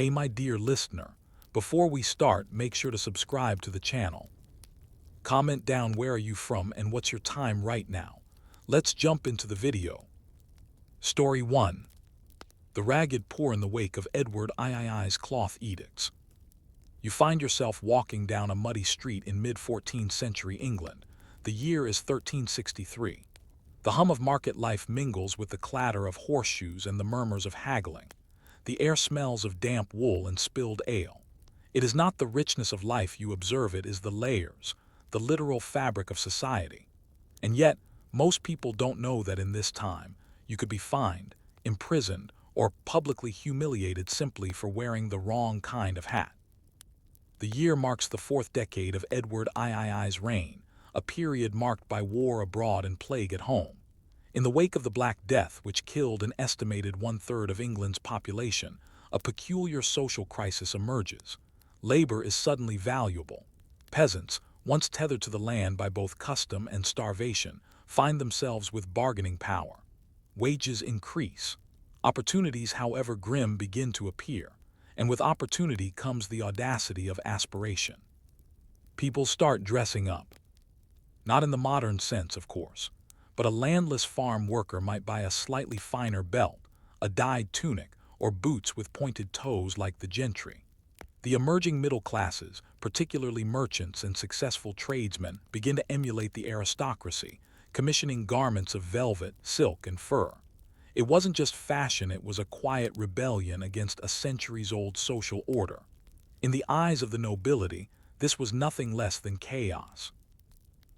Hey my dear listener, before we start, make sure to subscribe to the channel. Comment down where are you from and what's your time right now. Let's jump into the video. Story 1. The Ragged Poor in the wake of Edward III's cloth edicts. You find yourself walking down a muddy street in mid-14th century England. The year is 1363. The hum of market life mingles with the clatter of horseshoes and the murmurs of haggling. The air smells of damp wool and spilled ale. It is not the richness of life you observe, it is the layers, the literal fabric of society. And yet, most people don't know that in this time, you could be fined, imprisoned, or publicly humiliated simply for wearing the wrong kind of hat. The year marks the fourth decade of Edward III's reign, a period marked by war abroad and plague at home. In the wake of the Black Death, which killed an estimated one-third of England's population, a peculiar social crisis emerges. Labor is suddenly valuable. Peasants, once tethered to the land by both custom and starvation, find themselves with bargaining power. Wages increase. Opportunities, however grim, begin to appear. And with opportunity comes the audacity of aspiration. People start dressing up. Not in the modern sense, of course, but a landless farm worker might buy a slightly finer belt, a dyed tunic, or boots with pointed toes like the gentry. The emerging middle classes, particularly merchants and successful tradesmen, begin to emulate the aristocracy, commissioning garments of velvet, silk, and fur. It wasn't just fashion, it was a quiet rebellion against a centuries-old social order. In the eyes of the nobility, this was nothing less than chaos.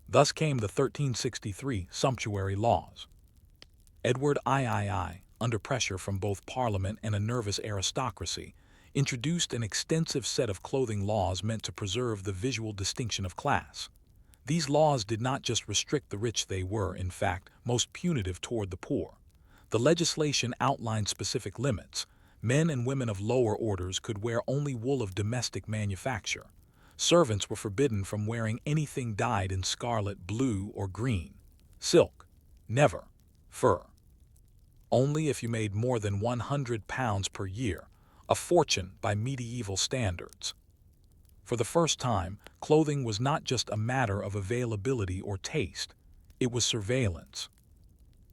Thus came the 1363 sumptuary laws. Edward III, under pressure from both Parliament and a nervous aristocracy, introduced an extensive set of clothing laws meant to preserve the visual distinction of class. These laws did not just restrict the rich, they were, in fact, most punitive toward the poor. The legislation outlined specific limits. Men and women of lower orders could wear only wool of domestic manufacture. Servants were forbidden from wearing anything dyed in scarlet, blue, or green. Silk, never. Fur, only if you made more than £100 per year, a fortune by medieval standards. For the first time, clothing was not just a matter of availability or taste, it was surveillance.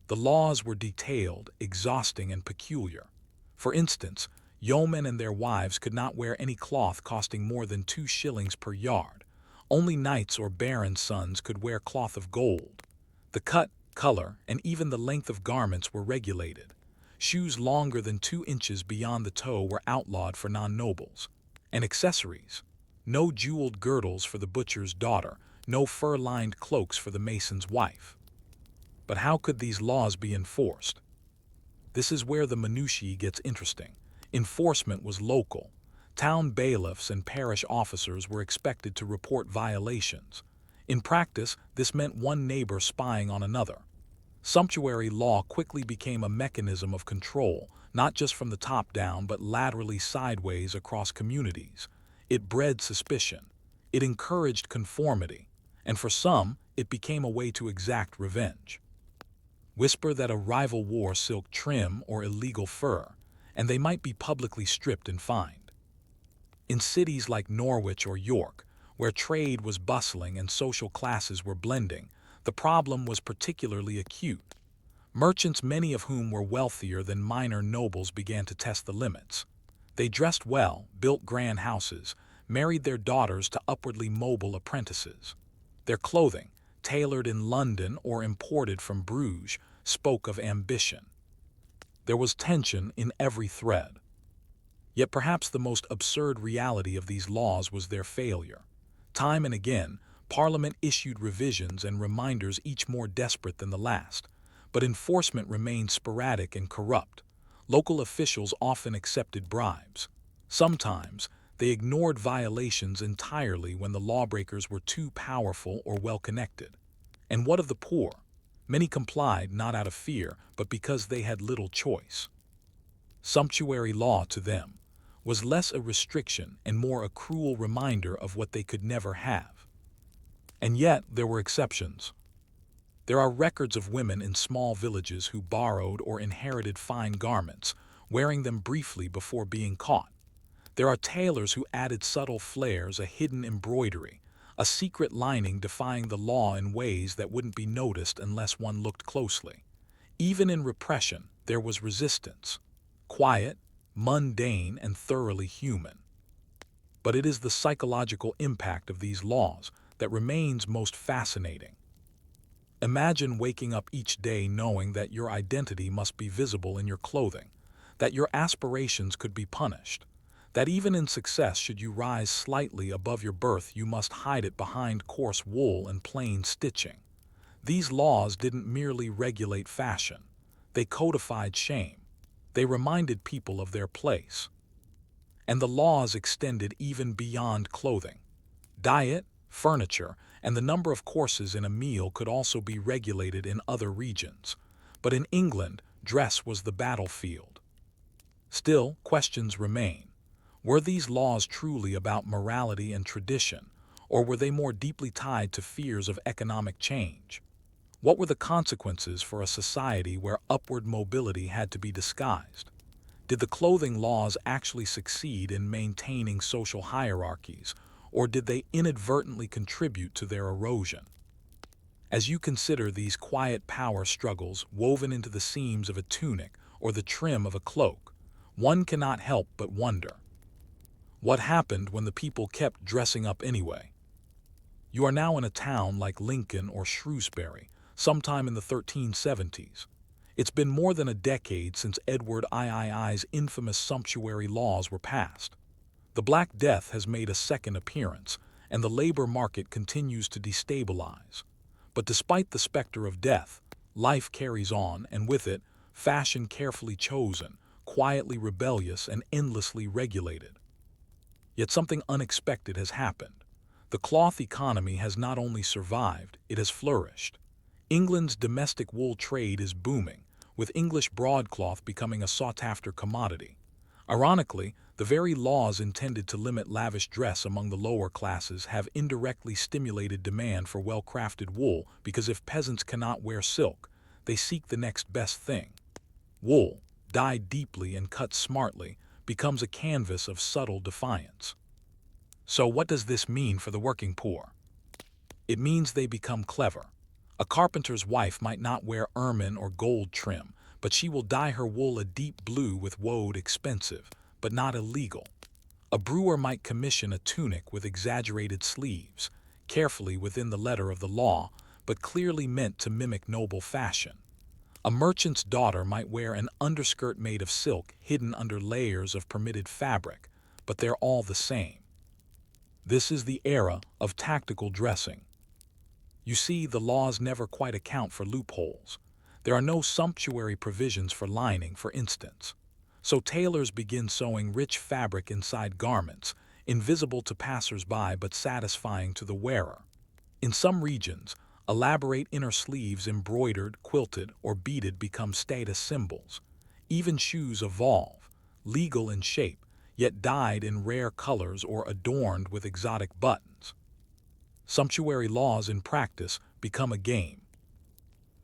The laws were detailed, exhausting, and peculiar. For instance, yeomen and their wives could not wear any cloth costing more than 2 shillings per yard. Only knights or barons' sons could wear cloth of gold. The cut, color, and even the length of garments were regulated. Shoes longer than 2 inches beyond the toe were outlawed for non-nobles. And accessories. No jeweled girdles for the butcher's daughter, no fur-lined cloaks for the mason's wife. But how could these laws be enforced? This is where the minutiae gets interesting. Enforcement was local. Town bailiffs and parish officers were expected to report violations. In practice, this meant one neighbor spying on another. Sumptuary law quickly became a mechanism of control, not just from the top down, but laterally sideways across communities. It bred suspicion. It encouraged conformity. And for some, it became a way to exact revenge. Whisper that a rival wore silk trim or illegal fur, and they might be publicly stripped and fined. In cities like Norwich or York, where trade was bustling and social classes were blending, the problem was particularly acute. Merchants, many of whom were wealthier than minor nobles, began to test the limits. They dressed well, built grand houses, married their daughters to upwardly mobile apprentices. Their clothing, tailored in London or imported from Bruges, spoke of ambition. There was tension in every thread. Yet perhaps the most absurd reality of these laws was their failure. Time and again, Parliament issued revisions and reminders, each more desperate than the last. But enforcement remained sporadic and corrupt. Local officials often accepted bribes. Sometimes, they ignored violations entirely when the lawbreakers were too powerful or well-connected. And what of the poor? Many complied not out of fear, but because they had little choice. Sumptuary law to them was less a restriction and more a cruel reminder of what they could never have. And yet, there were exceptions. There are records of women in small villages who borrowed or inherited fine garments, wearing them briefly before being caught. There are tailors who added subtle flares, a hidden embroidery, a secret lining defying the law in ways that wouldn't be noticed unless one looked closely. Even in repression, there was resistance. Quiet, mundane, and thoroughly human. But it is the psychological impact of these laws that remains most fascinating. Imagine waking up each day knowing that your identity must be visible in your clothing, that your aspirations could be punished, that even in success, should you rise slightly above your birth, you must hide it behind coarse wool and plain stitching. These laws didn't merely regulate fashion, they codified shame. They reminded people of their place. And the laws extended even beyond clothing. Diet, furniture, and the number of courses in a meal could also be regulated in other regions. But in England, dress was the battlefield. Still, questions remain. Were these laws truly about morality and tradition, or were they more deeply tied to fears of economic change? What were the consequences for a society where upward mobility had to be disguised? Did the clothing laws actually succeed in maintaining social hierarchies, or did they inadvertently contribute to their erosion? As you consider these quiet power struggles woven into the seams of a tunic or the trim of a cloak, one cannot help but wonder. What happened when the people kept dressing up anyway? You are now in a town like Lincoln or Shrewsbury, sometime in the 1370s. It's been more than a decade since Edward III's infamous sumptuary laws were passed. The Black Death has made a second appearance, and the labor market continues to destabilize. But despite the specter of death, life carries on, and with it, fashion carefully chosen, quietly rebellious, and endlessly regulated. Yet something unexpected has happened. The cloth economy has not only survived, it has flourished. England's domestic wool trade is booming, with English broadcloth becoming a sought-after commodity. Ironically, the very laws intended to limit lavish dress among the lower classes have indirectly stimulated demand for well-crafted wool, because if peasants cannot wear silk, they seek the next best thing. Wool, dyed deeply and cut smartly, becomes a canvas of subtle defiance. So what does this mean for the working poor? It means they become clever. A carpenter's wife might not wear ermine or gold trim, but she will dye her wool a deep blue with woad, expensive, but not illegal. A brewer might commission a tunic with exaggerated sleeves, carefully within the letter of the law, but clearly meant to mimic noble fashion. A merchant's daughter might wear an underskirt made of silk hidden under layers of permitted fabric, but they're all the same. This is the era of tactical dressing. You see, the laws never quite account for loopholes. There are no sumptuary provisions for lining, for instance. So tailors begin sewing rich fabric inside garments, invisible to passers-by but satisfying to the wearer. In some regions, elaborate inner sleeves, embroidered, quilted, or beaded, become status symbols. Even shoes evolve, legal in shape, yet dyed in rare colors or adorned with exotic buttons. Sumptuary laws in practice become a game.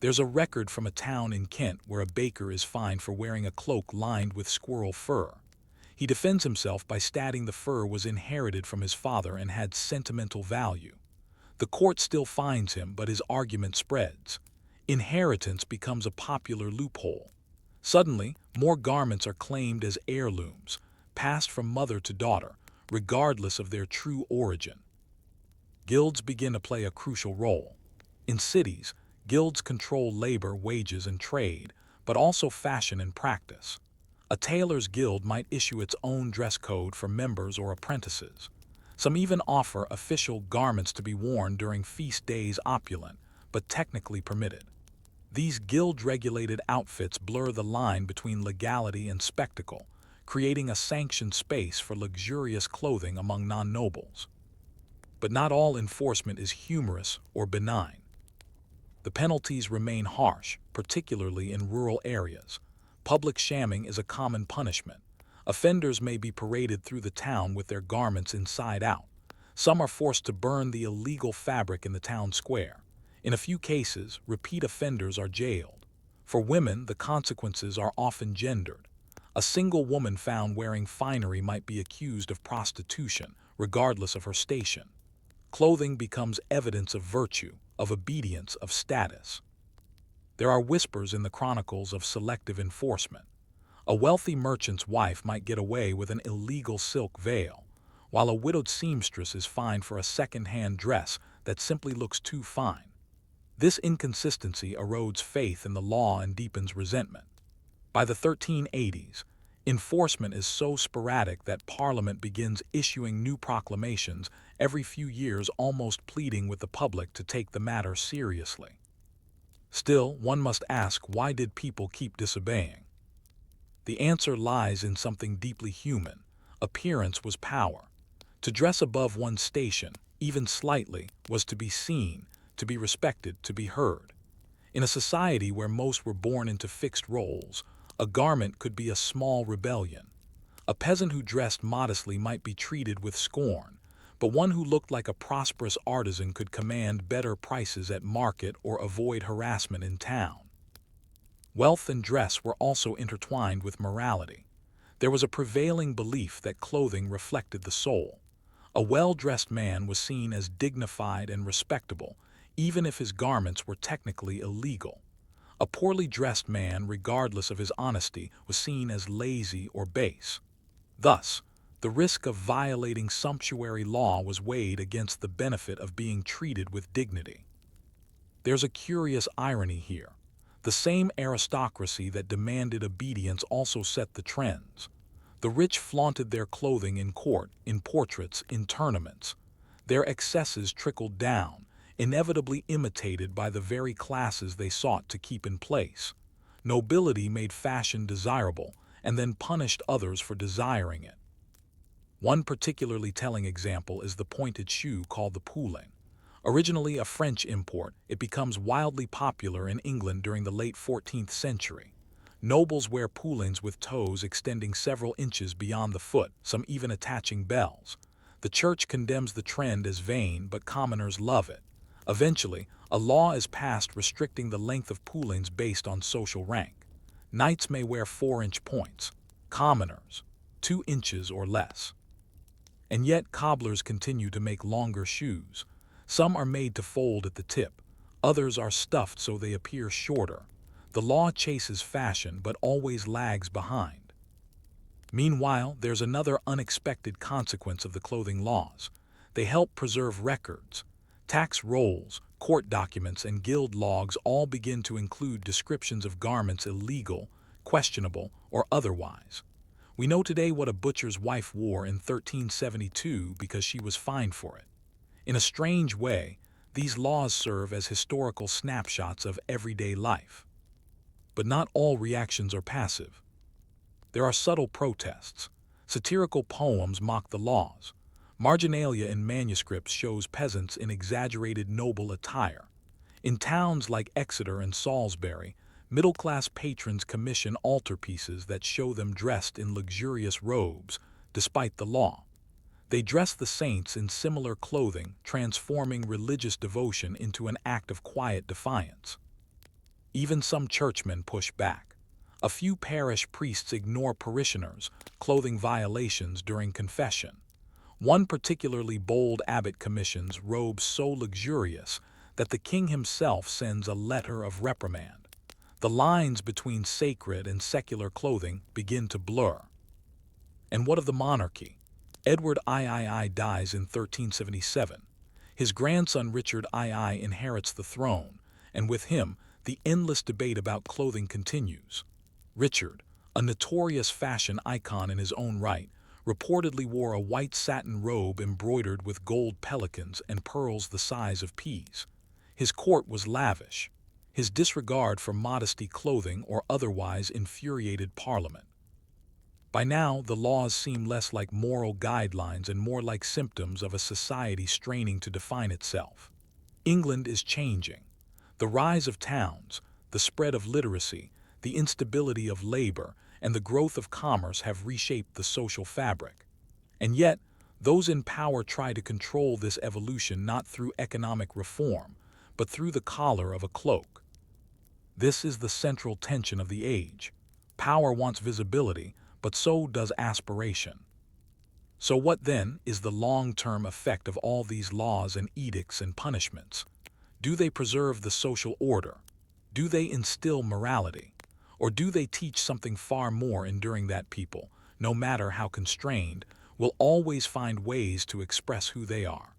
There's a record from a town in Kent where a baker is fined for wearing a cloak lined with squirrel fur. He defends himself by stating the fur was inherited from his father and had sentimental value. The court still fines him, but his argument spreads. Inheritance becomes a popular loophole. Suddenly, more garments are claimed as heirlooms, passed from mother to daughter, regardless of their true origin. Guilds begin to play a crucial role. In cities, guilds control labor, wages, and trade, but also fashion and practice. A tailor's guild might issue its own dress code for members or apprentices. Some even offer official garments to be worn during feast days, opulent, but technically permitted. These guild-regulated outfits blur the line between legality and spectacle, creating a sanctioned space for luxurious clothing among non-nobles. But not all enforcement is humorous or benign. The penalties remain harsh, particularly in rural areas. Public shamming is a common punishment. Offenders may be paraded through the town with their garments inside out. Some are forced to burn the illegal fabric in the town square. In a few cases, repeat offenders are jailed. For women, the consequences are often gendered. A single woman found wearing finery might be accused of prostitution, regardless of her station. Clothing becomes evidence of virtue, of obedience, of status. There are whispers in the chronicles of selective enforcement. A wealthy merchant's wife might get away with an illegal silk veil, while a widowed seamstress is fined for a second-hand dress that simply looks too fine. This inconsistency erodes faith in the law and deepens resentment. By the 1380s, enforcement is so sporadic that Parliament begins issuing new proclamations every few years, almost pleading with the public to take the matter seriously. Still, one must ask, why did people keep disobeying? The answer lies in something deeply human. Appearance was power. To dress above one's station, even slightly, was to be seen, to be respected, to be heard. In a society where most were born into fixed roles, a garment could be a small rebellion. A peasant who dressed modestly might be treated with scorn, but one who looked like a prosperous artisan could command better prices at market or avoid harassment in town. Wealth and dress were also intertwined with morality. There was a prevailing belief that clothing reflected the soul. A well-dressed man was seen as dignified and respectable, even if his garments were technically illegal. A poorly dressed man, regardless of his honesty, was seen as lazy or base. Thus, the risk of violating sumptuary law was weighed against the benefit of being treated with dignity. There's a curious irony here. The same aristocracy that demanded obedience also set the trends. The rich flaunted their clothing in court, in portraits, in tournaments. Their excesses trickled down, inevitably imitated by the very classes they sought to keep in place. Nobility made fashion desirable, and then punished others for desiring it. One particularly telling example is the pointed shoe called the poulin. Originally a French import, it becomes wildly popular in England during the late 14th century. Nobles wear poulins with toes extending several inches beyond the foot, some even attaching bells. The church condemns the trend as vain, but commoners love it. Eventually, a law is passed restricting the length of poulins based on social rank. Knights may wear 4-inch points, commoners 2 inches or less. And yet cobblers continue to make longer shoes. Some are made to fold at the tip, others are stuffed so they appear shorter. The law chases fashion but always lags behind. Meanwhile, there's another unexpected consequence of the clothing laws. They help preserve records. Tax rolls, court documents, and guild logs all begin to include descriptions of garments illegal, questionable, or otherwise. We know today what a butcher's wife wore in 1372 because she was fined for it. In a strange way, these laws serve as historical snapshots of everyday life. But not all reactions are passive. There are subtle protests. Satirical poems mock the laws. Marginalia in manuscripts shows peasants in exaggerated noble attire. In towns like Exeter and Salisbury, middle-class patrons commission altarpieces that show them dressed in luxurious robes, despite the law. They dress the saints in similar clothing, transforming religious devotion into an act of quiet defiance. Even some churchmen push back. A few parish priests ignore parishioners' clothing violations during confession. One particularly bold abbot commissions robes so luxurious that the king himself sends a letter of reprimand. The lines between sacred and secular clothing begin to blur. And what of the monarchy? Edward III dies in 1377. His grandson Richard II inherits the throne, and with him, the endless debate about clothing continues. Richard, a notorious fashion icon in his own right, reportedly wore a white satin robe embroidered with gold pelicans and pearls the size of peas. His court was lavish. His disregard for modesty clothing or otherwise infuriated Parliament. By now, the laws seem less like moral guidelines and more like symptoms of a society straining to define itself. England is changing. The rise of towns, the spread of literacy, the instability of labor, and the growth of commerce have reshaped the social fabric. And yet, those in power try to control this evolution not through economic reform, but through the collar of a cloak. This is the central tension of the age. Power wants visibility, but so does aspiration. So what then is the long-term effect of all these laws and edicts and punishments? Do they preserve the social order? Do they instill morality? Or do they teach something far more enduring, that people, no matter how constrained, will always find ways to express who they are?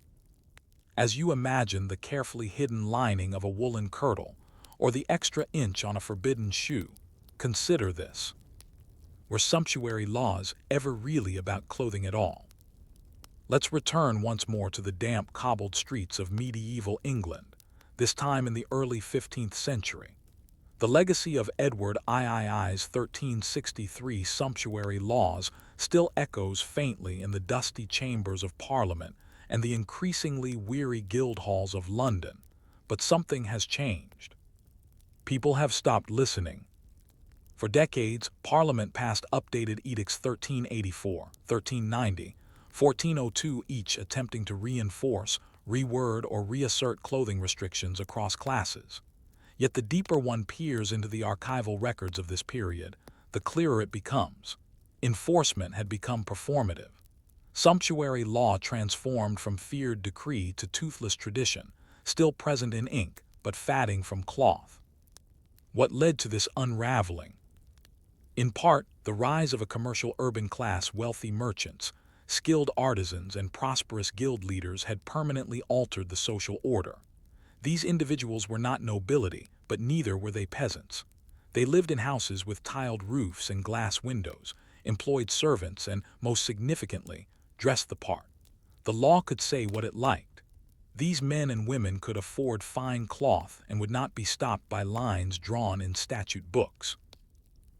As you imagine the carefully hidden lining of a woolen kirtle, or the extra inch on a forbidden shoe, consider this. Were sumptuary laws ever really about clothing at all? Let's return once more to the damp, cobbled streets of medieval England, this time in the early 15th century. The legacy of Edward III's 1363 sumptuary laws still echoes faintly in the dusty chambers of Parliament and the increasingly weary guild halls of London, but something has changed. People have stopped listening. For decades, Parliament passed updated edicts 1384, 1390, 1402, each attempting to reinforce, reword, or reassert clothing restrictions across classes. Yet the deeper one peers into the archival records of this period, the clearer it becomes. Enforcement had become performative. Sumptuary law transformed from feared decree to toothless tradition, still present in ink, but fading from cloth. What led to this unraveling? In part, the rise of a commercial urban class. Wealthy merchants, skilled artisans, and prosperous guild leaders had permanently altered the social order. These individuals were not nobility, but neither were they peasants. They lived in houses with tiled roofs and glass windows, employed servants, and, most significantly, dressed the part. The law could say what it liked. These men and women could afford fine cloth and would not be stopped by lines drawn in statute books.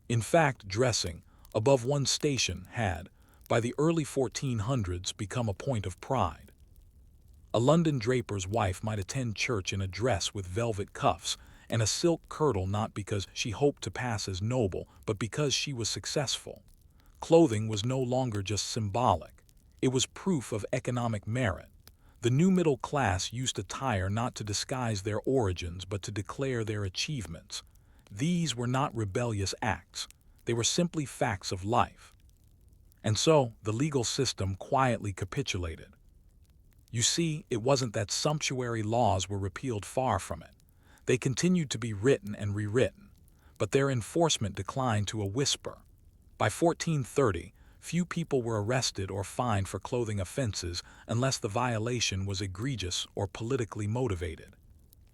In fact, dressing above one's station had, by the early 1400s, become a point of pride. A London draper's wife might attend church in a dress with velvet cuffs and a silk kirtle, not because she hoped to pass as noble, but because she was successful. Clothing was no longer just symbolic. It was proof of economic merit. The new middle class used attire not to disguise their origins, but to declare their achievements. These were not rebellious acts. They were simply facts of life. And so, the legal system quietly capitulated. You see, it wasn't that sumptuary laws were repealed, far from it. They continued to be written and rewritten, but their enforcement declined to a whisper. By 1430, few people were arrested or fined for clothing offenses unless the violation was egregious or politically motivated.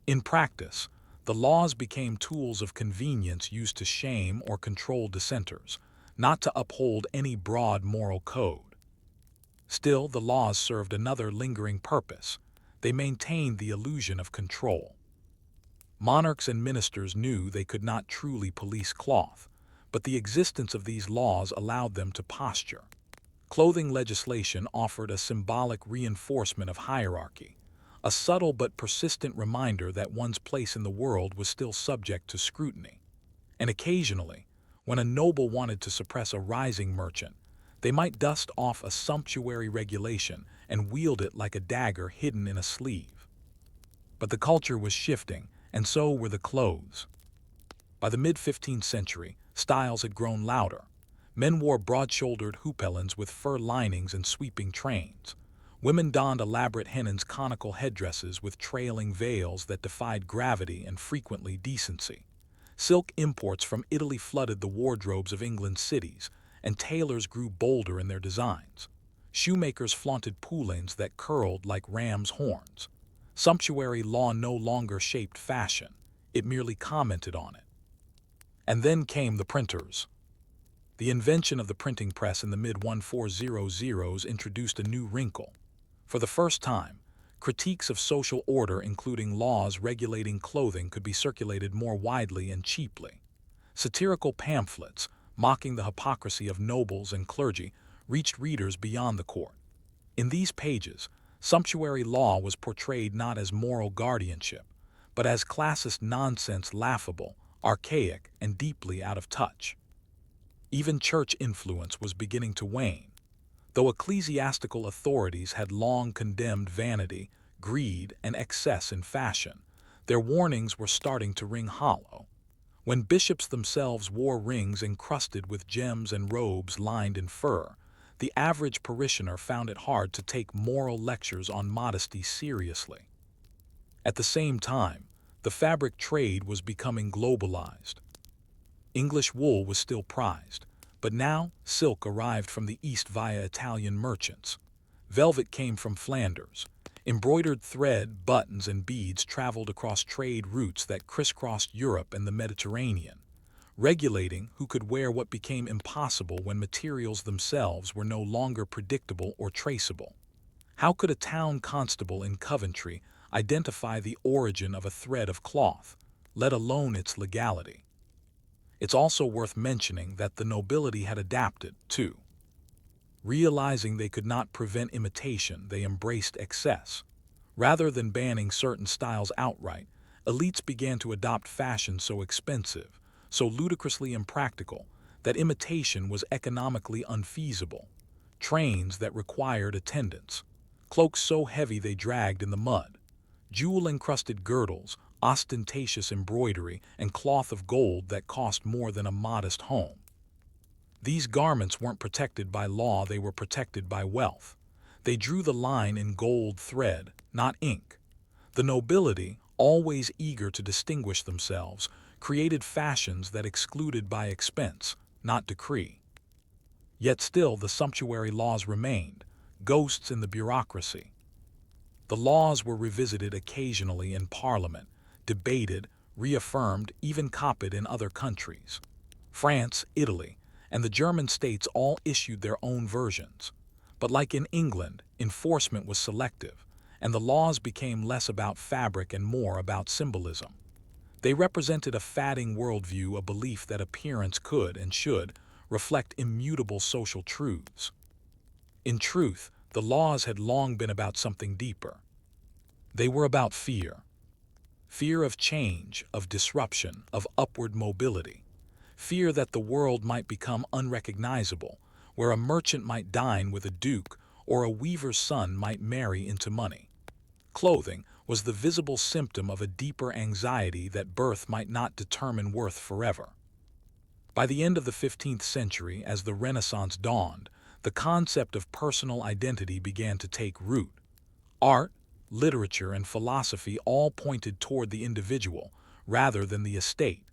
In practice, the laws became tools of convenience used to shame or control dissenters, not to uphold any broad moral code. Still, the laws served another lingering purpose. They maintained the illusion of control. Monarchs and ministers knew they could not truly police cloth, but the existence of these laws allowed them to posture. Clothing legislation offered a symbolic reinforcement of hierarchy, a subtle but persistent reminder that one's place in the world was still subject to scrutiny. And occasionally, when a noble wanted to suppress a rising merchant, they might dust off a sumptuary regulation and wield it like a dagger hidden in a sleeve. But the culture was shifting, and so were the clothes. By the mid-15th century, styles had grown louder. Men wore broad-shouldered houppelins with fur linings and sweeping trains. Women donned elaborate hennins, conical headdresses with trailing veils that defied gravity and frequently decency. Silk imports from Italy flooded the wardrobes of England's cities, and tailors grew bolder in their designs. Shoemakers flaunted poulains that curled like ram's horns. Sumptuary law no longer shaped fashion, it merely commented on it. And then came the printers. The invention of the printing press in the mid-1400s introduced a new wrinkle. For the first time, critiques of social order, including laws regulating clothing, could be circulated more widely and cheaply. Satirical pamphlets, mocking the hypocrisy of nobles and clergy, reached readers beyond the court. In these pages, sumptuary law was portrayed not as moral guardianship, but as classist nonsense, laughable, archaic, and deeply out of touch. Even church influence was beginning to wane. Though ecclesiastical authorities had long condemned vanity, greed, and excess in fashion, their warnings were starting to ring hollow. When bishops themselves wore rings encrusted with gems and robes lined in fur, the average parishioner found it hard to take moral lectures on modesty seriously. At the same time, the fabric trade was becoming globalized. English wool was still prized, but now silk arrived from the East via Italian merchants. Velvet came from Flanders. Embroidered thread, buttons, and beads traveled across trade routes that crisscrossed Europe and the Mediterranean, regulating who could wear what became impossible when materials themselves were no longer predictable or traceable. How could a town constable in Coventry identify the origin of a thread of cloth, let alone its legality? It's also worth mentioning that the nobility had adapted, too. Realizing they could not prevent imitation, they embraced excess. Rather than banning certain styles outright, elites began to adopt fashion so expensive, so ludicrously impractical, that imitation was economically unfeasible. Trains that required attendants, cloaks so heavy they dragged in the mud, jewel-encrusted girdles, ostentatious embroidery, and cloth of gold that cost more than a modest home. These garments weren't protected by law, they were protected by wealth. They drew the line in gold thread, not ink. The nobility, always eager to distinguish themselves, created fashions that excluded by expense, not decree. Yet still the sumptuary laws remained, ghosts in the bureaucracy. The laws were revisited occasionally in Parliament, debated, reaffirmed, even copied in other countries. France, Italy, and the German states all issued their own versions. But like in England, enforcement was selective, and the laws became less about fabric and more about symbolism. They represented a fading worldview, a belief that appearance could and should reflect immutable social truths. In truth, the laws had long been about something deeper. They were about fear. Fear of change, of disruption, of upward mobility. Fear that the world might become unrecognizable, where a merchant might dine with a duke or a weaver's son might marry into money. Clothing was the visible symptom of a deeper anxiety that birth might not determine worth forever. By the end of the 15th century, as the Renaissance dawned, the concept of personal identity began to take root. Art, literature, and philosophy all pointed toward the individual rather than the estate.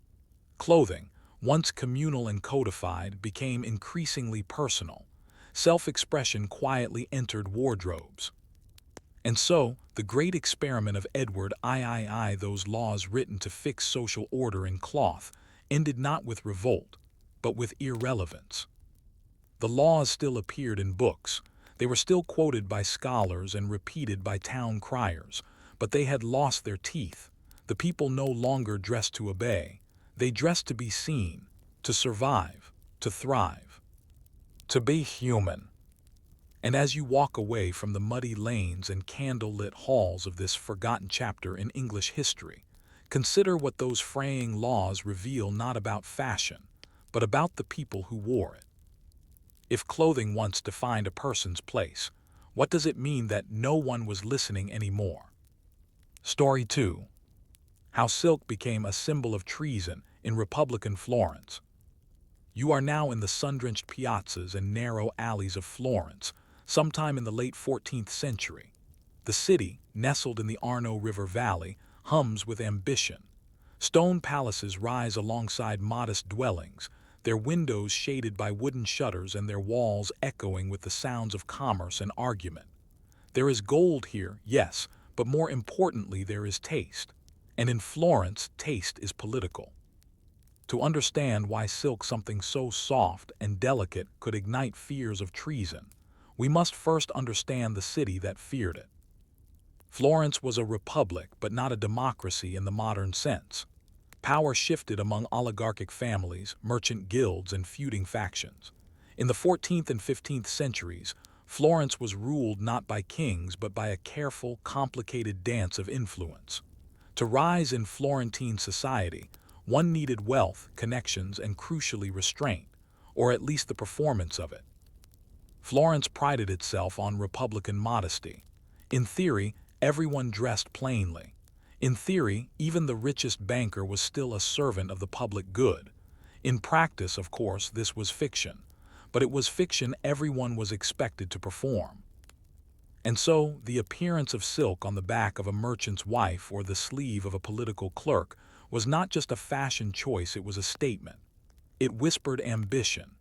Clothing, once communal and codified, became increasingly personal. Self-expression quietly entered wardrobes. And so, the great experiment of Edward III, those laws written to fix social order in cloth, ended not with revolt, but with irrelevance. The laws still appeared in books. They were still quoted by scholars and repeated by town criers, but they had lost their teeth. The people no longer dressed to obey. They dressed to be seen, to survive, to thrive, to be human. And as you walk away from the muddy lanes and candle-lit halls of this forgotten chapter in English history, consider what those fraying laws reveal, not about fashion, but about the people who wore it. If clothing once defined a person's place, what does it mean that no one was listening anymore? Story 2. How silk became a symbol of treason in Republican Florence. You are now in the sun-drenched piazzas and narrow alleys of Florence, sometime in the late 14th century. The city, nestled in the Arno River Valley, hums with ambition. Stone palaces rise alongside modest dwellings, their windows shaded by wooden shutters and their walls echoing with the sounds of commerce and argument. There is gold here, yes, but more importantly there is taste. And in Florence, taste is political. To understand why silk, something so soft and delicate, could ignite fears of treason, we must first understand the city that feared it. Florence was a republic, but not a democracy in the modern sense. Power shifted among oligarchic families, merchant guilds, and feuding factions. In the 14th and 15th centuries, Florence was ruled not by kings but by a careful, complicated dance of influence. To rise in Florentine society, one needed wealth, connections, and crucially restraint, or at least the performance of it. Florence prided itself on republican modesty. In theory, everyone dressed plainly. In theory, even the richest banker was still a servant of the public good. In practice, of course, this was fiction, but it was fiction everyone was expected to perform. And so, the appearance of silk on the back of a merchant's wife or the sleeve of a political clerk was not just a fashion choice, it was a statement. It whispered ambition.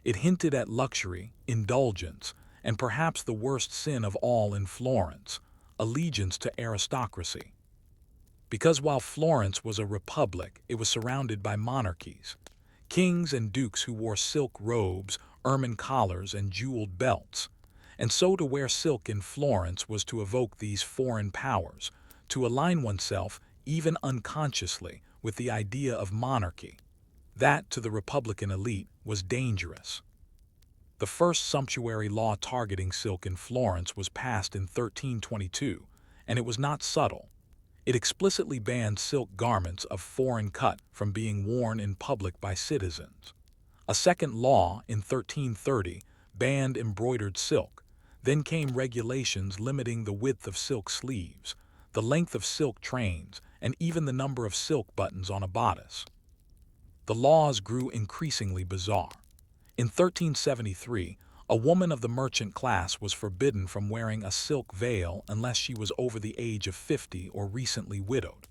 It hinted at luxury, indulgence, and perhaps the worst sin of all in Florence, allegiance to aristocracy. Because while Florence was a republic, it was surrounded by monarchies. Kings and dukes who wore silk robes, ermine collars, and jeweled belts. And so to wear silk in Florence was to evoke these foreign powers, to align oneself, even unconsciously, with the idea of monarchy. That, to the Republican elite, was dangerous. The first sumptuary law targeting silk in Florence was passed in 1322, and it was not subtle. It explicitly banned silk garments of foreign cut from being worn in public by citizens. A second law, in 1330, banned embroidered silk. Then came regulations limiting the width of silk sleeves, the length of silk trains, and even the number of silk buttons on a bodice. The laws grew increasingly bizarre. In 1373, a woman of the merchant class was forbidden from wearing a silk veil unless she was over the age of 50 or recently widowed.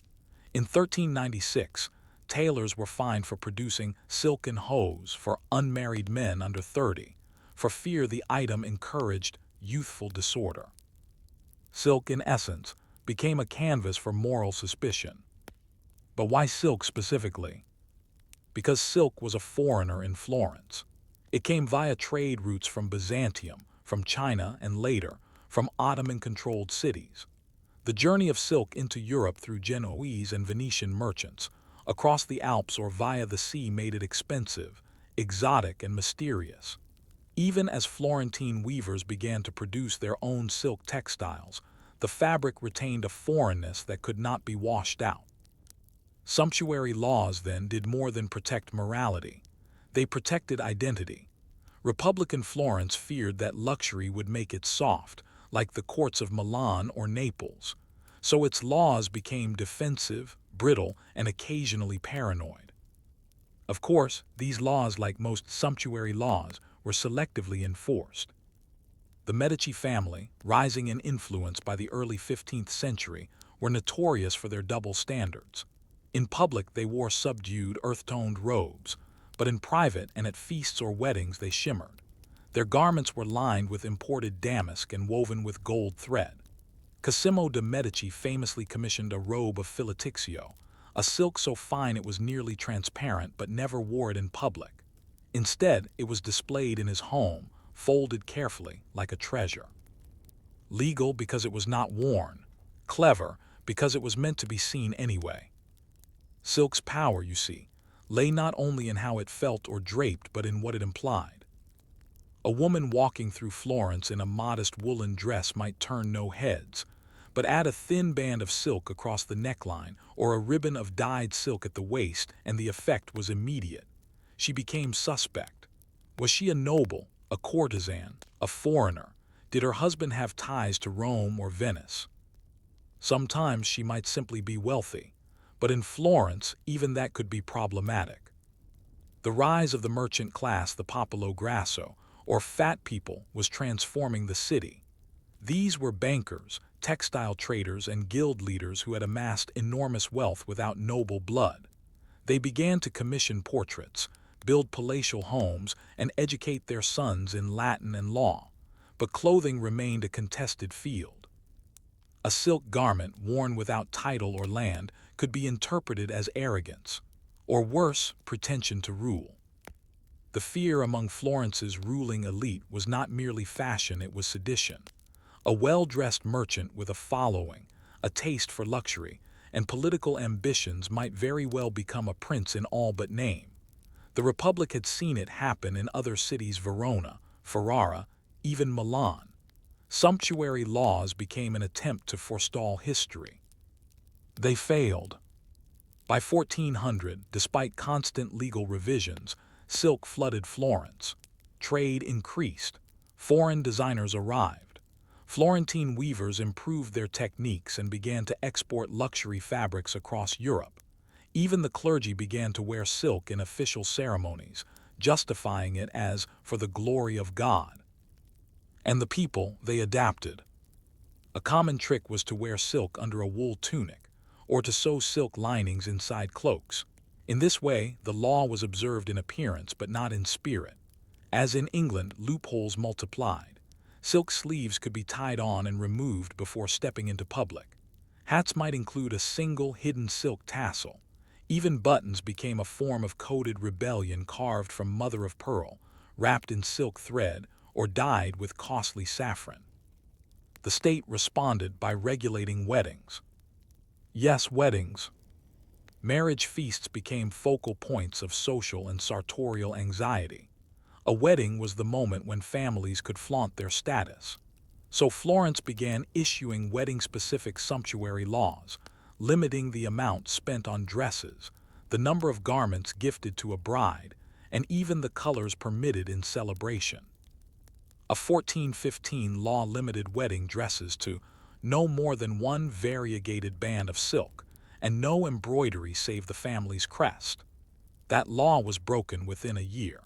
In 1396, tailors were fined for producing silken hose for unmarried men under 30, for fear the item encouraged youthful disorder. Silk, in essence, became a canvas for moral suspicion. But why silk specifically? Because silk was a foreigner in Florence. It came via trade routes from Byzantium, from China, and later, from Ottoman-controlled cities. The journey of silk into Europe through Genoese and Venetian merchants, across the Alps or via the sea made it expensive, exotic, and mysterious. Even as Florentine weavers began to produce their own silk textiles, the fabric retained a foreignness that could not be washed out. Sumptuary laws, then, did more than protect morality. They protected identity. Republican Florence feared that luxury would make it soft, like the courts of Milan or Naples. So its laws became defensive, brittle, and occasionally paranoid. Of course, these laws, like most sumptuary laws, were selectively enforced. The Medici family, rising in influence by the early 15th century, were notorious for their double standards. In public, they wore subdued, earth-toned robes, but in private and at feasts or weddings they shimmered. Their garments were lined with imported damask and woven with gold thread. Cosimo de' Medici famously commissioned a robe of filatixio, a silk so fine it was nearly transparent, but never wore it in public. Instead, it was displayed in his home, folded carefully like a treasure. Legal because it was not worn, clever because it was meant to be seen anyway. Silk's power, you see, lay not only in how it felt or draped, but in what it implied. A woman walking through Florence in a modest woolen dress might turn no heads, but add a thin band of silk across the neckline or a ribbon of dyed silk at the waist, and the effect was immediate. She became suspect. Was she a noble, a courtesan, a foreigner? Did her husband have ties to Rome or Venice? Sometimes she might simply be wealthy, but in Florence, even that could be problematic. The rise of the merchant class, the popolo grasso, or fat people, was transforming the city. These were bankers, textile traders, and guild leaders who had amassed enormous wealth without noble blood. They began to commission portraits, build palatial homes, and educate their sons in Latin and law. But clothing remained a contested field. A silk garment worn without title or land could be interpreted as arrogance, or worse, pretension to rule. The fear among Florence's ruling elite was not merely fashion, it was sedition. A well-dressed merchant with a following, a taste for luxury, and political ambitions might very well become a prince in all but name. The Republic had seen it happen in other cities: Verona, Ferrara, even Milan. Sumptuary laws became an attempt to forestall history. They failed. By 1400, despite constant legal revisions, silk flooded Florence. Trade increased. Foreign designers arrived. Florentine weavers improved their techniques and began to export luxury fabrics across Europe. Even the clergy began to wear silk in official ceremonies, justifying it as for the glory of God. And the people, they adapted. A common trick was to wear silk under a wool tunic, or to sew silk linings inside cloaks. In this way, the law was observed in appearance but not in spirit. As in England, loopholes multiplied. Silk sleeves could be tied on and removed before stepping into public. Hats might include a single hidden silk tassel. Even buttons became a form of coded rebellion carved from mother of pearl, wrapped in silk thread, or dyed with costly saffron. The state responded by regulating weddings. Yes, weddings. Marriage feasts became focal points of social and sartorial anxiety. A wedding was the moment when families could flaunt their status. So Florence began issuing wedding-specific sumptuary laws, limiting the amount spent on dresses, the number of garments gifted to a bride, and even the colors permitted in celebration. A 1415 law limited wedding dresses to no more than one variegated band of silk, and no embroidery save the family's crest. That law was broken within a year.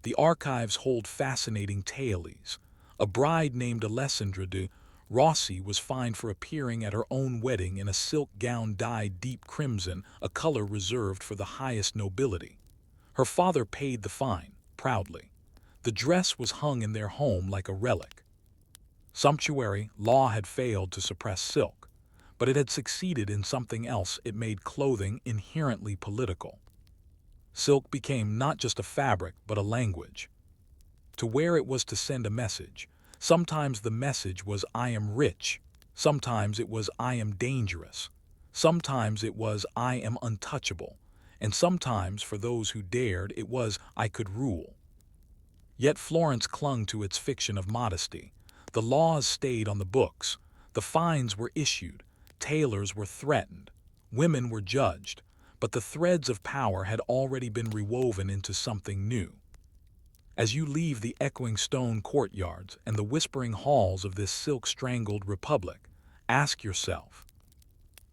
The archives hold fascinating tales. A bride named Alessandra de Rossi was fined for appearing at her own wedding in a silk gown dyed deep crimson, a color reserved for the highest nobility. Her father paid the fine, proudly. The dress was hung in their home like a relic. Sumptuary law had failed to suppress silk, but it had succeeded in something else. It made clothing inherently political. Silk became not just a fabric, but a language. To wear it was to send a message. Sometimes the message was, "I am rich." Sometimes it was, "I am dangerous." Sometimes it was, "I am untouchable." And sometimes, for those who dared, it was, "I could rule." Yet Florence clung to its fiction of modesty. The laws stayed on the books. The fines were issued. Tailors were threatened. Women were judged. But the threads of power had already been rewoven into something new. As you leave the echoing stone courtyards and the whispering halls of this silk-strangled republic, ask yourself,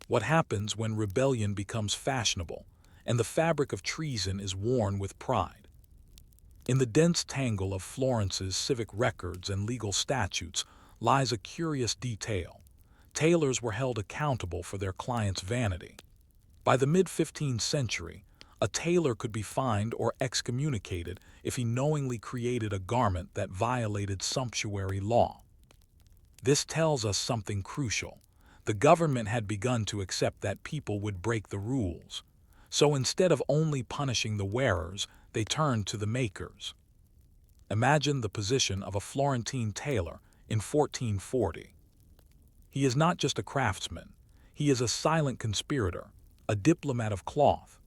what happens when rebellion becomes fashionable and the fabric of treason is worn with pride? In the dense tangle of Florence's civic records and legal statutes lies a curious detail. Tailors were held accountable for their clients' vanity. By the mid-15th century, a tailor could be fined or excommunicated if he knowingly created a garment that violated sumptuary law. This tells us something crucial. The government had begun to accept that people would break the rules. So instead of only punishing the wearers, they turned to the makers. Imagine the position of a Florentine tailor in 1440. He is not just a craftsman. He is a silent conspirator, a diplomat of cloth.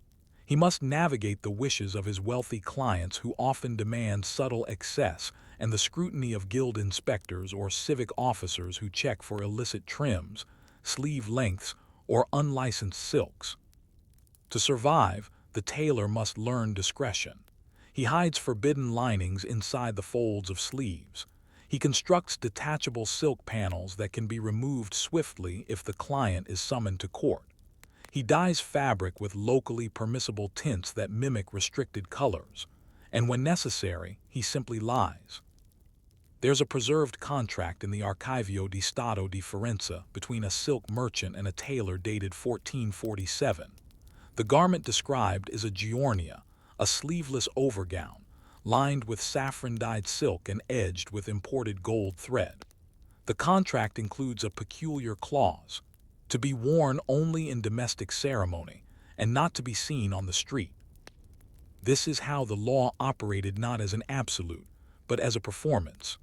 He must navigate the wishes of his wealthy clients who often demand subtle excess and the scrutiny of guild inspectors or civic officers who check for illicit trims, sleeve lengths, or unlicensed silks. To survive, the tailor must learn discretion. He hides forbidden linings inside the folds of sleeves. He constructs detachable silk panels that can be removed swiftly if the client is summoned to court. He dyes fabric with locally permissible tints that mimic restricted colors, and when necessary, he simply lies. There's a preserved contract in the Archivio di Stato di Firenze between a silk merchant and a tailor dated 1447. The garment described is a giornia, a sleeveless overgown, lined with saffron-dyed silk and edged with imported gold thread. The contract includes a peculiar clause: to be worn only in domestic ceremony, and not to be seen on the street. This is how the law operated, not as an absolute, but as a performance.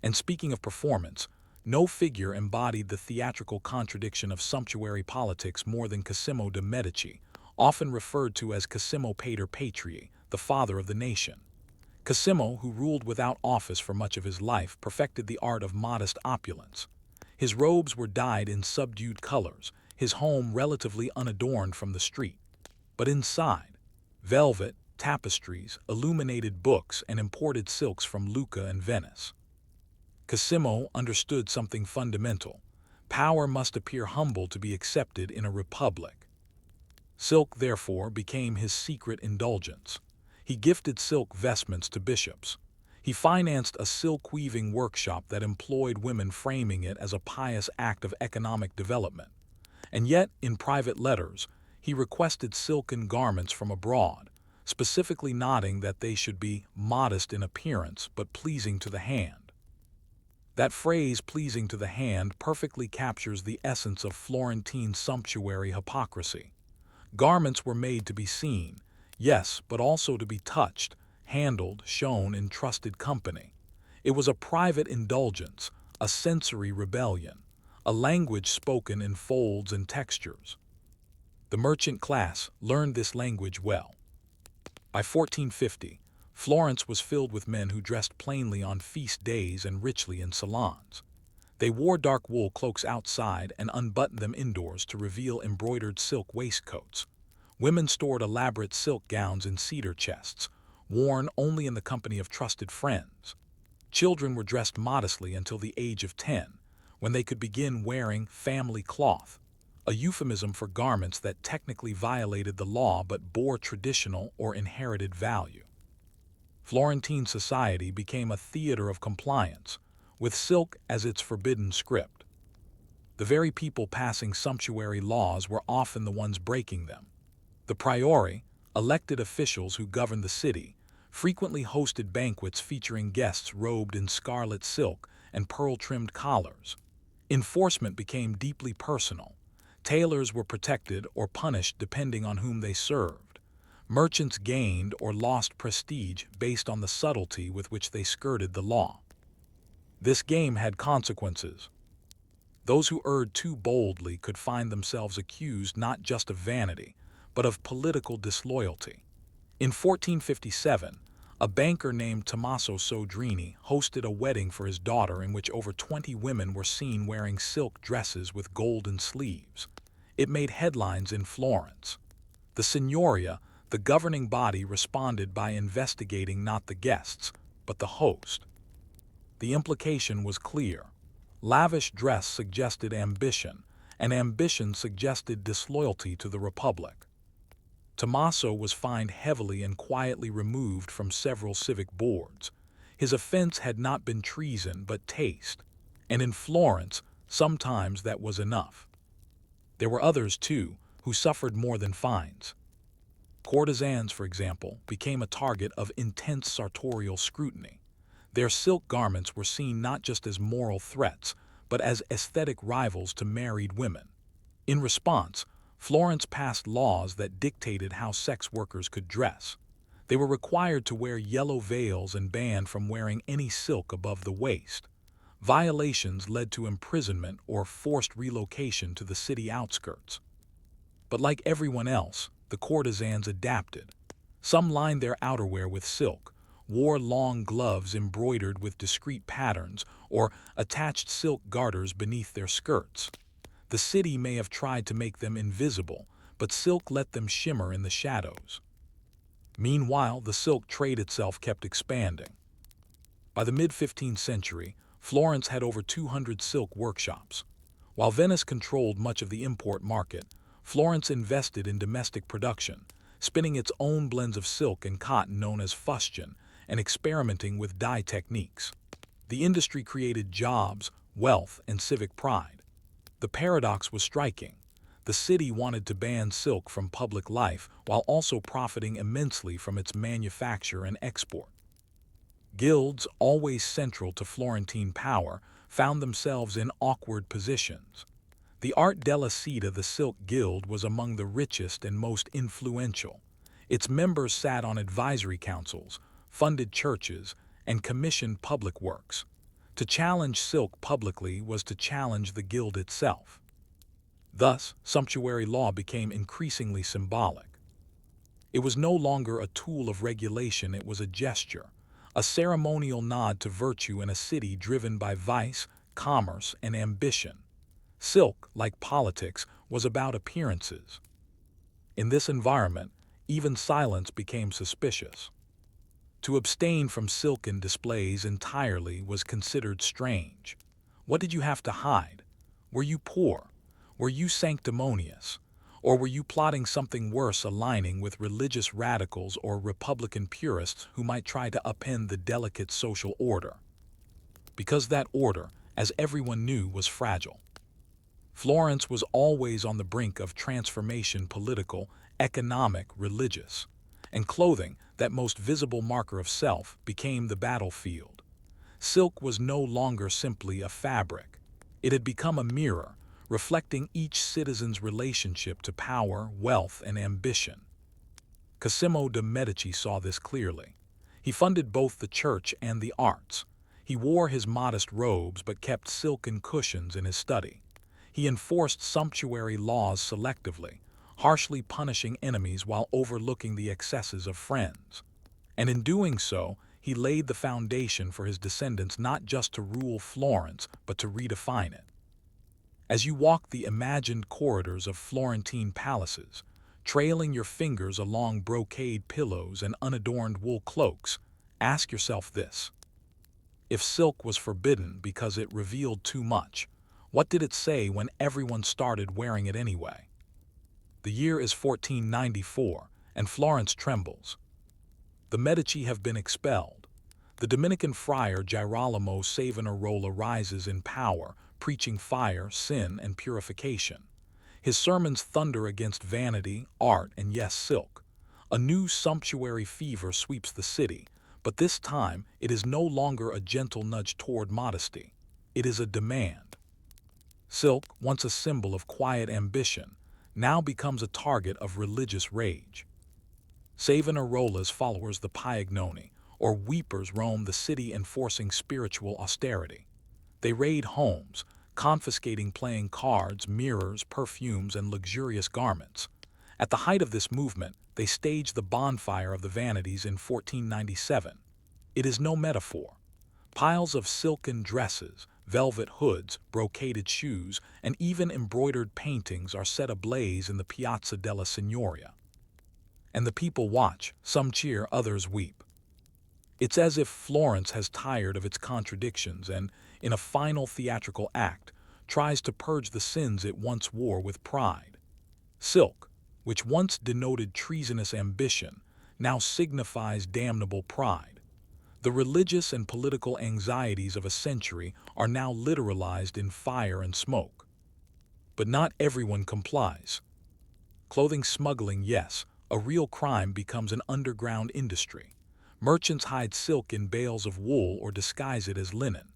And speaking of performance, no figure embodied the theatrical contradiction of sumptuary politics more than Cosimo de' Medici, often referred to as Cosimo Pater Patrii, the father of the nation. Cosimo, who ruled without office for much of his life, perfected the art of modest opulence. His robes were dyed in subdued colors, his home relatively unadorned from the street. But inside, velvet, tapestries, illuminated books, and imported silks from Lucca and Venice. Cosimo understood something fundamental. Power must appear humble to be accepted in a republic. Silk, therefore, became his secret indulgence. He gifted silk vestments to bishops. He financed a silk-weaving workshop that employed women, framing it as a pious act of economic development. And yet, in private letters, he requested silken garments from abroad, specifically noting that they should be modest in appearance but pleasing to the hand. That phrase, pleasing to the hand, perfectly captures the essence of Florentine sumptuary hypocrisy. Garments were made to be seen, yes, but also to be touched, handled, shown in trusted company. It was a private indulgence, a sensory rebellion, a language spoken in folds and textures. The merchant class learned this language well. By 1450, Florence was filled with men who dressed plainly on feast days and richly in salons. They wore dark wool cloaks outside and unbuttoned them indoors to reveal embroidered silk waistcoats. Women stored elaborate silk gowns in cedar chests, worn only in the company of trusted friends. Children were dressed modestly until the age of 10, when they could begin wearing family cloth, a euphemism for garments that technically violated the law but bore traditional or inherited value. Florentine society became a theater of compliance, with silk as its forbidden script. The very people passing sumptuary laws were often the ones breaking them. The priori, elected officials who governed the city, frequently hosted banquets featuring guests robed in scarlet silk and pearl-trimmed collars. Enforcement became deeply personal. Tailors were protected or punished depending on whom they served. Merchants gained or lost prestige based on the subtlety with which they skirted the law. This game had consequences. Those who erred too boldly could find themselves accused not just of vanity, but of political disloyalty. In 1457, a banker named Tommaso Sodrini hosted a wedding for his daughter in which over 20 women were seen wearing silk dresses with golden sleeves. It made headlines in Florence. The Signoria, the governing body, responded by investigating not the guests, but the host. The implication was clear. Lavish dress suggested ambition, and ambition suggested disloyalty to the Republic. Tommaso was fined heavily and quietly removed from several civic boards. His offense had not been treason but taste, and in Florence, sometimes that was enough. There were others, too, who suffered more than fines. Courtesans, for example, became a target of intense sartorial scrutiny. Their silk garments were seen not just as moral threats, but as aesthetic rivals to married women. In response, Florence passed laws that dictated how sex workers could dress. They were required to wear yellow veils and banned from wearing any silk above the waist. Violations led to imprisonment or forced relocation to the city outskirts. But like everyone else, the courtesans adapted. Some lined their outerwear with silk, wore long gloves embroidered with discreet patterns, or attached silk garters beneath their skirts. The city may have tried to make them invisible, but silk let them shimmer in the shadows. Meanwhile, the silk trade itself kept expanding. By the mid-15th century, Florence had over 200 silk workshops. While Venice controlled much of the import market, Florence invested in domestic production, spinning its own blends of silk and cotton known as fustian, and experimenting with dye techniques. The industry created jobs, wealth, and civic pride. The paradox was striking. The city wanted to ban silk from public life while also profiting immensely from its manufacture and export. Guilds, always central to Florentine power, found themselves in awkward positions. The Art della Seta, the Silk Guild, was among the richest and most influential. Its members sat on advisory councils, funded churches, and commissioned public works. To challenge silk publicly was to challenge the guild itself. Thus, sumptuary law became increasingly symbolic. It was no longer a tool of regulation, it was a gesture, a ceremonial nod to virtue in a city driven by vice, commerce, and ambition. Silk, like politics, was about appearances. In this environment, even silence became suspicious. To abstain from silken displays entirely was considered strange. What did you have to hide? Were you poor? Were you sanctimonious? Or were you plotting something worse, aligning with religious radicals or Republican purists who might try to upend the delicate social order? Because that order, as everyone knew, was fragile. Florence was always on the brink of transformation, political, economic, religious. And clothing, that most visible marker of self, became the battlefield. Silk was no longer simply a fabric. It had become a mirror, reflecting each citizen's relationship to power, wealth, and ambition. Cosimo de' Medici saw this clearly. He funded both the church and the arts. He wore his modest robes but kept silken cushions in his study. He enforced sumptuary laws selectively, harshly punishing enemies while overlooking the excesses of friends. And in doing so, he laid the foundation for his descendants not just to rule Florence, but to redefine it. As you walk the imagined corridors of Florentine palaces, trailing your fingers along brocade pillows and unadorned wool cloaks, ask yourself this. If silk was forbidden because it revealed too much, what did it say when everyone started wearing it anyway? The year is 1494, and Florence trembles. The Medici have been expelled. The Dominican friar Girolamo Savonarola rises in power, preaching fire, sin, and purification. His sermons thunder against vanity, art, and yes, silk. A new sumptuary fever sweeps the city, but this time it is no longer a gentle nudge toward modesty. It is a demand. Silk, once a symbol of quiet ambition, now becomes a target of religious rage. Savonarola's followers, the Piagnoni, or weepers, roam the city enforcing spiritual austerity. They raid homes, confiscating playing cards, mirrors, perfumes, and luxurious garments. At the height of this movement, they stage the bonfire of the vanities in 1497. It is no metaphor. Piles of silken dresses, velvet hoods, brocaded shoes, and even embroidered paintings are set ablaze in the Piazza della Signoria. And the people watch, some cheer, others weep. It's as if Florence has tired of its contradictions and, in a final theatrical act, tries to purge the sins it once wore with pride. Silk, which once denoted treasonous ambition, now signifies damnable pride. The religious and political anxieties of a century are now literalized in fire and smoke. But not everyone complies. Clothing smuggling, yes, a real crime, becomes an underground industry. Merchants hide silk in bales of wool or disguise it as linen.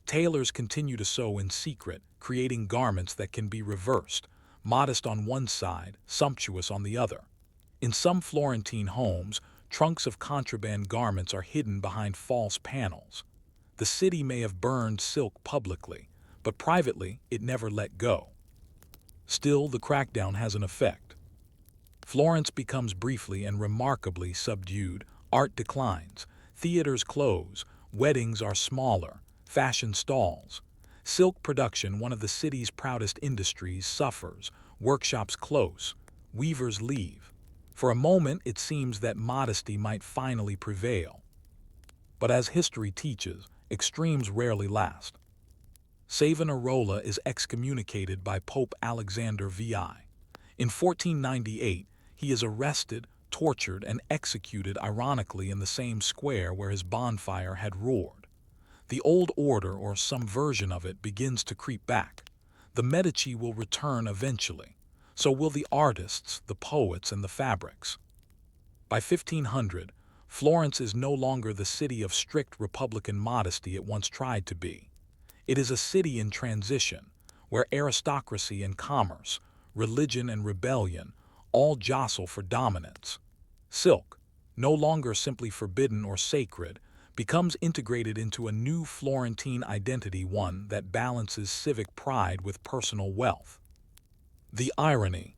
Tailors continue to sew in secret, creating garments that can be reversed, modest on one side, sumptuous on the other. In some Florentine homes, trunks of contraband garments are hidden behind false panels. The city may have burned silk publicly, but privately it never let go. Still, the crackdown has an effect. Florence becomes briefly and remarkably subdued, art declines, theaters close, weddings are smaller, fashion stalls. Silk production, one of the city's proudest industries, suffers, workshops close, weavers leave. For a moment, it seems that modesty might finally prevail. But as history teaches, extremes rarely last. Savonarola is excommunicated by Pope Alexander VI. In 1498, he is arrested, tortured, and executed, ironically in the same square where his bonfire had roared. The old order, or some version of it, begins to creep back. The Medici will return eventually. So will the artists, the poets, and the fabrics. By 1500, Florence is no longer the city of strict republican modesty it once tried to be. It is a city in transition, where aristocracy and commerce, religion and rebellion, all jostle for dominance. Silk, no longer simply forbidden or sacred, becomes integrated into a new Florentine identity, one that balances civic pride with personal wealth. The irony.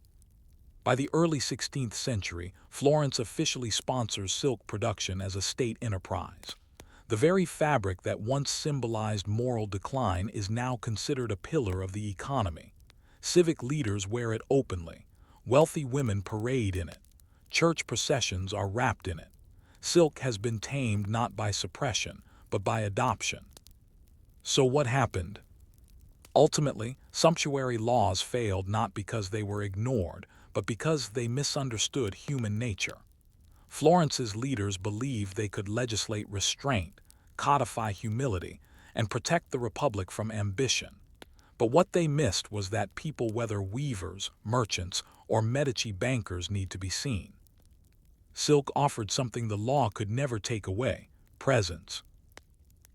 By the early 16th century, Florence officially sponsors silk production as a state enterprise. The very fabric that once symbolized moral decline is now considered a pillar of the economy. Civic leaders wear it openly. Wealthy women parade in it. Church processions are wrapped in it. silk has been tamed not by suppression, but by adoption. So what happened? Ultimately, sumptuary laws failed not because they were ignored, but because they misunderstood human nature. Florence's leaders believed they could legislate restraint, codify humility, and protect the republic from ambition. But what they missed was that people, whether weavers, merchants, or Medici bankers, need to be seen. Silk offered something the law could never take away: presence.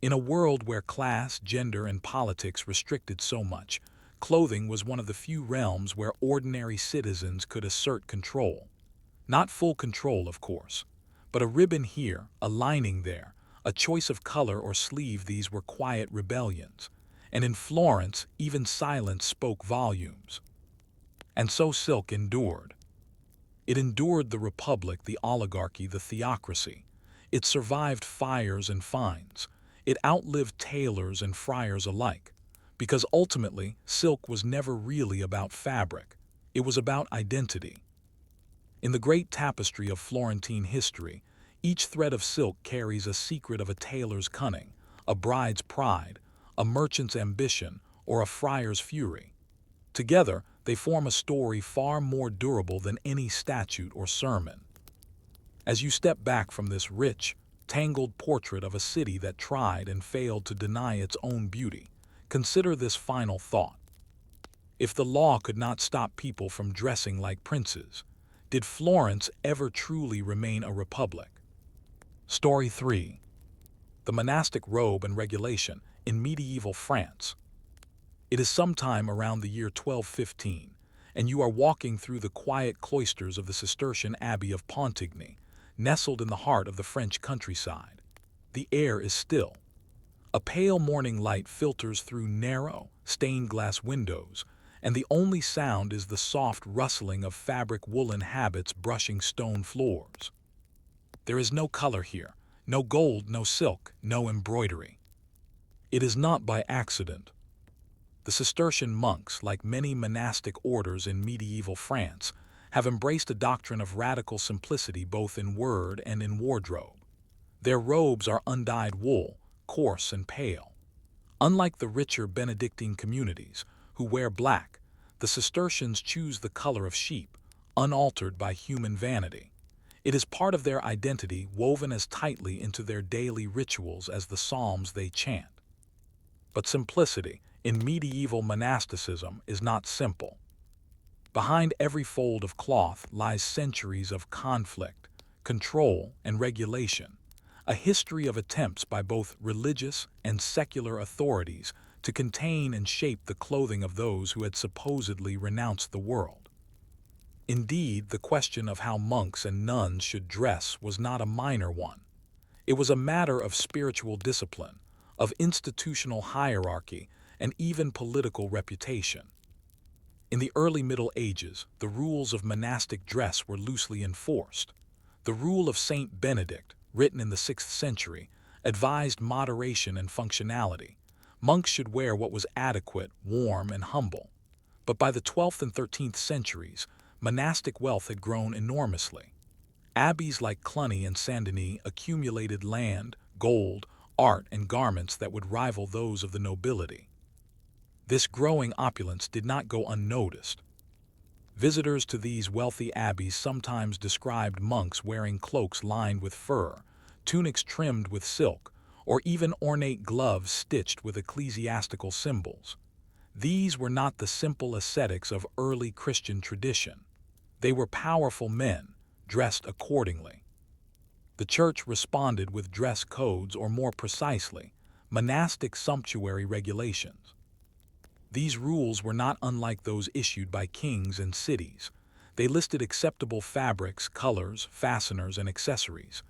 In a world where class, gender, and politics restricted so much, clothing was one of the few realms where ordinary citizens could assert control. Not full control, of course, but a ribbon here, a lining there, a choice of color or sleeve. These were quiet rebellions. And in Florence, even silence spoke volumes. And so silk endured. It endured the republic, the oligarchy, the theocracy. It survived fires and fines. It outlived tailors and friars alike. Because ultimately, silk was never really about fabric. It was about identity. In the great tapestry of Florentine history, each thread of silk carries a secret of a tailor's cunning, a bride's pride, a merchant's ambition, or a friar's fury. Together, they form a story far more durable than any statute or sermon. As you step back from this rich, tangled portrait of a city that tried and failed to deny its own beauty, consider this final thought. If the law could not stop people from dressing like princes, did Florence ever truly remain a republic? Story 3. The monastic robe and regulation in medieval France. It is sometime around the year 1215, and you are walking through the quiet cloisters of the Cistercian Abbey of Pontigny, nestled in the heart of the French countryside. The air is still. A pale morning light filters through narrow, stained-glass windows, and the only sound is the soft rustling of fabric woolen habits brushing stone floors. There is no color here, no gold, no silk, no embroidery. It is not by accident. The Cistercian monks, like many monastic orders in medieval France, have embraced a doctrine of radical simplicity both in word and in wardrobe. Their robes are undyed wool, coarse and pale. Unlike the richer Benedictine communities, who wear black, the Cistercians choose the color of sheep, unaltered by human vanity. It is part of their identity, woven as tightly into their daily rituals as the psalms they chant. But simplicity, in medieval monasticism, is not simple. Behind every fold of cloth lies centuries of conflict, control, and regulation, a history of attempts by both religious and secular authorities to contain and shape the clothing of those who had supposedly renounced the world. Indeed, the question of how monks and nuns should dress was not a minor one. It was a matter of spiritual discipline, of institutional hierarchy, and even political reputation. In the early Middle Ages, the rules of monastic dress were loosely enforced. The rule of Saint Benedict, written in the 6th century, advised moderation and functionality. Monks should wear what was adequate, warm, and humble. But by the 12th and 13th centuries, monastic wealth had grown enormously. Abbeys like Cluny and Saint-Denis accumulated land, gold, art, and garments that would rival those of the nobility. This growing opulence did not go unnoticed. Visitors to these wealthy abbeys sometimes described monks wearing cloaks lined with fur, tunics trimmed with silk, or even ornate gloves stitched with ecclesiastical symbols. These were not the simple ascetics of early Christian tradition. They were powerful men, dressed accordingly. The church responded with dress codes, or more precisely, monastic sumptuary regulations. These rules were not unlike those issued by kings and cities. They listed acceptable fabrics, colors, fasteners, and accessories.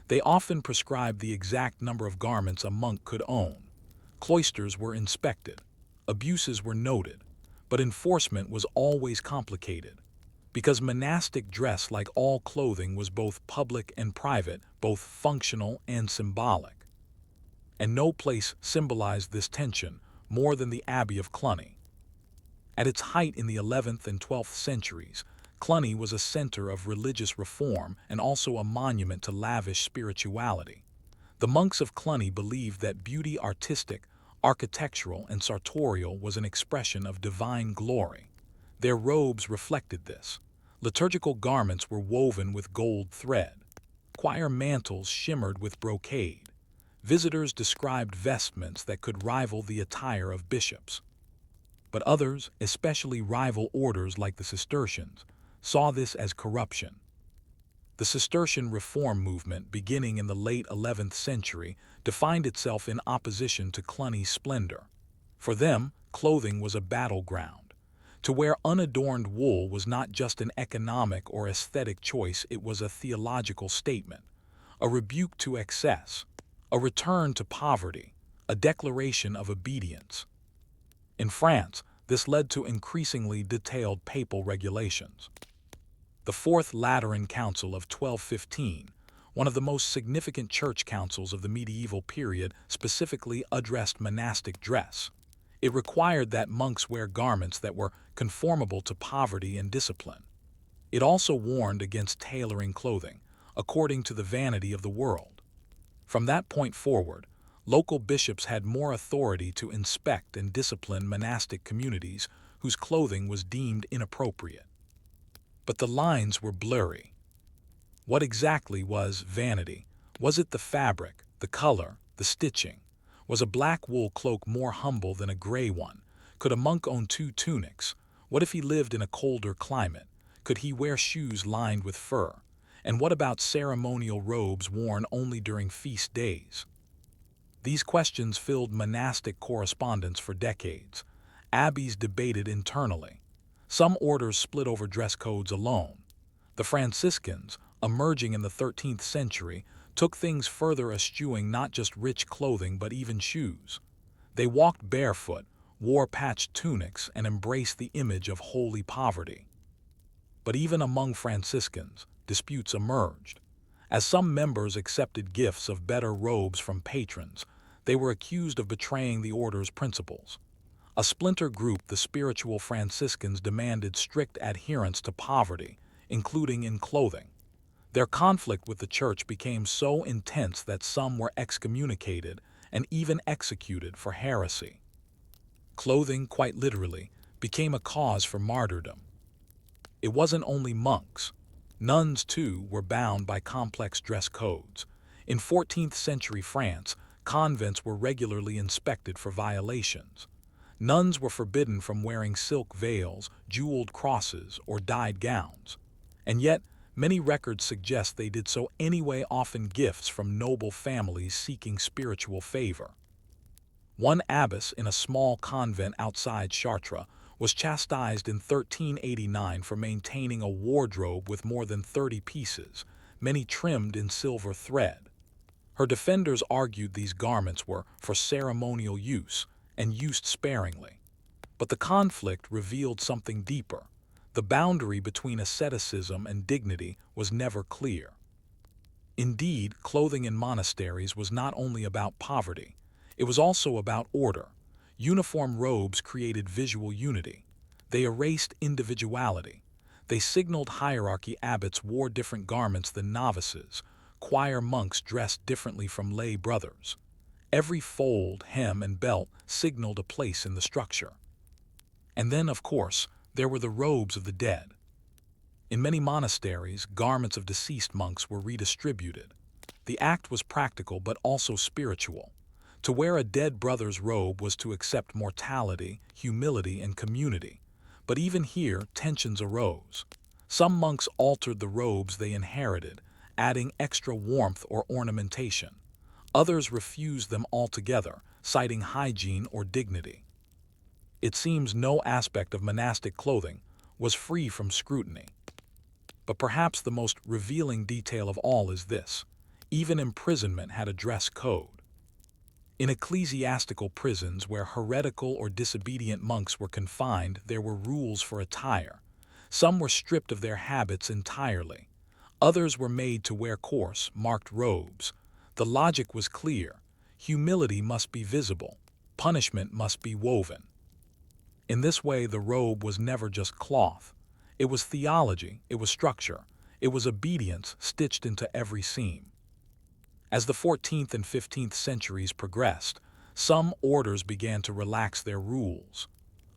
They often prescribed the exact number of garments a monk could own. Cloisters were inspected. Abuses were noted. But enforcement was always complicated. Because monastic dress, like all clothing, was both public and private, both functional and symbolic. And no place symbolized this tension more than the Abbey of Cluny. At its height in the 11th and 12th centuries, Cluny was a center of religious reform and also a monument to lavish spirituality. The monks of Cluny believed that beauty artistic, architectural, and sartorial was an expression of divine glory. Their robes reflected this. Liturgical garments were woven with gold thread. Choir mantles shimmered with brocade. Visitors described vestments that could rival the attire of bishops. But others, especially rival orders like the Cistercians, saw this as corruption. The Cistercian reform movement, beginning in the late 11th century, defined itself in opposition to Cluny's splendor. For them, clothing was a battleground. To wear unadorned wool was not just an economic or aesthetic choice, it was a theological statement, a rebuke to excess, a return to poverty, a declaration of obedience. In France, this led to increasingly detailed papal regulations. The Fourth Lateran Council of 1215, one of the most significant church councils of the medieval period, specifically addressed monastic dress. It required that monks wear garments that were conformable to poverty and discipline. It also warned against tailoring clothing, according to the vanity of the world. From that point forward, local bishops had more authority to inspect and discipline monastic communities whose clothing was deemed inappropriate. But the lines were blurry. What exactly was vanity? Was it the fabric, the color, the stitching? Was a black wool cloak more humble than a gray one? Could a monk own 2 tunics? What if he lived in a colder climate? Could he wear shoes lined with fur? And what about ceremonial robes worn only during feast days? These questions filled monastic correspondence for decades. Abbeys debated internally. Some orders split over dress codes alone. The Franciscans, emerging in the 13th century, took things further, eschewing not just rich clothing but even shoes. They walked barefoot, wore patched tunics, and embraced the image of holy poverty. But even among Franciscans, disputes emerged. As some members accepted gifts of better robes from patrons, they were accused of betraying the order's principles. A splinter group, the spiritual Franciscans, demanded strict adherence to poverty, including in clothing. Their conflict with the church became so intense that some were excommunicated and even executed for heresy. Clothing, quite literally, became a cause for martyrdom. It wasn't only monks. Nuns, too, were bound by complex dress codes. In 14th century France, convents were regularly inspected for violations. Nuns were forbidden from wearing silk veils, jeweled crosses, or dyed gowns. And yet, many records suggest they did so anyway, often gifts from noble families seeking spiritual favor. One abbess in a small convent outside Chartres was chastised in 1389 for maintaining a wardrobe with more than 30 pieces, many trimmed in silver thread. Her defenders argued these garments were for ceremonial use and used sparingly. But the conflict revealed something deeper. The boundary between asceticism and dignity was never clear. Indeed, clothing in monasteries was not only about poverty, it was also about order. Uniform robes created visual unity. They erased individuality. They signaled hierarchy. Abbots wore different garments than novices. Choir monks dressed differently from lay brothers. Every fold, hem, and belt signaled a place in the structure. And then, of course, there were the robes of the dead. In many monasteries, garments of deceased monks were redistributed. The act was practical but also spiritual. To wear a dead brother's robe was to accept mortality, humility, and community. But even here, tensions arose. Some monks altered the robes they inherited, adding extra warmth or ornamentation. Others refused them altogether, citing hygiene or dignity. It seems no aspect of monastic clothing was free from scrutiny. But perhaps the most revealing detail of all is this: even imprisonment had a dress code. In ecclesiastical prisons where heretical or disobedient monks were confined, there were rules for attire. Some were stripped of their habits entirely. Others were made to wear coarse, marked robes. The logic was clear. Humility must be visible. Punishment must be woven. In this way, the robe was never just cloth. It was theology, it was structure, it was obedience stitched into every seam. As the 14th and 15th centuries progressed, some orders began to relax their rules.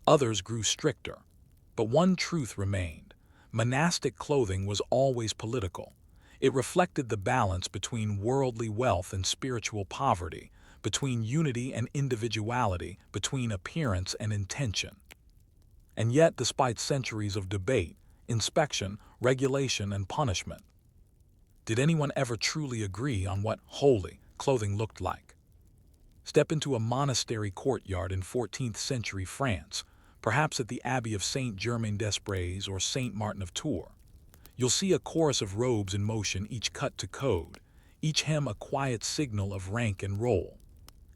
Others grew stricter. But one truth remained: monastic clothing was always political. It reflected the balance between worldly wealth and spiritual poverty, between unity and individuality, between appearance and intention. And yet, despite centuries of debate, inspection, regulation, and punishment, did anyone ever truly agree on what holy clothing looked like? Step into a monastery courtyard in 14th century France, perhaps at the Abbey of Saint-Germain-des-Prés or Saint Martin of Tours. You'll see a chorus of robes in motion, each cut to code, each hem a quiet signal of rank and role.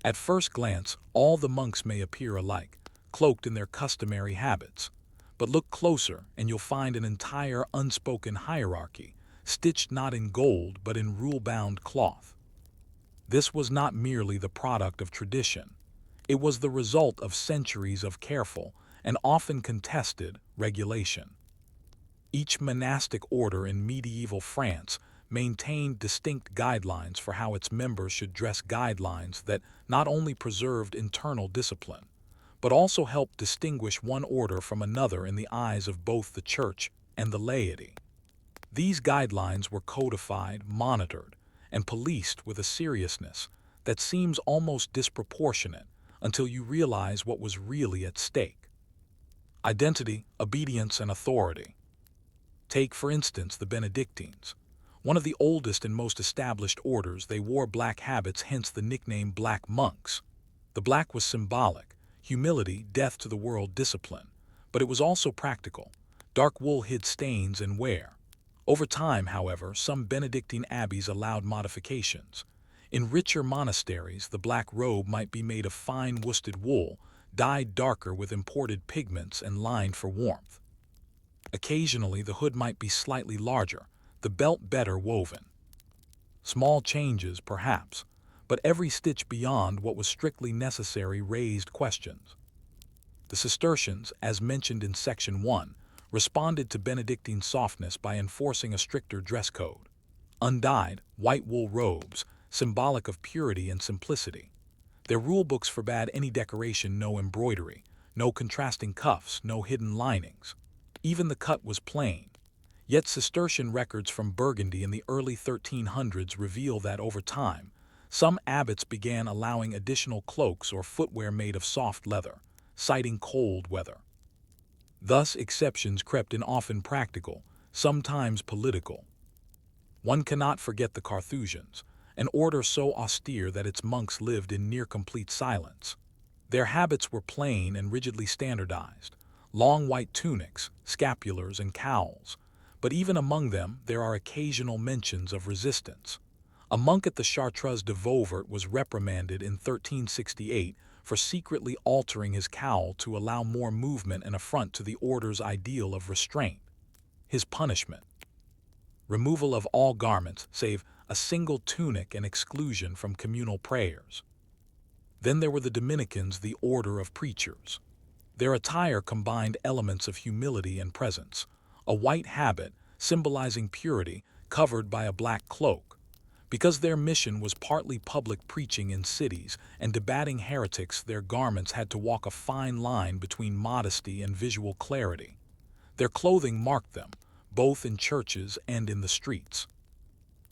At first glance, all the monks may appear alike, cloaked in their customary habits. But look closer and you'll find an entire unspoken hierarchy, stitched not in gold but in rule-bound cloth. This was not merely the product of tradition. It was the result of centuries of careful and often contested regulation. Each monastic order in medieval France maintained distinct guidelines for how its members should dress, guidelines that not only preserved internal discipline, but also helped distinguish one order from another in the eyes of both the church and the laity. These guidelines were codified, monitored, and policed with a seriousness that seems almost disproportionate until you realize what was really at stake: identity, obedience, and authority. Take, for instance, the Benedictines. One of the oldest and most established orders, they wore black habits, hence the nickname Black Monks. The black was symbolic: humility, death to the world, discipline. But it was also practical. Dark wool hid stains and wear. Over time, however, some Benedictine abbeys allowed modifications. In richer monasteries, the black robe might be made of fine worsted wool, dyed darker with imported pigments and lined for warmth. Occasionally, the hood might be slightly larger, the belt better woven. Small changes, perhaps, but every stitch beyond what was strictly necessary raised questions. The Cistercians, as mentioned in Section 1, responded to Benedictine softness by enforcing a stricter dress code. Undyed, white wool robes, symbolic of purity and simplicity. Their rulebooks forbade any decoration, no embroidery, no contrasting cuffs, no hidden linings. Even the cut was plain. Yet Cistercian records from Burgundy in the early 1300s reveal that over time, some abbots began allowing additional cloaks or footwear made of soft leather, citing cold weather. Thus, exceptions crept in, often practical, sometimes political. One cannot forget the Carthusians, an order so austere that its monks lived in near-complete silence. Their habits were plain and rigidly standardized: long white tunics, scapulars, and cowls. But even among them, there are occasional mentions of resistance. A monk at the Chartres de Vauvert was reprimanded in 1368 for secretly altering his cowl to allow more movement, and affront to the order's ideal of restraint. His punishment: removal of all garments save a single tunic and exclusion from communal prayers. Then there were the Dominicans, the order of preachers. Their attire combined elements of humility and presence: a white habit, symbolizing purity, covered by a black cloak. Because their mission was partly public preaching in cities and debating heretics, their garments had to walk a fine line between modesty and visual clarity. Their clothing marked them, both in churches and in the streets.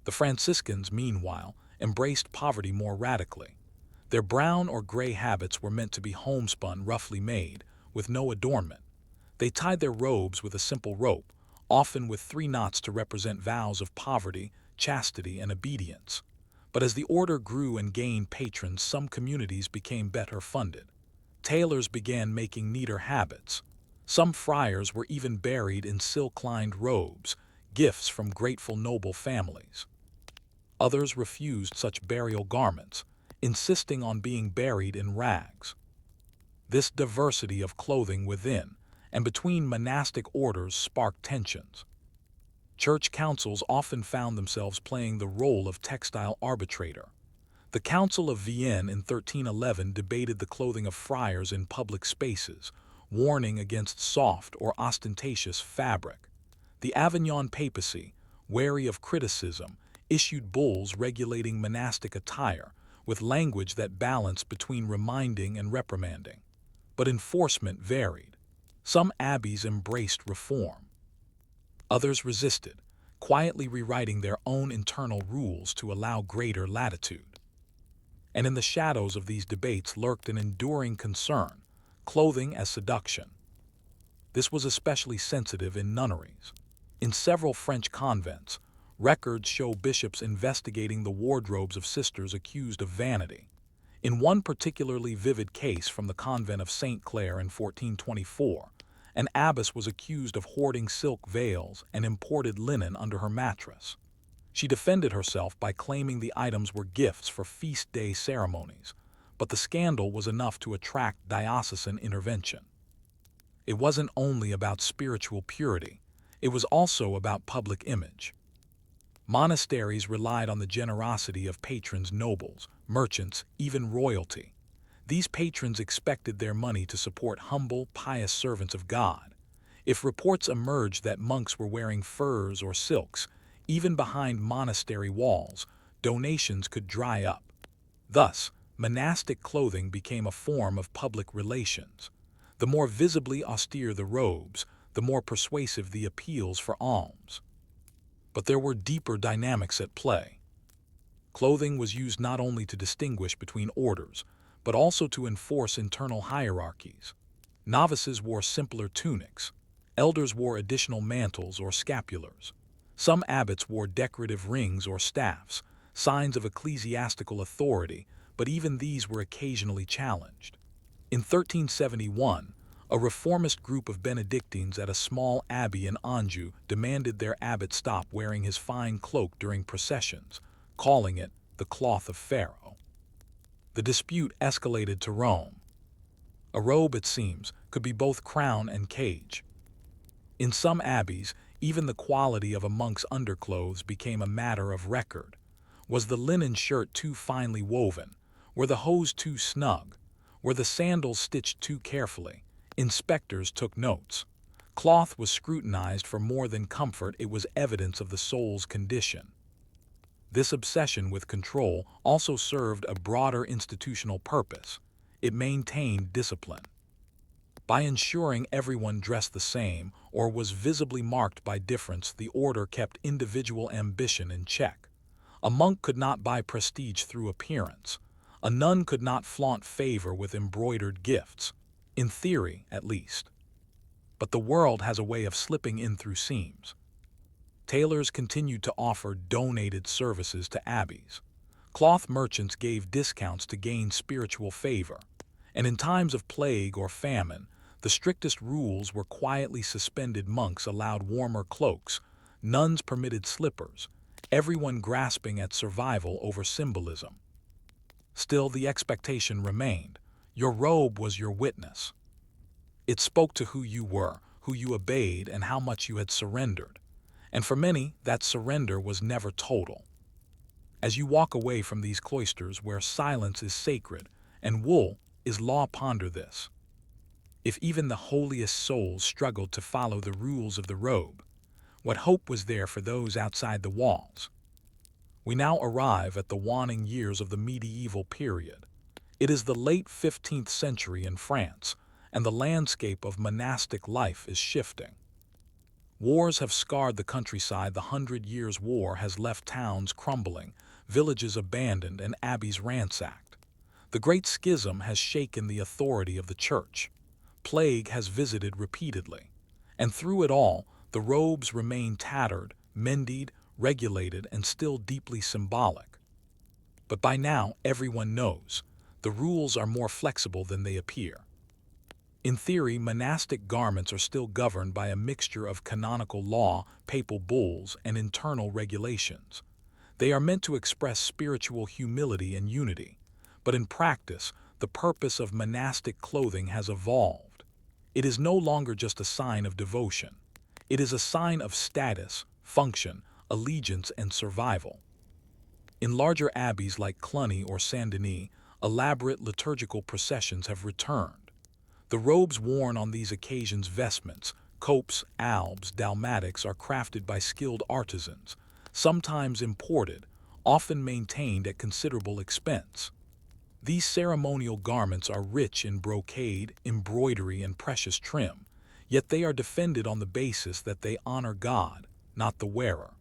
The Franciscans, meanwhile, embraced poverty more radically. Their brown or gray habits were meant to be homespun, roughly made, with no adornment. They tied their robes with a simple rope, often with 3 knots to represent vows of poverty, chastity, and obedience. But as the order grew and gained patrons, some communities became better funded. Tailors began making neater habits. Some friars were even buried in silk-lined robes, gifts from grateful noble families. Others refused such burial garments, insisting on being buried in rags. This diversity of clothing within and between monastic orders sparked tensions. Church councils often found themselves playing the role of textile arbitrator. The Council of Vienne in 1311 debated the clothing of friars in public spaces, warning against soft or ostentatious fabric. The Avignon papacy, wary of criticism, issued bulls regulating monastic attire with language that balanced between reminding and reprimanding. But enforcement varied. Some abbeys embraced reform. Others resisted, quietly rewriting their own internal rules to allow greater latitude. And in the shadows of these debates lurked an enduring concern: clothing as seduction. This was especially sensitive in nunneries. In several French convents, records show bishops investigating the wardrobes of sisters accused of vanity. In one particularly vivid case from the convent of St. Clare in 1424, an abbess was accused of hoarding silk veils and imported linen under her mattress. She defended herself by claiming the items were gifts for feast day ceremonies, but the scandal was enough to attract diocesan intervention. It wasn't only about spiritual purity, it was also about public image. Monasteries relied on the generosity of patrons, nobles, merchants, even royalty. These patrons expected their money to support humble, pious servants of God. If reports emerged that monks were wearing furs or silks, even behind monastery walls, donations could dry up. Thus, monastic clothing became a form of public relations. The more visibly austere the robes, the more persuasive the appeals for alms. But there were deeper dynamics at play. Clothing was used not only to distinguish between orders, but also to enforce internal hierarchies. Novices wore simpler tunics. Elders wore additional mantles or scapulars. Some abbots wore decorative rings or staffs, signs of ecclesiastical authority, but even these were occasionally challenged. In 1371, a reformist group of Benedictines at a small abbey in Anjou demanded their abbot stop wearing his fine cloak during processions, calling it the cloth of Pharaoh. The dispute escalated to Rome. A robe, it seems, could be both crown and cage. In some abbeys, even the quality of a monk's underclothes became a matter of record. Was the linen shirt too finely woven? Were the hose too snug? Were the sandals stitched too carefully? Inspectors took notes. Cloth was scrutinized for more than comfort, it was evidence of the soul's condition. This obsession with control also served a broader institutional purpose. It maintained discipline. By ensuring everyone dressed the same or was visibly marked by difference, the order kept individual ambition in check. A monk could not buy prestige through appearance. A nun could not flaunt favor with embroidered gifts. In theory, at least. But the world has a way of slipping in through seams. Tailors continued to offer donated services to abbeys. Cloth merchants gave discounts to gain spiritual favor. And in times of plague or famine, the strictest rules were quietly suspended. Monks allowed warmer cloaks, nuns permitted slippers, everyone grasping at survival over symbolism. Still, the expectation remained. Your robe was your witness. It spoke to who you were, who you obeyed, and how much you had surrendered. And for many, that surrender was never total. As you walk away from these cloisters where silence is sacred and wool is law, ponder this. If even the holiest souls struggled to follow the rules of the robe, what hope was there for those outside the walls? We now arrive at the waning years of the medieval period. It is the late 15th century in France, and the landscape of monastic life is shifting. Wars have scarred the countryside. The 100 Years' War has left towns crumbling, villages abandoned, and abbeys ransacked. The Great Schism has shaken the authority of the church. Plague has visited repeatedly. And through it all, the robes remain tattered, mended, regulated, and still deeply symbolic. But by now, everyone knows. The rules are more flexible than they appear. In theory, monastic garments are still governed by a mixture of canonical law, papal bulls, and internal regulations. They are meant to express spiritual humility and unity. But in practice, the purpose of monastic clothing has evolved. It is no longer just a sign of devotion. It is a sign of status, function, allegiance, and survival. In larger abbeys like Cluny or Saint-Denis, elaborate liturgical processions have returned. The robes worn on these occasions, vestments, copes, albs, dalmatics, are crafted by skilled artisans, sometimes imported, often maintained at considerable expense. These ceremonial garments are rich in brocade, embroidery, and precious trim, yet they are defended on the basis that they honor God, not the wearer.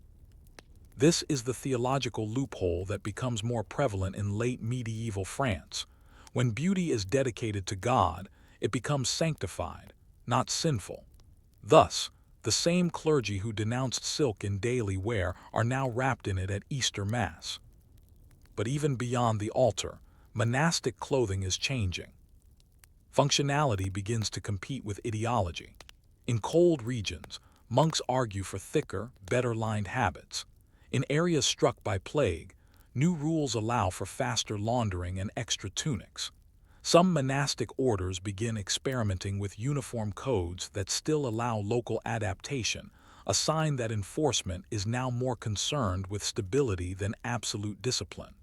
This is the theological loophole that becomes more prevalent in late medieval France. When beauty is dedicated to God, it becomes sanctified, not sinful. Thus, the same clergy who denounced silk in daily wear are now wrapped in it at Easter Mass. But even beyond the altar, monastic clothing is changing. Functionality begins to compete with ideology. In cold regions, monks argue for thicker, better-lined habits. In areas struck by plague, new rules allow for faster laundering and extra tunics. Some monastic orders begin experimenting with uniform codes that still allow local adaptation, a sign that enforcement is now more concerned with stability than absolute discipline.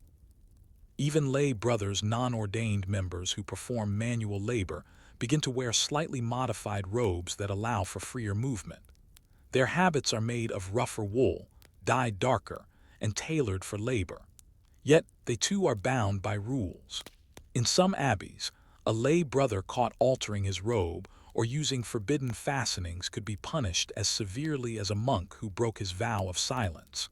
Even lay brothers, non-ordained members who perform manual labor, begin to wear slightly modified robes that allow for freer movement. Their habits are made of rougher wool, dyed darker, and tailored for labor. Yet they too are bound by rules. In some abbeys, a lay brother caught altering his robe or using forbidden fastenings could be punished as severely as a monk who broke his vow of silence.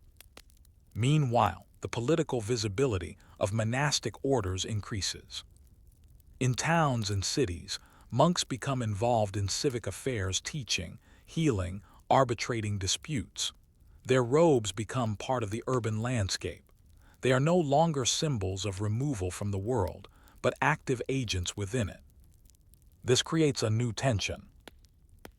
Meanwhile, the political visibility of monastic orders increases. In towns and cities, monks become involved in civic affairs, teaching, healing, arbitrating disputes. Their robes become part of the urban landscape. They are no longer symbols of removal from the world, but active agents within it. This creates a new tension.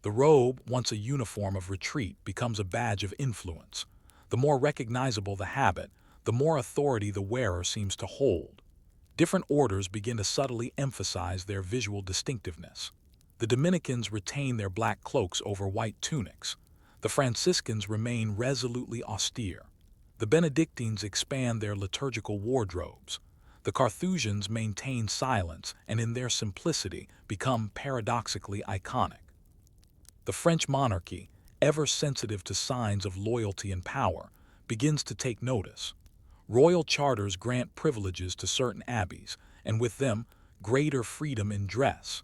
The robe, once a uniform of retreat, becomes a badge of influence. The more recognizable the habit, the more authority the wearer seems to hold. Different orders begin to subtly emphasize their visual distinctiveness. The Dominicans retain their black cloaks over white tunics. The Franciscans remain resolutely austere. The Benedictines expand their liturgical wardrobes. The Carthusians maintain silence and in their simplicity become paradoxically iconic. The French monarchy, ever sensitive to signs of loyalty and power, begins to take notice. Royal charters grant privileges to certain abbeys, and with them, greater freedom in dress.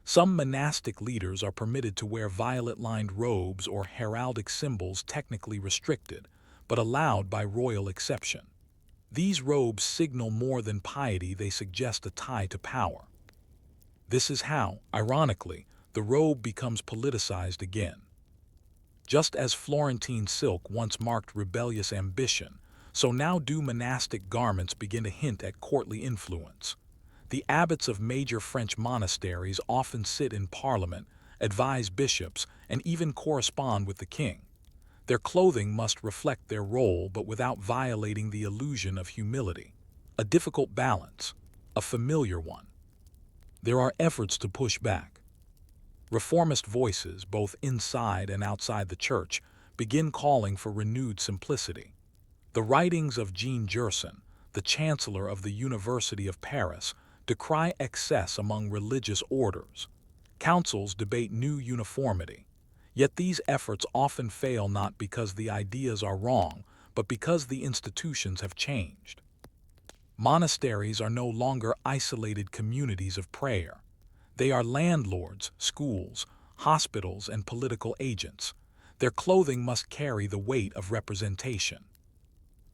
Some monastic leaders are permitted to wear violet-lined robes or heraldic symbols, technically restricted, but allowed by royal exception. These robes signal more than piety, they suggest a tie to power. This is how, ironically, the robe becomes politicized again. Just as Florentine silk once marked rebellious ambition, so now do monastic garments begin to hint at courtly influence. The abbots of major French monasteries often sit in parliament, advise bishops, and even correspond with the king. Their clothing must reflect their role but without violating the illusion of humility. A difficult balance, a familiar one. There are efforts to push back. Reformist voices, both inside and outside the church, begin calling for renewed simplicity. The writings of Jean Gerson, the chancellor of the University of Paris, decry excess among religious orders. Councils debate new uniformity. Yet these efforts often fail not because the ideas are wrong, but because the institutions have changed. Monasteries are no longer isolated communities of prayer. They are landlords, schools, hospitals, and political agents. Their clothing must carry the weight of representation.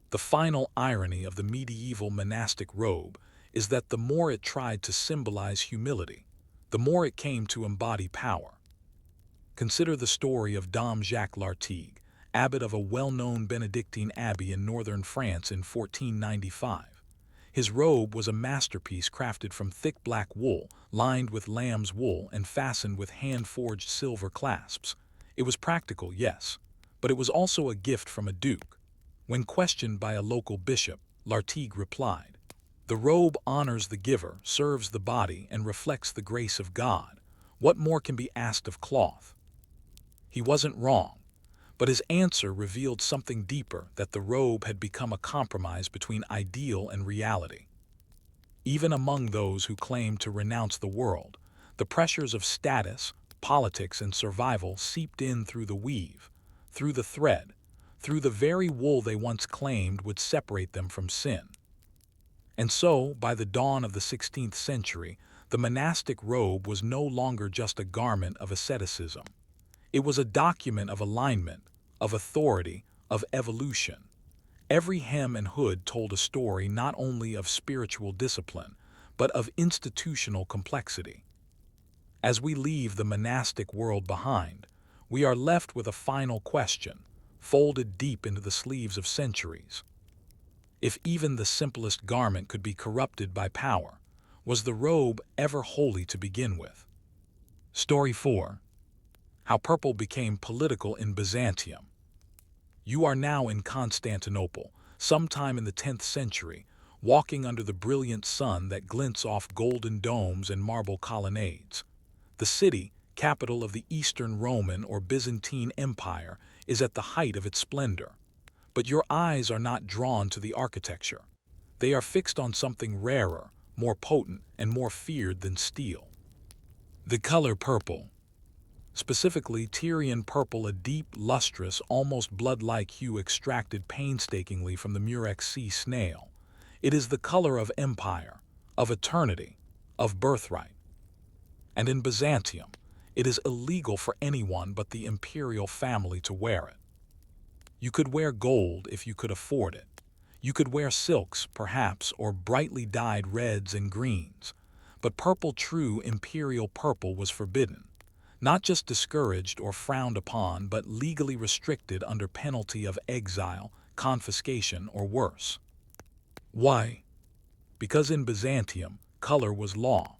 The final irony of the medieval monastic robe is that the more it tried to symbolize humility, the more it came to embody power. Consider the story of Dom Jacques Lartigue, abbot of a well-known Benedictine abbey in northern France in 1495. His robe was a masterpiece crafted from thick black wool, lined with lamb's wool and fastened with hand-forged silver clasps. It was practical, yes, but it was also a gift from a duke. When questioned by a local bishop, Lartigue replied, "The robe honors the giver, serves the body, and reflects the grace of God. What more can be asked of cloth?" He wasn't wrong, but his answer revealed something deeper, that the robe had become a compromise between ideal and reality. Even among those who claimed to renounce the world, The pressures of status, politics, and survival seeped in through the weave, through the thread, through the very wool they once claimed would separate them from sin. And so, by the dawn of the 16th century, the monastic robe was no longer just a garment of asceticism. It was a document of alignment, of authority, of evolution. Every hem and hood told a story not only of spiritual discipline, but of institutional complexity. As we leave the monastic world behind, we are left with a final question, folded deep into the sleeves of centuries. If even the simplest garment could be corrupted by power, was the robe ever holy to begin with? Story 4. How purple became political in Byzantium. You are now in Constantinople, sometime in the 10th century, walking under the brilliant sun that glints off golden domes and marble colonnades. The city, capital of the Eastern Roman or Byzantine Empire, is at the height of its splendor. But your eyes are not drawn to the architecture. They are fixed on something rarer, more potent, and more feared than steel. The color purple. Specifically, Tyrian purple, a deep, lustrous, almost blood-like hue extracted painstakingly from the Murex sea snail. It is the color of empire, of eternity, of birthright. And in Byzantium, it is illegal for anyone but the imperial family to wear it. You could wear gold if you could afford it. You could wear silks, perhaps, or brightly dyed reds and greens. But purple, true imperial purple, was forbidden. Not just discouraged or frowned upon, but legally restricted under penalty of exile, confiscation, or worse. Why? Because in Byzantium, color was law,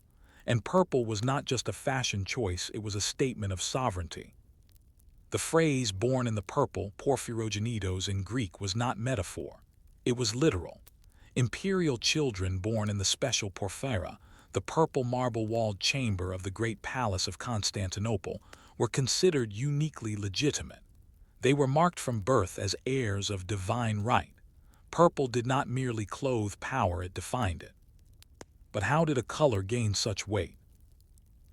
and purple was not just a fashion choice, it was a statement of sovereignty. The phrase "born in the purple," porphyrogenitos in Greek, was not metaphor. It was literal. Imperial children born in the special porphyra, the purple marble-walled chamber of the great palace of Constantinople, were considered uniquely legitimate. They were marked from birth as heirs of divine right. Purple did not merely clothe power, it defined it. But how did a color gain such weight?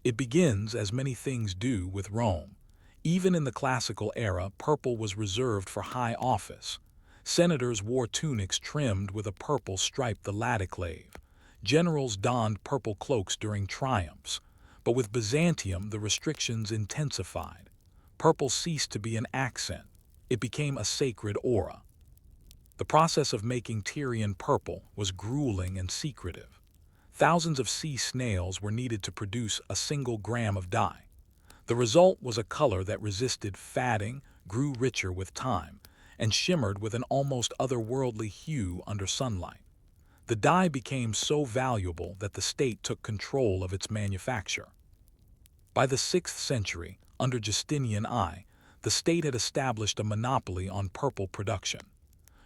It begins, as many things do, with Rome. Even in the classical era, purple was reserved for high office. Senators wore tunics trimmed with a purple stripe, the laticlave. Generals donned purple cloaks during triumphs. But with Byzantium, the restrictions intensified. Purple ceased to be an accent. It became a sacred aura. The process of making Tyrian purple was grueling and secretive. Thousands of sea snails were needed to produce a single gram of dye. The result was a color that resisted fatting, grew richer with time, and shimmered with an almost otherworldly hue under sunlight. The dye became so valuable that the state took control of its manufacture. By the 6th century, under Justinian I, the state had established a monopoly on purple production.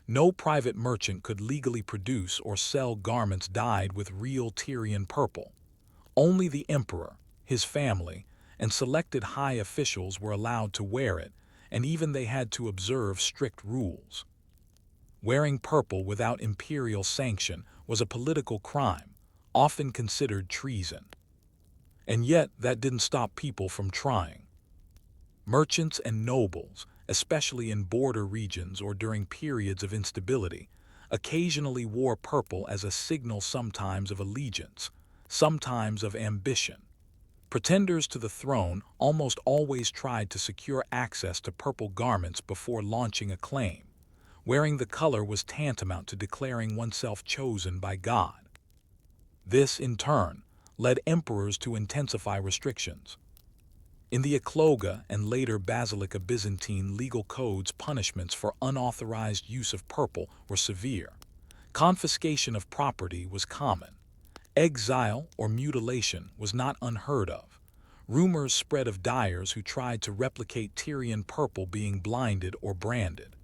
No private merchant could legally produce or sell garments dyed with real Tyrian purple. Only the emperor, his family, and selected high officials were allowed to wear it, and even they had to observe strict rules. Wearing purple without imperial sanction was a political crime, often considered treason. And yet, that didn't stop people from trying. Merchants and nobles, especially in border regions or during periods of instability, occasionally wore purple as a signal, sometimes of allegiance, sometimes of ambition. Pretenders to the throne almost always tried to secure access to purple garments before launching a claim. Wearing the color was tantamount to declaring oneself chosen by God. This, in turn, led emperors to intensify restrictions. In the Ecloga and later Basilica Byzantine legal codes, punishments for unauthorized use of purple were severe. Confiscation of property was common. Exile or mutilation was not unheard of. Rumors spread of dyers who tried to replicate Tyrian purple being blinded or branded.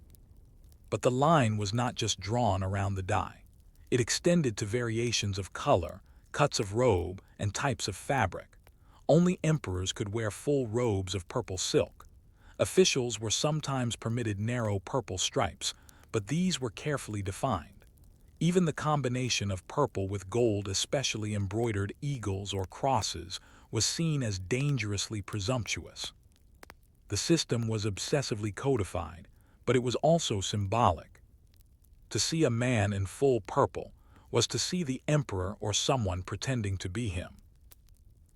But the line was not just drawn around the dye. It extended to variations of color, cuts of robe, and types of fabric. Only emperors could wear full robes of purple silk. Officials were sometimes permitted narrow purple stripes, but these were carefully defined. Even the combination of purple with gold, especially embroidered eagles or crosses, was seen as dangerously presumptuous. The system was obsessively codified, but it was also symbolic. To see a man in full purple was to see the emperor or someone pretending to be him.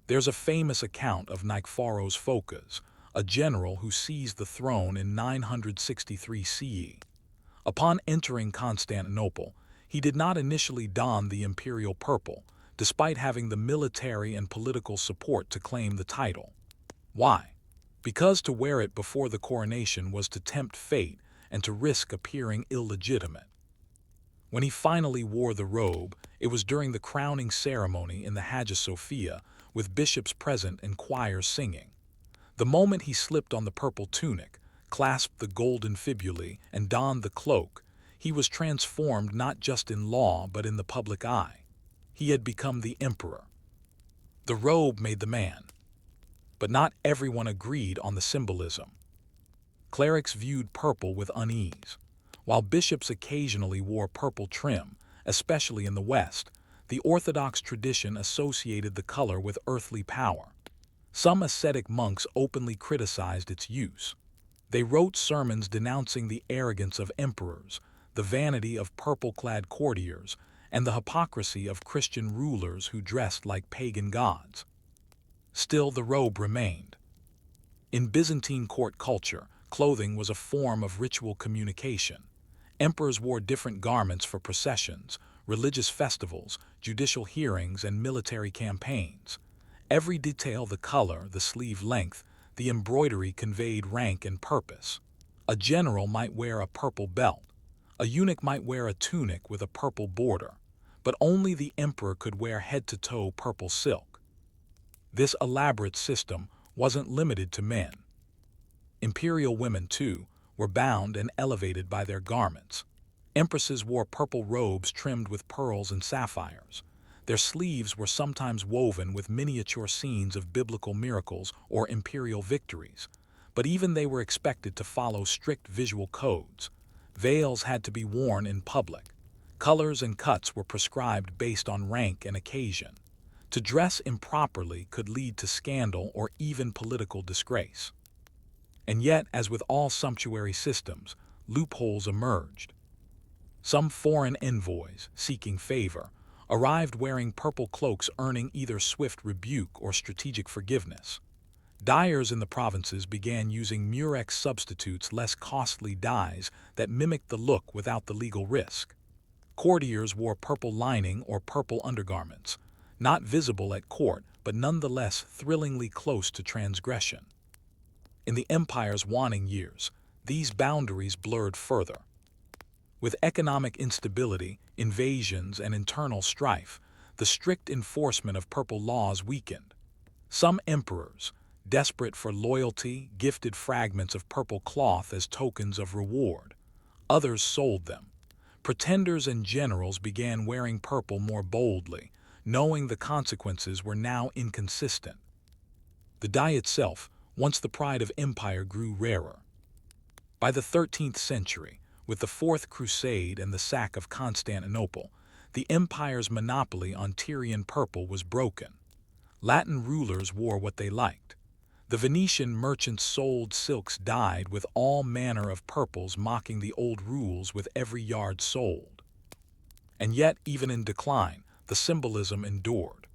There's a famous account of Nikephoros Phokas, a general who seized the throne in 963 CE. Upon entering Constantinople, he did not initially don the imperial purple, despite having the military and political support to claim the title. Why? Because to wear it before the coronation was to tempt fate and to risk appearing illegitimate. When he finally wore the robe, it was during the crowning ceremony in the Hagia Sophia, with bishops present and choirs singing. The moment he slipped on the purple tunic, clasped the golden fibulae, and donned the cloak, he was transformed not just in law but in the public eye. He had become the emperor. The robe made the man. But not everyone agreed on the symbolism. Clerics viewed purple with unease. While bishops occasionally wore purple trim, especially in the West, the Orthodox tradition associated the color with earthly power. Some ascetic monks openly criticized its use. They wrote sermons denouncing the arrogance of emperors, the vanity of purple-clad courtiers, and the hypocrisy of Christian rulers who dressed like pagan gods. Still, the robe remained. In Byzantine court culture, clothing was a form of ritual communication. Emperors wore different garments for processions, religious festivals, judicial hearings, and military campaigns. Every detail, the color, the sleeve length, the embroidery conveyed rank and purpose. A general might wear a purple belt. A eunuch might wear a tunic with a purple border. But only the emperor could wear head-to-toe purple silk. This elaborate system wasn't limited to men. Imperial women, too, were bound and elevated by their garments. Empresses wore purple robes trimmed with pearls and sapphires. Their sleeves were sometimes woven with miniature scenes of biblical miracles or imperial victories, but even they were expected to follow strict visual codes. Veils had to be worn in public. Colors and cuts were prescribed based on rank and occasion. To dress improperly could lead to scandal or even political disgrace. And yet, as with all sumptuary systems, loopholes emerged. Some foreign envoys, seeking favor, arrived wearing purple cloaks, earning either swift rebuke or strategic forgiveness. Dyers in the provinces began using murex substitutes, less costly dyes that mimicked the look without the legal risk. Courtiers wore purple lining or purple undergarments, not visible at court but nonetheless thrillingly close to transgression. In the empire's waning years, these boundaries blurred further. With economic instability, invasions, and internal strife, the strict enforcement of purple laws weakened. Some emperors, desperate for loyalty, gifted fragments of purple cloth as tokens of reward. Others sold them. Pretenders and generals began wearing purple more boldly, knowing the consequences were now inconsistent. The dye itself, once the pride of empire, grew rarer. By the 13th century, with the Fourth Crusade and the sack of Constantinople, the empire's monopoly on Tyrian purple was broken. Latin rulers wore what they liked. The Venetian merchants sold silks dyed with all manner of purples, mocking the old rules with every yard sold. And yet, even in decline, the symbolism endured.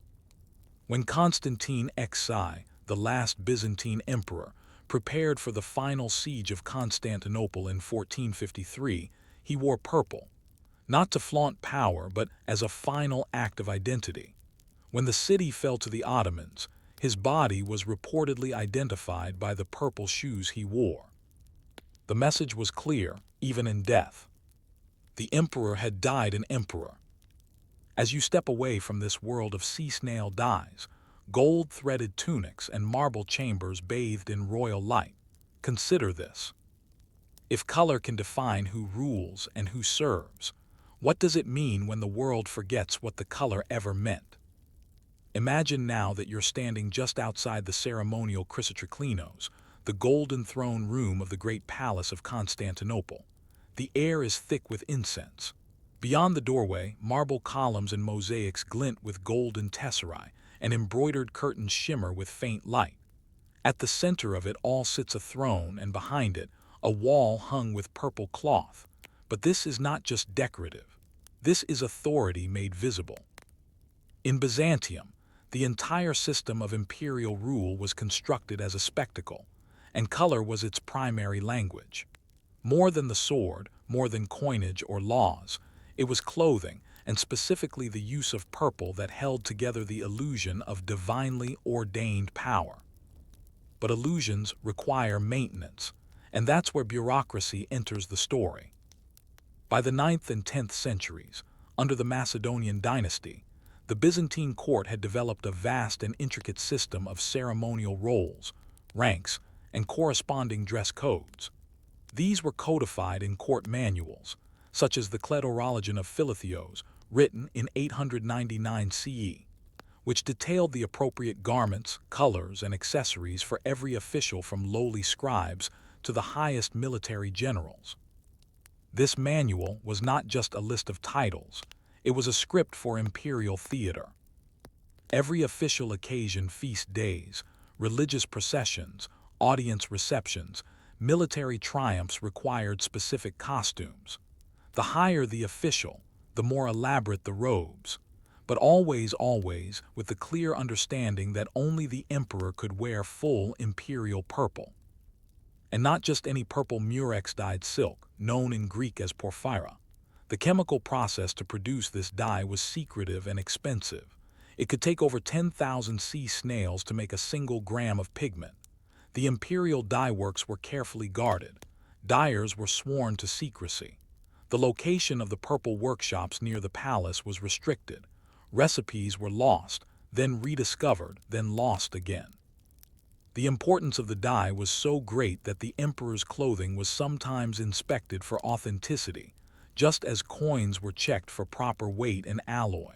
When Constantine XI, the last Byzantine emperor, prepared for the final siege of Constantinople in 1453, he wore purple, not to flaunt power but as a final act of identity. When the city fell to the Ottomans, his body was reportedly identified by the purple shoes he wore. The message was clear, even in death. The emperor had died an emperor. As you step away from this world of sea-snail dyes, gold-threaded tunics, and marble chambers bathed in royal light, consider this. If color can define who rules and who serves, what does it mean when the world forgets what the color ever meant? Imagine now that you're standing just outside the ceremonial Chrysotriclinos, the golden throne room of the great palace of Constantinople. The air is thick with incense. Beyond the doorway, marble columns and mosaics glint with golden tesserae, and embroidered curtains shimmer with faint light. At the center of it all sits a throne, and behind it, a wall hung with purple cloth. But this is not just decorative. This is authority made visible. In Byzantium, the entire system of imperial rule was constructed as a spectacle, and color was its primary language. More than the sword, more than coinage or laws, it was clothing, and specifically the use of purple, that held together the illusion of divinely ordained power. But illusions require maintenance, and that's where bureaucracy enters the story. By the 9th and 10th centuries, under the Macedonian dynasty, the Byzantine court had developed a vast and intricate system of ceremonial roles, ranks, and corresponding dress codes. These were codified in court manuals, such as the Kledorologion of Philithios, written in 899 CE, which detailed the appropriate garments, colors, and accessories for every official, from lowly scribes to the highest military generals. This manual was not just a list of titles, it was a script for imperial theater. Every official occasion, feast days, religious processions, audience receptions, military triumphs required specific costumes. The higher the official, the more elaborate the robes, but always with the clear understanding that only the emperor could wear full imperial purple. And not just any purple murex-dyed silk, known in Greek as porphyra. The chemical process to produce this dye was secretive and expensive. It could take over 10,000 sea snails to make a single gram of pigment. The imperial dye works were carefully guarded. Dyers were sworn to secrecy. The location of the purple workshops near the palace was restricted. Recipes were lost, then rediscovered, then lost again. The importance of the dye was so great that the emperor's clothing was sometimes inspected for authenticity, just as coins were checked for proper weight and alloy.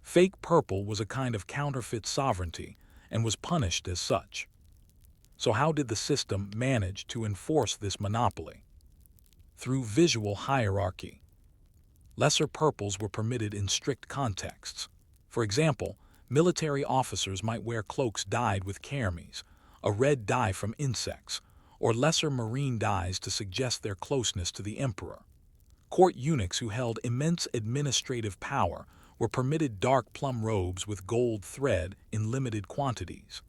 Fake purple was a kind of counterfeit sovereignty and was punished as such. So how did the system manage to enforce this monopoly? Through visual hierarchy. Lesser purples were permitted in strict contexts. For example, military officers might wear cloaks dyed with kermes, a red dye from insects, or lesser marine dyes to suggest their closeness to the emperor. Court eunuchs who held immense administrative power were permitted dark plum robes with gold thread in limited quantities.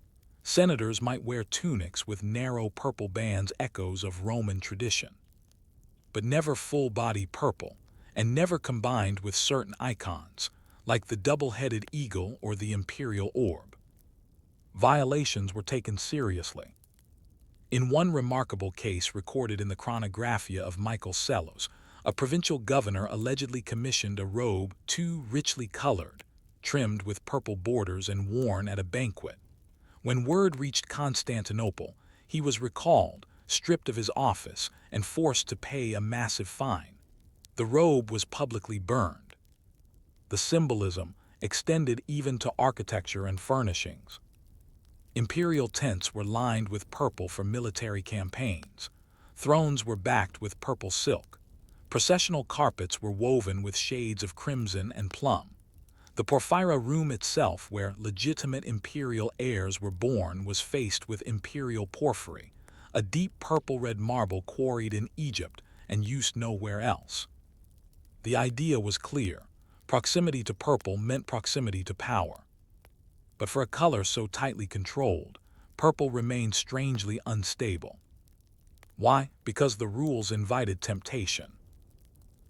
Senators might wear tunics with narrow purple bands, echoes of Roman tradition. But never full-body purple, and never combined with certain icons, like the double-headed eagle or the imperial orb. Violations were taken seriously. In one remarkable case recorded in the Chronographia of Michael Sellos, a provincial governor allegedly commissioned a robe too richly colored, trimmed with purple borders and worn at a banquet. When word reached Constantinople, he was recalled, stripped of his office, and forced to pay a massive fine. The robe was publicly burned. The symbolism extended even to architecture and furnishings. Imperial tents were lined with purple for military campaigns. Thrones were backed with purple silk. Processional carpets were woven with shades of crimson and plum. The porphyra room itself, where legitimate imperial heirs were born, was faced with imperial porphyry, a deep purple-red marble quarried in Egypt and used nowhere else. The idea was clear. Proximity to purple meant proximity to power. But for a color so tightly controlled, purple remained strangely unstable. Why? Because the rules invited temptation.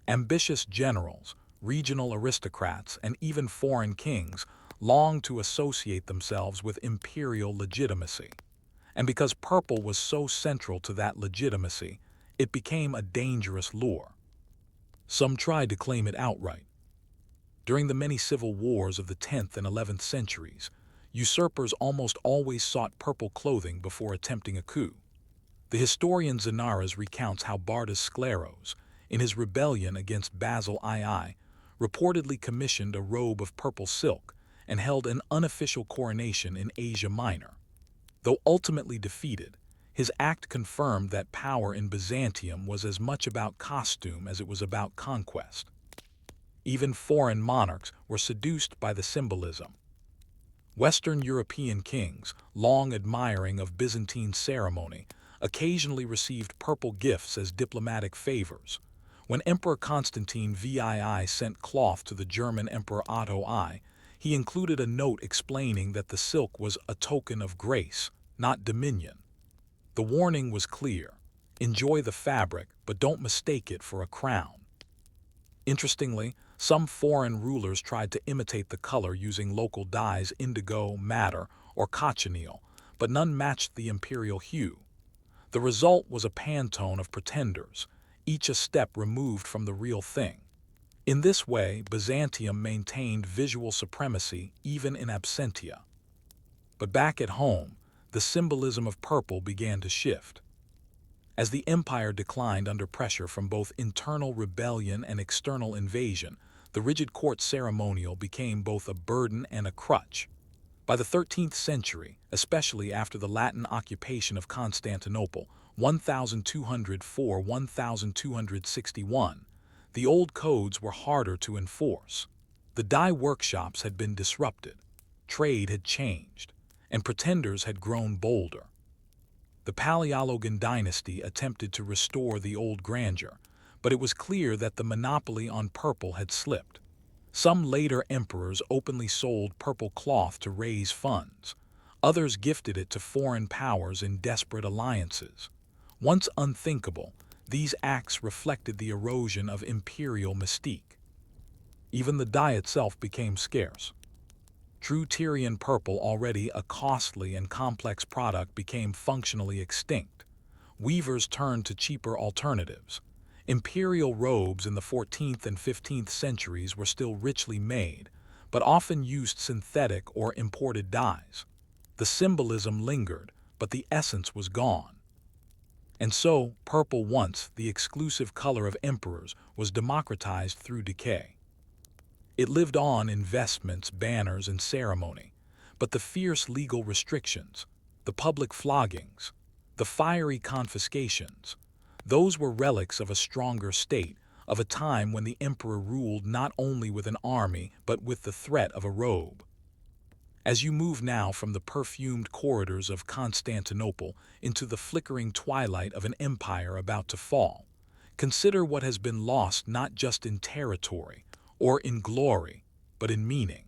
Ambitious generals, regional aristocrats, and even foreign kings longed to associate themselves with imperial legitimacy. And because purple was so central to that legitimacy, it became a dangerous lure. Some tried to claim it outright. During the many civil wars of the 10th and 11th centuries, usurpers almost always sought purple clothing before attempting a coup. The historian Zanaras recounts how Bardas Skleros, in his rebellion against Basil II, reportedly commissioned a robe of purple silk and held an unofficial coronation in Asia Minor. Though ultimately defeated, his act confirmed that power in Byzantium was as much about costume as it was about conquest. Even foreign monarchs were seduced by the symbolism. Western European kings, long admiring of Byzantine ceremony, occasionally received purple gifts as diplomatic favors. When Emperor Constantine VII sent cloth to the German Emperor Otto I, he included a note explaining that the silk was a token of grace, not dominion. The warning was clear: enjoy the fabric, but don't mistake it for a crown. Interestingly, some foreign rulers tried to imitate the color using local dyes indigo, madder, or cochineal, but none matched the imperial hue. The result was a Pantone of pretenders, each a step removed from the real thing. In this way, Byzantium maintained visual supremacy even in absentia. But back at home, the symbolism of purple began to shift. As the empire declined under pressure from both internal rebellion and external invasion, the rigid court ceremonial became both a burden and a crutch. By the 13th century, especially after the Latin occupation of Constantinople, 1204–1261, the old codes were harder to enforce. The dye workshops had been disrupted, trade had changed, and pretenders had grown bolder. The Paleologan dynasty attempted to restore the old grandeur, but it was clear that the monopoly on purple had slipped. Some later emperors openly sold purple cloth to raise funds. Others gifted it to foreign powers in desperate alliances. Once unthinkable, these acts reflected the erosion of imperial mystique. Even the dye itself became scarce. True Tyrian purple, already a costly and complex product, became functionally extinct. Weavers turned to cheaper alternatives. Imperial robes in the 14th and 15th centuries were still richly made, but often used synthetic or imported dyes. The symbolism lingered, but the essence was gone. And so, purple, once the exclusive color of emperors, was democratized through decay. It lived on in vestments, banners, and ceremony, but the fierce legal restrictions, the public floggings, the fiery confiscations, those were relics of a stronger state, of a time when the emperor ruled not only with an army but with the threat of a robe. As you move now from the perfumed corridors of Constantinople into the flickering twilight of an empire about to fall, consider what has been lost not just in territory or in glory, but in meaning.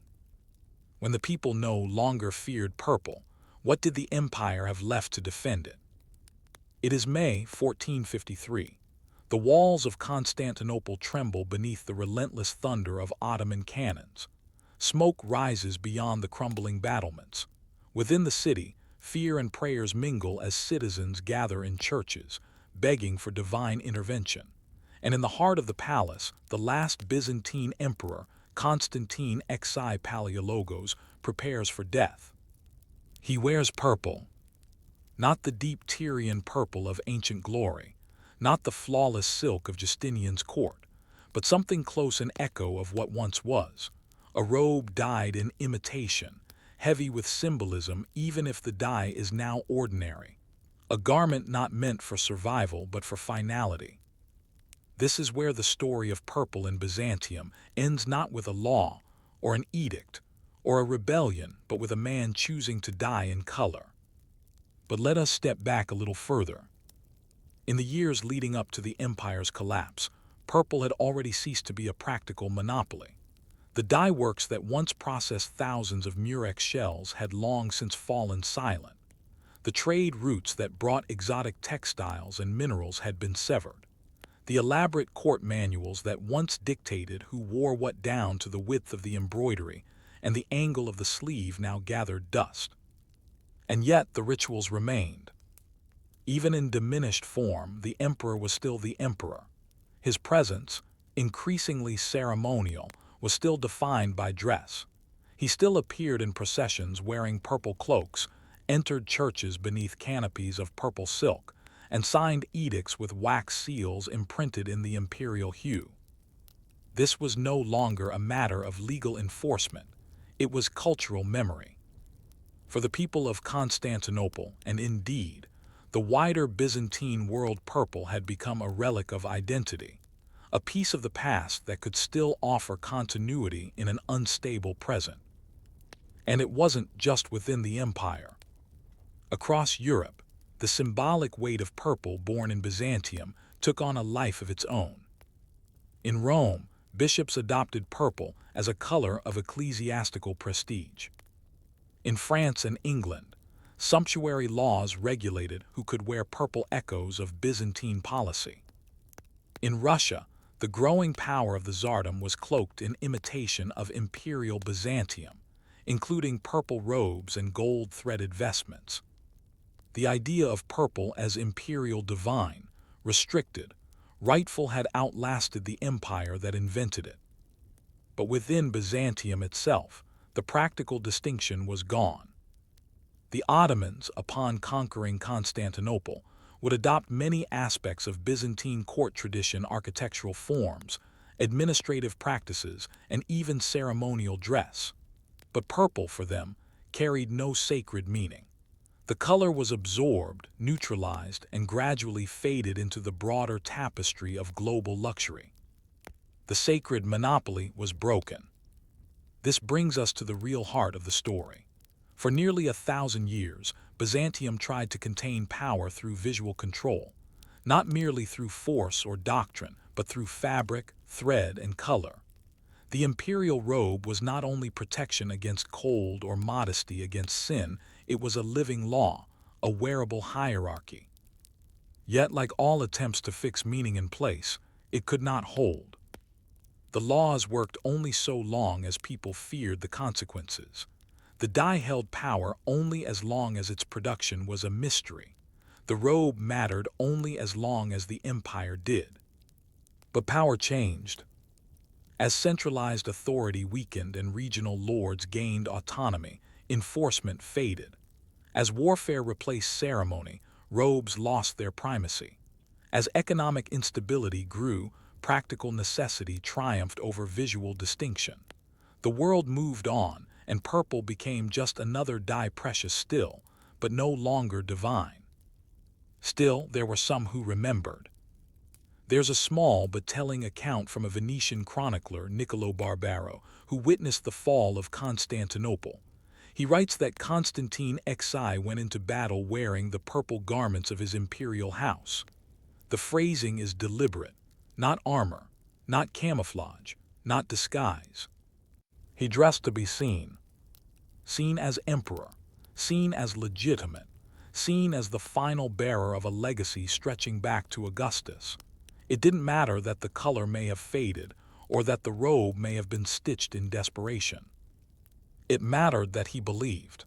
When the people no longer feared purple, what did the empire have left to defend it? It is May 1453. The walls of Constantinople tremble beneath the relentless thunder of Ottoman cannons. Smoke rises beyond the crumbling battlements. Within the city, fear and prayers mingle as citizens gather in churches, begging for divine intervention. And in the heart of the palace, the last Byzantine emperor, Constantine XI Palaiologos, prepares for death. He wears purple. Not the deep Tyrian purple of ancient glory, not the flawless silk of Justinian's court, but something close in echo of what once was. A robe dyed in imitation, heavy with symbolism even if the dye is now ordinary. A garment not meant for survival but for finality. This is where the story of purple in Byzantium ends, not with a law or an edict or a rebellion, but with a man choosing to die in color. But let us step back a little further. In the years leading up to the empire's collapse, purple had already ceased to be a practical monopoly. The dye works that once processed thousands of murex shells had long since fallen silent. The trade routes that brought exotic textiles and minerals had been severed. The elaborate court manuals that once dictated who wore what down to the width of the embroidery and the angle of the sleeve now gathered dust. And yet the rituals remained. Even in diminished form, the emperor was still the emperor. His presence, increasingly ceremonial, was still defined by dress. He still appeared in processions wearing purple cloaks, entered churches beneath canopies of purple silk, and signed edicts with wax seals imprinted in the imperial hue. This was no longer a matter of legal enforcement. It was cultural memory. For the people of Constantinople, and indeed, the wider Byzantine world, purple had become a relic of identity, a piece of the past that could still offer continuity in an unstable present. And it wasn't just within the empire. Across Europe, the symbolic weight of purple born in Byzantium took on a life of its own. In Rome, bishops adopted purple as a color of ecclesiastical prestige. In France and England, sumptuary laws regulated who could wear purple, echoes of Byzantine policy. In Russia, the growing power of the Tsardom was cloaked in imitation of imperial Byzantium, including purple robes and gold-threaded vestments. The idea of purple as imperial divine, restricted, rightful had outlasted the empire that invented it. But within Byzantium itself, the practical distinction was gone. The Ottomans, upon conquering Constantinople, would adopt many aspects of Byzantine court tradition, architectural forms, administrative practices, and even ceremonial dress. But purple, for them, carried no sacred meaning. The color was absorbed, neutralized, and gradually faded into the broader tapestry of global luxury. The sacred monopoly was broken. This brings us to the real heart of the story. For nearly 1,000 years, Byzantium tried to contain power through visual control, not merely through force or doctrine, but through fabric, thread, and color. The imperial robe was not only protection against cold or modesty against sin, it was a living law, a wearable hierarchy. Yet, like all attempts to fix meaning in place, it could not hold. The laws worked only so long as people feared the consequences. The dye held power only as long as its production was a mystery. The robe mattered only as long as the empire did. But power changed. As centralized authority weakened and regional lords gained autonomy, enforcement faded. As warfare replaced ceremony, robes lost their primacy. As economic instability grew, practical necessity triumphed over visual distinction. The world moved on, and purple became just another dye, precious still, but no longer divine. Still, there were some who remembered. There's a small but telling account from a Venetian chronicler, Niccolo Barbaro, who witnessed the fall of Constantinople. He writes that Constantine XI went into battle wearing the purple garments of his imperial house. The phrasing is deliberate, not armor, not camouflage, not disguise. He dressed to be seen as emperor, seen as legitimate, seen as the final bearer of a legacy stretching back to Augustus. It didn't matter that the color may have faded or that the robe may have been stitched in desperation. It mattered that he believed,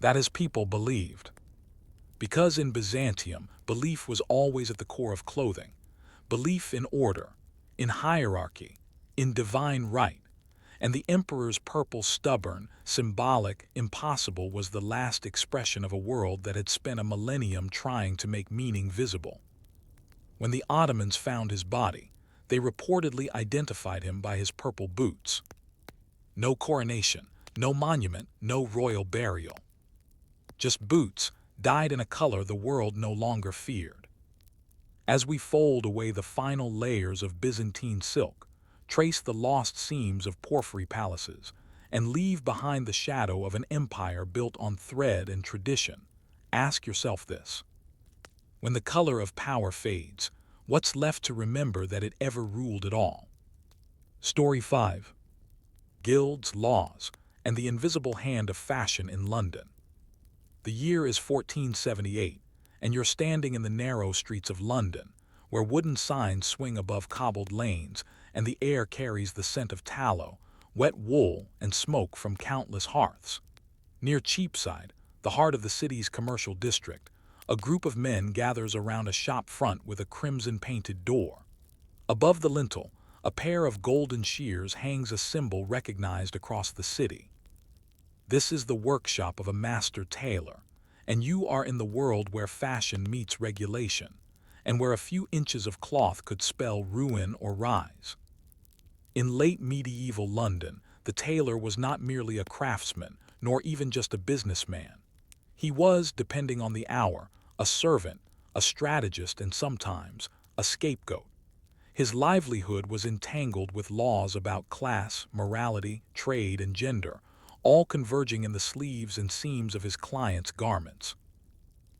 that his people believed. Because in Byzantium, belief was always at the core of clothing. Belief in order, in hierarchy, in divine right. And the emperor's purple, stubborn, symbolic, impossible was the last expression of a world that had spent a millennium trying to make meaning visible. When the Ottomans found his body, they reportedly identified him by his purple boots. No coronation, no monument, no royal burial. Just boots, dyed in a color the world no longer feared. As we fold away the final layers of Byzantine silk, trace the lost seams of porphyry palaces, and leave behind the shadow of an empire built on thread and tradition, ask yourself this. When the color of power fades, what's left to remember that it ever ruled at all? Story 5. Guilds, Laws, and the Invisible Hand of Fashion in London. The year is 1478, and you're standing in the narrow streets of London, where wooden signs swing above cobbled lanes, and the air carries the scent of tallow, wet wool, and smoke from countless hearths. Near Cheapside, the heart of the city's commercial district, a group of men gathers around a shop front with a crimson-painted door. Above the lintel, a pair of golden shears hangs a symbol recognized across the city. This is the workshop of a master tailor, and you are in the world where fashion meets regulation, and where a few inches of cloth could spell ruin or rise. In late medieval London, the tailor was not merely a craftsman, nor even just a businessman. He was, depending on the hour, a servant, a strategist, and sometimes a scapegoat. His livelihood was entangled with laws about class, morality, trade, and gender, all converging in the sleeves and seams of his clients' garments.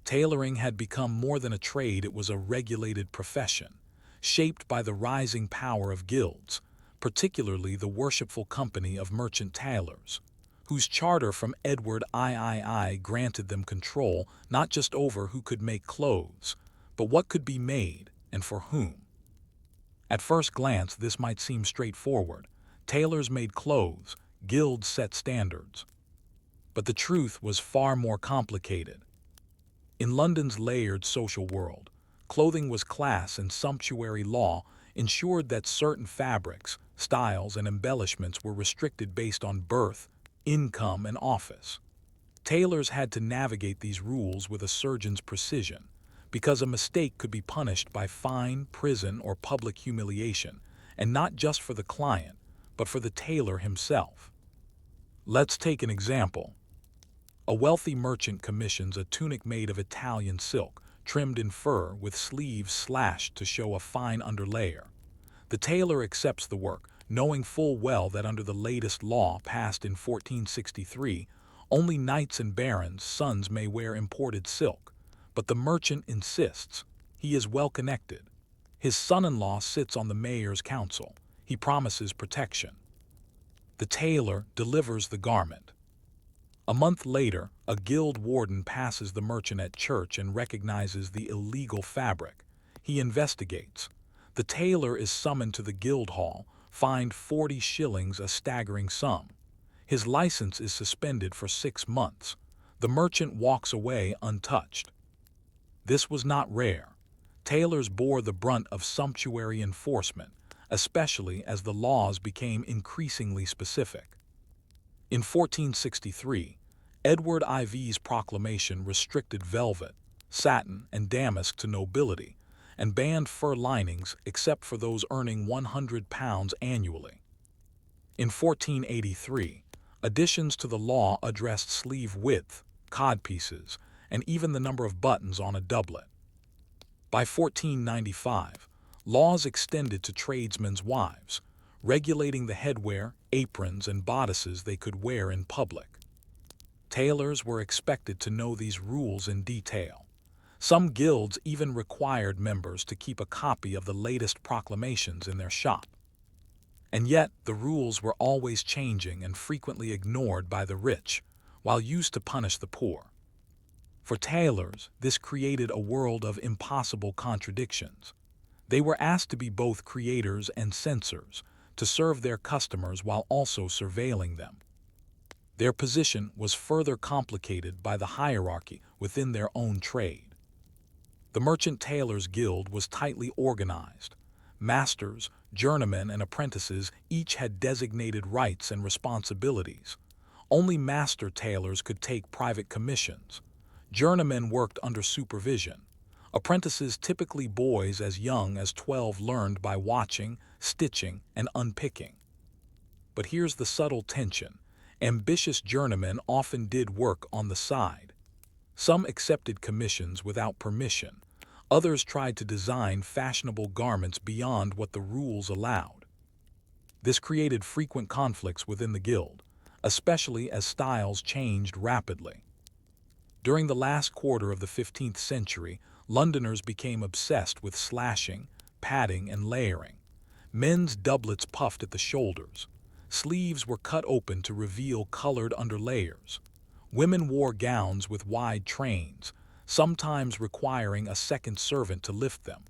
Tailoring had become more than a trade, it was a regulated profession, shaped by the rising power of guilds, particularly the Worshipful Company of Merchant Tailors, whose charter from Edward III granted them control not just over who could make clothes, but what could be made and for whom. At first glance, this might seem straightforward. Tailors made clothes, guilds set standards. But the truth was far more complicated. In London's layered social world, clothing was class, and sumptuary law ensured that certain fabrics, styles, and embellishments were restricted based on birth, income, and office. Tailors had to navigate these rules with a surgeon's precision, because a mistake could be punished by fine, prison, or public humiliation, and not just for the client, but for the tailor himself. Let's take an example. A wealthy merchant commissions a tunic made of Italian silk, trimmed in fur with sleeves slashed to show a fine underlayer. The tailor accepts the work, knowing full well that under the latest law passed in 1463, only knights and barons' sons may wear imported silk. But the merchant insists. He is well connected. His son-in-law sits on the mayor's council. He promises protection. The tailor delivers the garment. A month later, a guild warden passes the merchant at church and recognizes the illegal fabric. He investigates. The tailor is summoned to the guild hall, fined 40 shillings, a staggering sum. His license is suspended for 6 months. The merchant walks away untouched. This was not rare. Tailors bore the brunt of sumptuary enforcement, especially as the laws became increasingly specific. In 1463, Edward IV's proclamation restricted velvet, satin, and damask to nobility, and banned fur linings except for those earning £100 annually. In 1483, additions to the law addressed sleeve width, codpieces, and even the number of buttons on a doublet. By 1495, laws extended to tradesmen's wives, regulating the headwear, aprons, and bodices they could wear in public. Tailors were expected to know these rules in detail. Some guilds even required members to keep a copy of the latest proclamations in their shop. And yet, the rules were always changing and frequently ignored by the rich, while used to punish the poor. For tailors, this created a world of impossible contradictions. They were asked to be both creators and censors, to serve their customers while also surveilling them. Their position was further complicated by the hierarchy within their own trade. The Merchant Tailors Guild was tightly organized. Masters, journeymen, and apprentices each had designated rights and responsibilities. Only master tailors could take private commissions. Journeymen worked under supervision. Apprentices, typically boys as young as 12, learned by watching, stitching, and unpicking. But here's the subtle tension. Ambitious journeymen often did work on the side. Some accepted commissions without permission. Others tried to design fashionable garments beyond what the rules allowed. This created frequent conflicts within the guild, especially as styles changed rapidly. During the last quarter of the 15th century, Londoners became obsessed with slashing, padding, and layering. Men's doublets puffed at the shoulders. Sleeves were cut open to reveal colored underlayers. Women wore gowns with wide trains, sometimes requiring a second servant to lift them.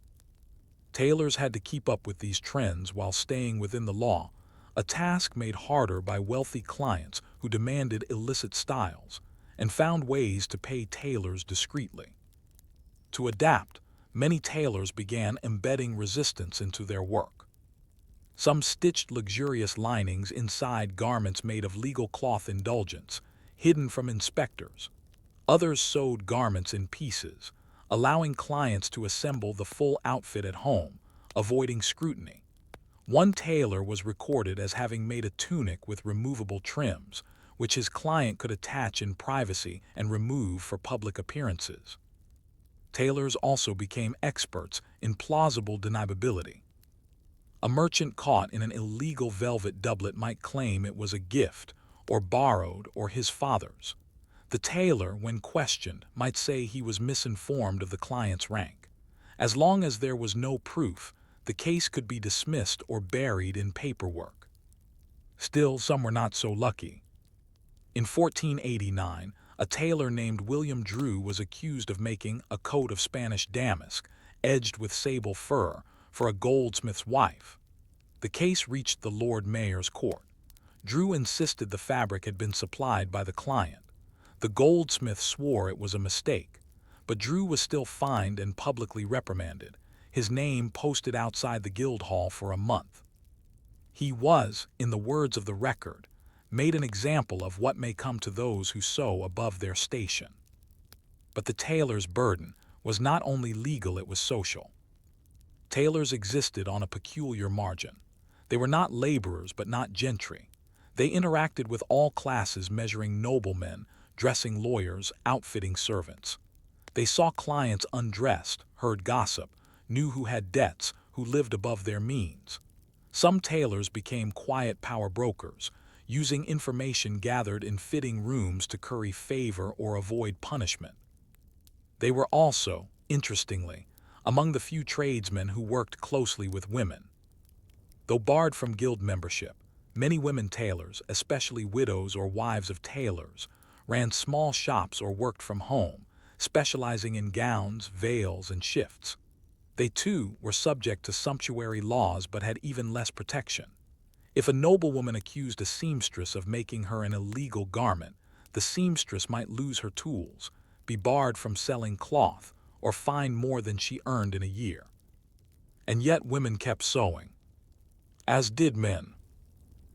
Tailors had to keep up with these trends while staying within the law, a task made harder by wealthy clients who demanded illicit styles and found ways to pay tailors discreetly. To adapt, many tailors began embedding resistance into their work. Some stitched luxurious linings inside garments made of legal cloth indulgence, hidden from inspectors. Others sewed garments in pieces, allowing clients to assemble the full outfit at home, avoiding scrutiny. One tailor was recorded as having made a tunic with removable trims, which his client could attach in privacy and remove for public appearances. Tailors also became experts in plausible deniability. A merchant caught in an illegal velvet doublet might claim it was a gift or borrowed, or his father's. The tailor, when questioned, might say he was misinformed of the client's rank. As long as there was no proof, the case could be dismissed or buried in paperwork. Still, some were not so lucky. In 1489, a tailor named William Drew was accused of making a coat of Spanish damask, edged with sable fur, for a goldsmith's wife. The case reached the Lord Mayor's court. Drew insisted the fabric had been supplied by the client. The goldsmith swore it was a mistake, but Drew was still fined and publicly reprimanded, his name posted outside the guild hall for a month. He was, in the words of the record, made an example of what may come to those who sew above their station. But the tailor's burden was not only legal, it was social. Tailors existed on a peculiar margin. They were not laborers but not gentry. They interacted with all classes, measuring noblemen, dressing lawyers, outfitting servants. They saw clients undressed, heard gossip, knew who had debts, who lived above their means. Some tailors became quiet power brokers, using information gathered in fitting rooms to curry favor or avoid punishment. They were also, interestingly, among the few tradesmen who worked closely with women. Though barred from guild membership, many women tailors, especially widows or wives of tailors, ran small shops or worked from home, specializing in gowns, veils, and shifts. They too were subject to sumptuary laws but had even less protection. If a noblewoman accused a seamstress of making her an illegal garment, the seamstress might lose her tools, be barred from selling cloth, or fined more than she earned in a year. And yet women kept sewing, as did men.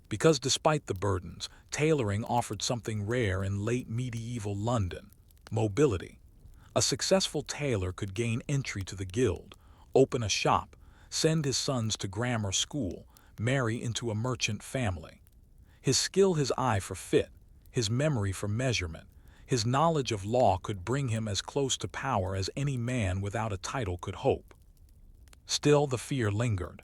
Because despite the burdens, tailoring offered something rare in late medieval London: mobility. A successful tailor could gain entry to the guild, open a shop, send his sons to grammar school, marry into a merchant family. His skill, his eye for fit, his memory for measurement, his knowledge of law could bring him as close to power as any man without a title could hope. Still, the fear lingered.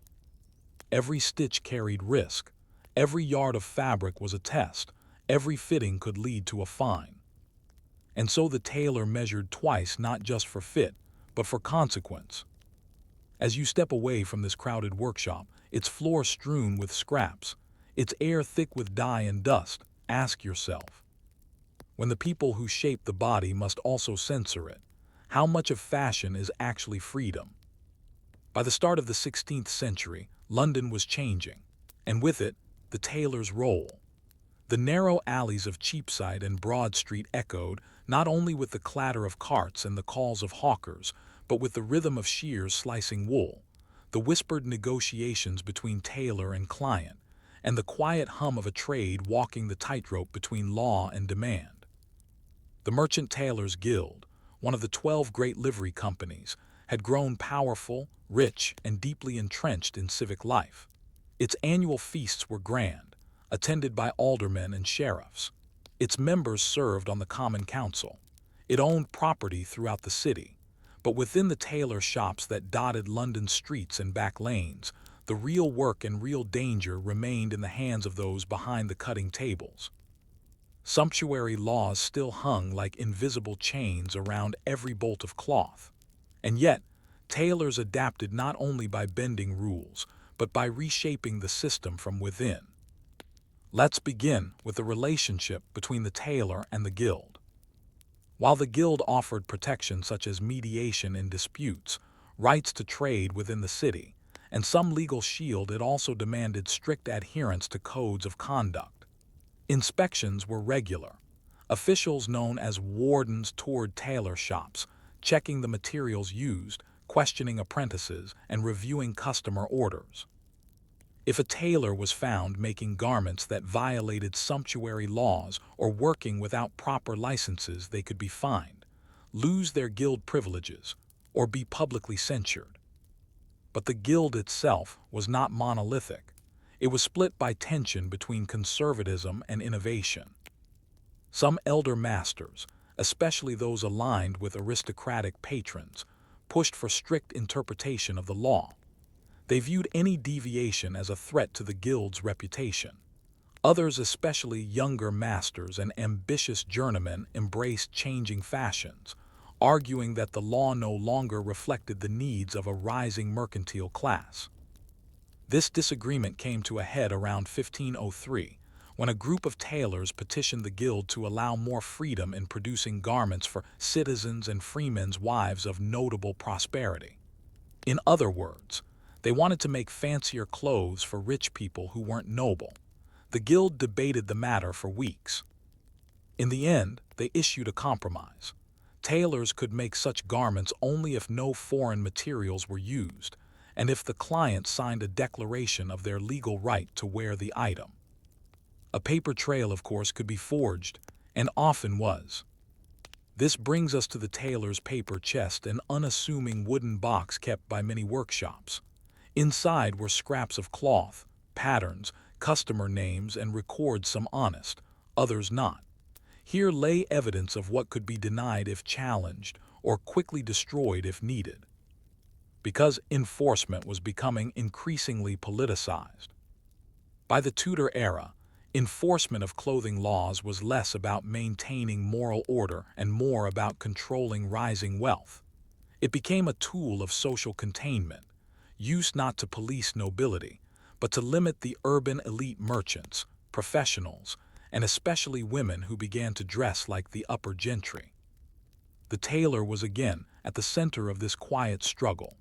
Every stitch carried risk. Every yard of fabric was a test. Every fitting could lead to a fine. And so the tailor measured twice, not just for fit, but for consequence. As you step away from this crowded workshop, its floor strewn with scraps, its air thick with dye and dust, ask yourself, when the people who shape the body must also censor it, how much of fashion is actually freedom? By the start of the 16th century, London was changing, and with it, the tailor's role. The narrow alleys of Cheapside and Broad Street echoed not only with the clatter of carts and the calls of hawkers, but with the rhythm of shears slicing wool, the whispered negotiations between tailor and client, and the quiet hum of a trade walking the tightrope between law and demand. The Merchant Tailors' Guild, one of the 12 great livery companies, had grown powerful, rich, and deeply entrenched in civic life. Its annual feasts were grand, attended by aldermen and sheriffs. Its members served on the Common Council. It owned property throughout the city. But within the tailor shops that dotted London's streets and back lanes, the real work and real danger remained in the hands of those behind the cutting tables. Sumptuary laws still hung like invisible chains around every bolt of cloth. And yet, tailors adapted not only by bending rules, but by reshaping the system from within. Let's begin with the relationship between the tailor and the guild. While the guild offered protection such as mediation in disputes, rights to trade within the city, and some legal shield, it also demanded strict adherence to codes of conduct. Inspections were regular. Officials known as wardens toured tailor shops, checking the materials used, questioning apprentices, and reviewing customer orders. If a tailor was found making garments that violated sumptuary laws or working without proper licenses, they could be fined, lose their guild privileges, or be publicly censured. But the guild itself was not monolithic. It was split by tension between conservatism and innovation. Some elder masters, especially those aligned with aristocratic patrons, pushed for strict interpretation of the law. They viewed any deviation as a threat to the guild's reputation. Others, especially younger masters and ambitious journeymen, embraced changing fashions, arguing that the law no longer reflected the needs of a rising mercantile class. This disagreement came to a head around 1503, when a group of tailors petitioned the guild to allow more freedom in producing garments for citizens and freemen's wives of notable prosperity. In other words, they wanted to make fancier clothes for rich people who weren't noble. The guild debated the matter for weeks. In the end, they issued a compromise. Tailors could make such garments only if no foreign materials were used, and if the client signed a declaration of their legal right to wear the item. A paper trail, of course, could be forged, and often was. This brings us to the tailor's paper chest, an unassuming wooden box kept by many workshops. Inside were scraps of cloth, patterns, customer names, and records, some honest, others not. Here lay evidence of what could be denied if challenged, or quickly destroyed if needed. Because enforcement was becoming increasingly politicized. By the Tudor era, enforcement of clothing laws was less about maintaining moral order and more about controlling rising wealth. It became a tool of social containment, used not to police nobility, but to limit the urban elite merchants, professionals, and especially women who began to dress like the upper gentry. The tailor was again at the center of this quiet struggle.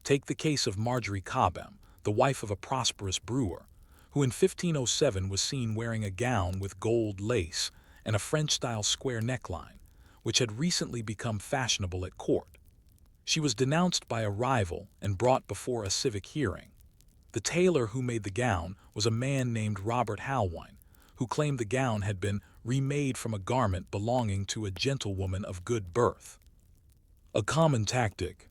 Take the case of Marjorie Cobham, the wife of a prosperous brewer, who in 1507 was seen wearing a gown with gold lace and a French-style square neckline, which had recently become fashionable at court. She was denounced by a rival and brought before a civic hearing. The tailor who made the gown was a man named Robert Halwine, who claimed the gown had been remade from a garment belonging to a gentlewoman of good birth. A common tactic.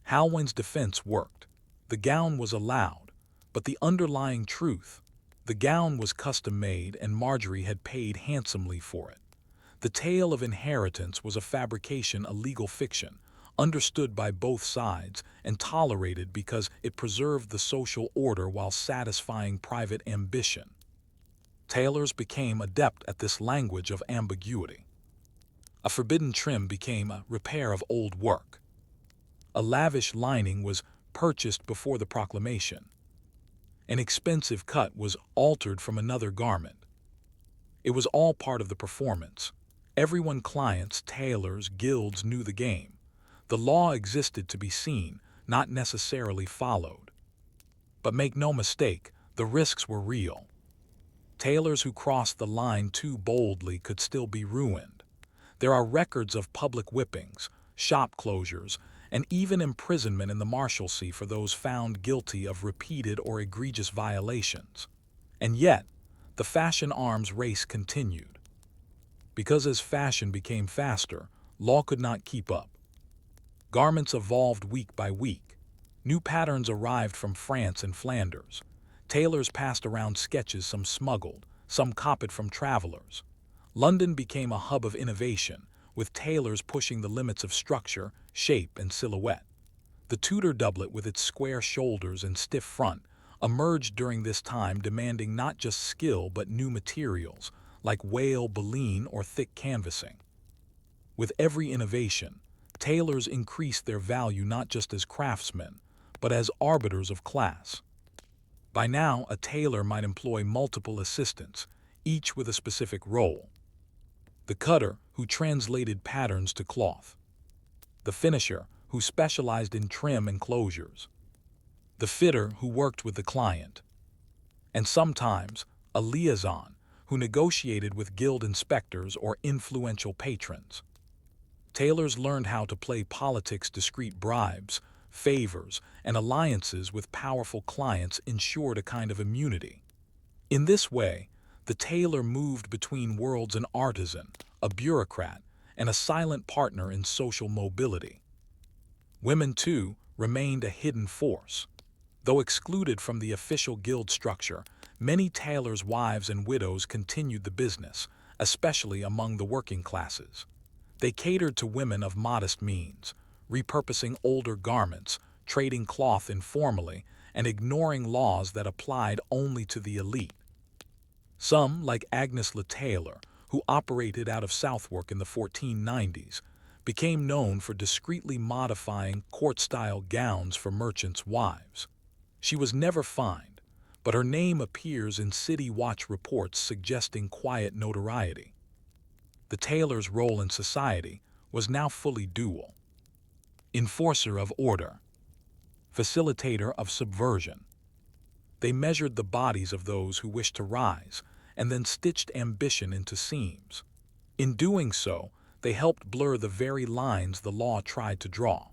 Halwine's defense worked. The gown was allowed, but the underlying truth, the gown was custom-made and Marjorie had paid handsomely for it. The tale of inheritance was a fabrication, a legal fiction, understood by both sides and tolerated because it preserved the social order while satisfying private ambition. Tailors became adept at this language of ambiguity. A forbidden trim became a repair of old work. A lavish lining was purchased before the proclamation. An expensive cut was altered from another garment. It was all part of the performance. Everyone, clients, tailors, guilds, knew the game. The law existed to be seen, not necessarily followed. But make no mistake, the risks were real. Tailors who crossed the line too boldly could still be ruined. There are records of public whippings, shop closures, and even imprisonment in the Marshalsea for those found guilty of repeated or egregious violations. And yet, the fashion arms race continued. Because as fashion became faster, law could not keep up. Garments evolved week by week. New patterns arrived from France and Flanders. Tailors passed around sketches, some smuggled, some copied from travelers. London became a hub of innovation, with tailors pushing the limits of structure, shape, and silhouette. The Tudor doublet, with its square shoulders and stiff front, emerged during this time, demanding not just skill but new materials, like whale, baleen, or thick canvassing. With every innovation, tailors increased their value not just as craftsmen, but as arbiters of class. By now, a tailor might employ multiple assistants, each with a specific role. The cutter, who translated patterns to cloth. The finisher, who specialized in trim and closures. The fitter, who worked with the client. And sometimes, a liaison, who negotiated with guild inspectors or influential patrons. Tailors learned how to play politics. Discreet bribes, favors, and alliances with powerful clients ensured a kind of immunity. In this way, the tailor moved between worlds, an artisan, a bureaucrat, and a silent partner in social mobility. Women, too, remained a hidden force. Though excluded from the official guild structure, many tailors' wives and widows continued the business, especially among the working classes. They catered to women of modest means, repurposing older garments, trading cloth informally, and ignoring laws that applied only to the elite. Some, like Agnes Le Taylor, who operated out of Southwark in the 1490s, became known for discreetly modifying court-style gowns for merchants' wives. She was never fined, but her name appears in City Watch reports suggesting quiet notoriety. The tailor's role in society was now fully dual: enforcer of order, facilitator of subversion. They measured the bodies of those who wished to rise, and then stitched ambition into seams. In doing so, they helped blur the very lines the law tried to draw.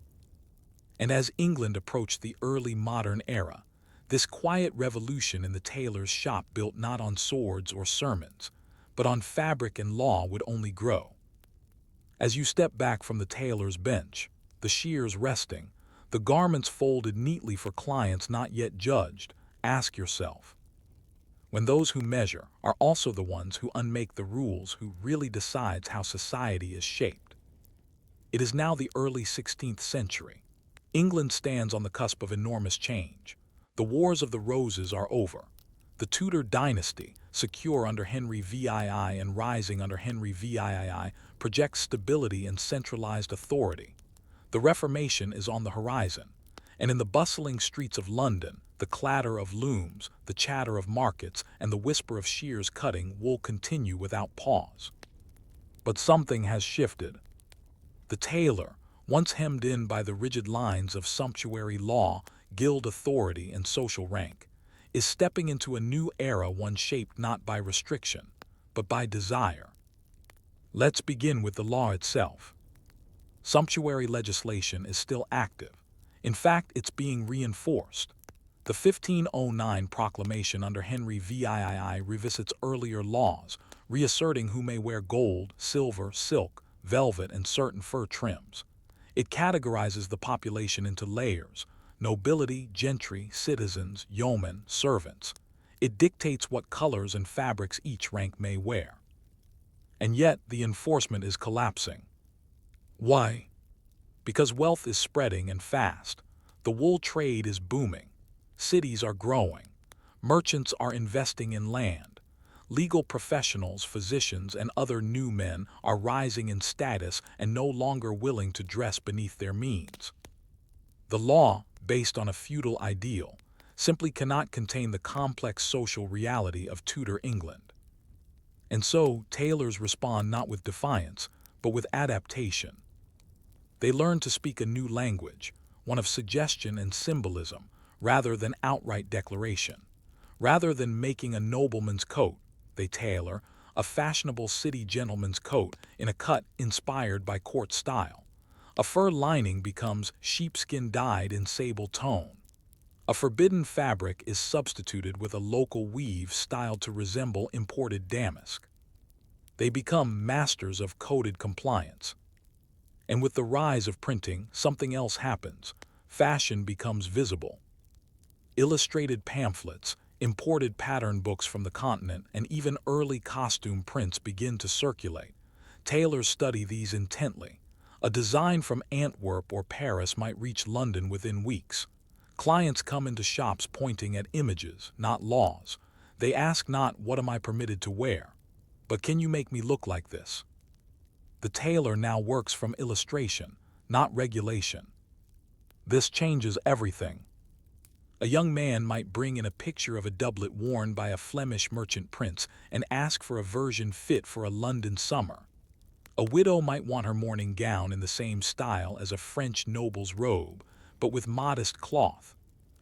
And as England approached the early modern era, this quiet revolution in the tailor's shop, built not on swords or sermons, but on fabric and law, would only grow. As you step back from the tailor's bench, the shears resting, the garments folded neatly for clients not yet judged, ask yourself, when those who measure are also the ones who unmake the rules, who really decides how society is shaped? It is now the early 16th century. England stands on the cusp of enormous change. The Wars of the Roses are over. The Tudor dynasty, secure under Henry VII and rising under Henry VIII, projects stability and centralized authority. The Reformation is on the horizon, and in the bustling streets of London, the clatter of looms, the chatter of markets, and the whisper of shears cutting will continue without pause. But something has shifted. The tailor, once hemmed in by the rigid lines of sumptuary law, guild authority, and social rank, is stepping into a new era, one shaped not by restriction, but by desire. Let's begin with the law itself. Sumptuary legislation is still active. In fact, it's being reinforced. The 1509 proclamation under Henry VIII revisits earlier laws, reasserting who may wear gold, silver, silk, velvet, and certain fur trims. It categorizes the population into layers: nobility, gentry, citizens, yeomen, servants. It dictates what colors and fabrics each rank may wear. And yet, the enforcement is collapsing. Why? Because wealth is spreading and fast. The wool trade is booming. Cities are growing. Merchants are investing in land. Legal professionals, physicians, and other new men are rising in status and no longer willing to dress beneath their means. The law, based on a feudal ideal, simply cannot contain the complex social reality of Tudor England. And so, tailors respond not with defiance, but with adaptation. They learn to speak a new language, one of suggestion and symbolism, rather than outright declaration. Rather than making a nobleman's coat, they tailor a fashionable city gentleman's coat in a cut inspired by court style. A fur lining becomes sheepskin dyed in sable tone. A forbidden fabric is substituted with a local weave styled to resemble imported damask. They become masters of coded compliance. And with the rise of printing, something else happens. Fashion becomes visible. Illustrated pamphlets, imported pattern books from the continent, and even early costume prints begin to circulate. Tailors study these intently. A design from Antwerp or Paris might reach London within weeks. Clients come into shops pointing at images, not laws. They ask not, "What am I permitted to wear?" but "Can you make me look like this?" The tailor now works from illustration, not regulation. This changes everything. A young man might bring in a picture of a doublet worn by a Flemish merchant prince and ask for a version fit for a London summer. A widow might want her mourning gown in the same style as a French noble's robe, but with modest cloth.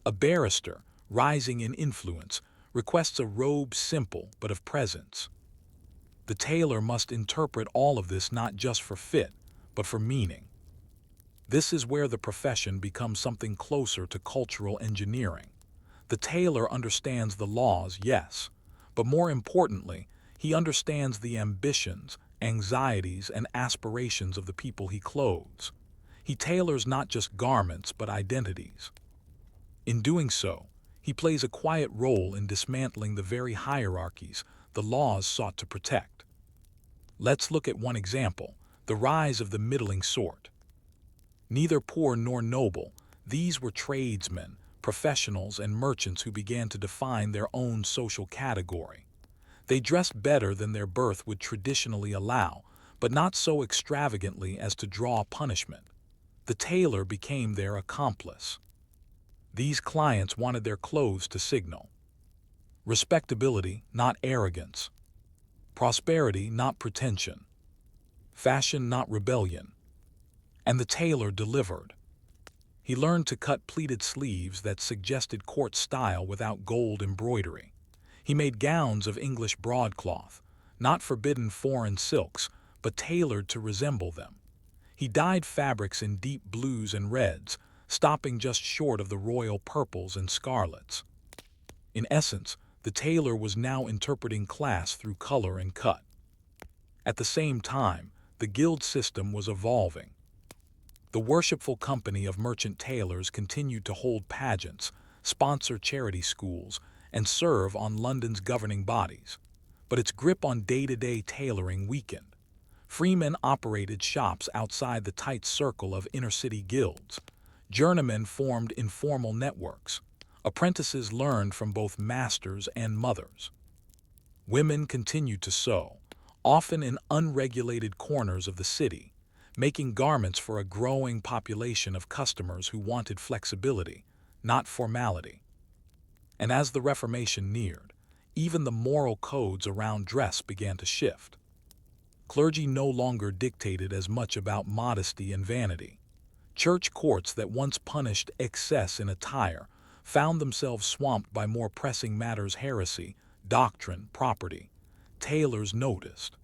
A barrister, rising in influence, requests a robe simple but of presence. The tailor must interpret all of this not just for fit, but for meaning. This is where the profession becomes something closer to cultural engineering. The tailor understands the laws, yes, but more importantly, he understands the ambitions, anxieties, and aspirations of the people he clothes. He tailors not just garments, but identities. In doing so, he plays a quiet role in dismantling the very hierarchies the laws sought to protect. Let's look at one example: the rise of the middling sort. Neither poor nor noble, these were tradesmen, professionals, and merchants who began to define their own social category. They dressed better than their birth would traditionally allow, but not so extravagantly as to draw punishment. The tailor became their accomplice. These clients wanted their clothes to signal respectability, not arrogance; prosperity, not pretension; fashion, not rebellion. And the tailor delivered. He learned to cut pleated sleeves that suggested court style without gold embroidery. He made gowns of English broadcloth, not forbidden foreign silks, but tailored to resemble them. He dyed fabrics in deep blues and reds, stopping just short of the royal purples and scarlets. In essence, the tailor was now interpreting class through color and cut. At the same time, the guild system was evolving. The worshipful company of merchant tailors continued to hold pageants, sponsor charity schools, and serve on London's governing bodies. But its grip on day-to-day tailoring weakened. Freemen operated shops outside the tight circle of inner-city guilds. Journeymen formed informal networks. Apprentices learned from both masters and mothers. Women continued to sew, often in unregulated corners of the city, making garments for a growing population of customers who wanted flexibility, not formality. And as the Reformation neared, even the moral codes around dress began to shift. Clergy no longer dictated as much about modesty and vanity. Church courts that once punished excess in attire found themselves swamped by more pressing matters: heresy, doctrine, property. Tailors noticed.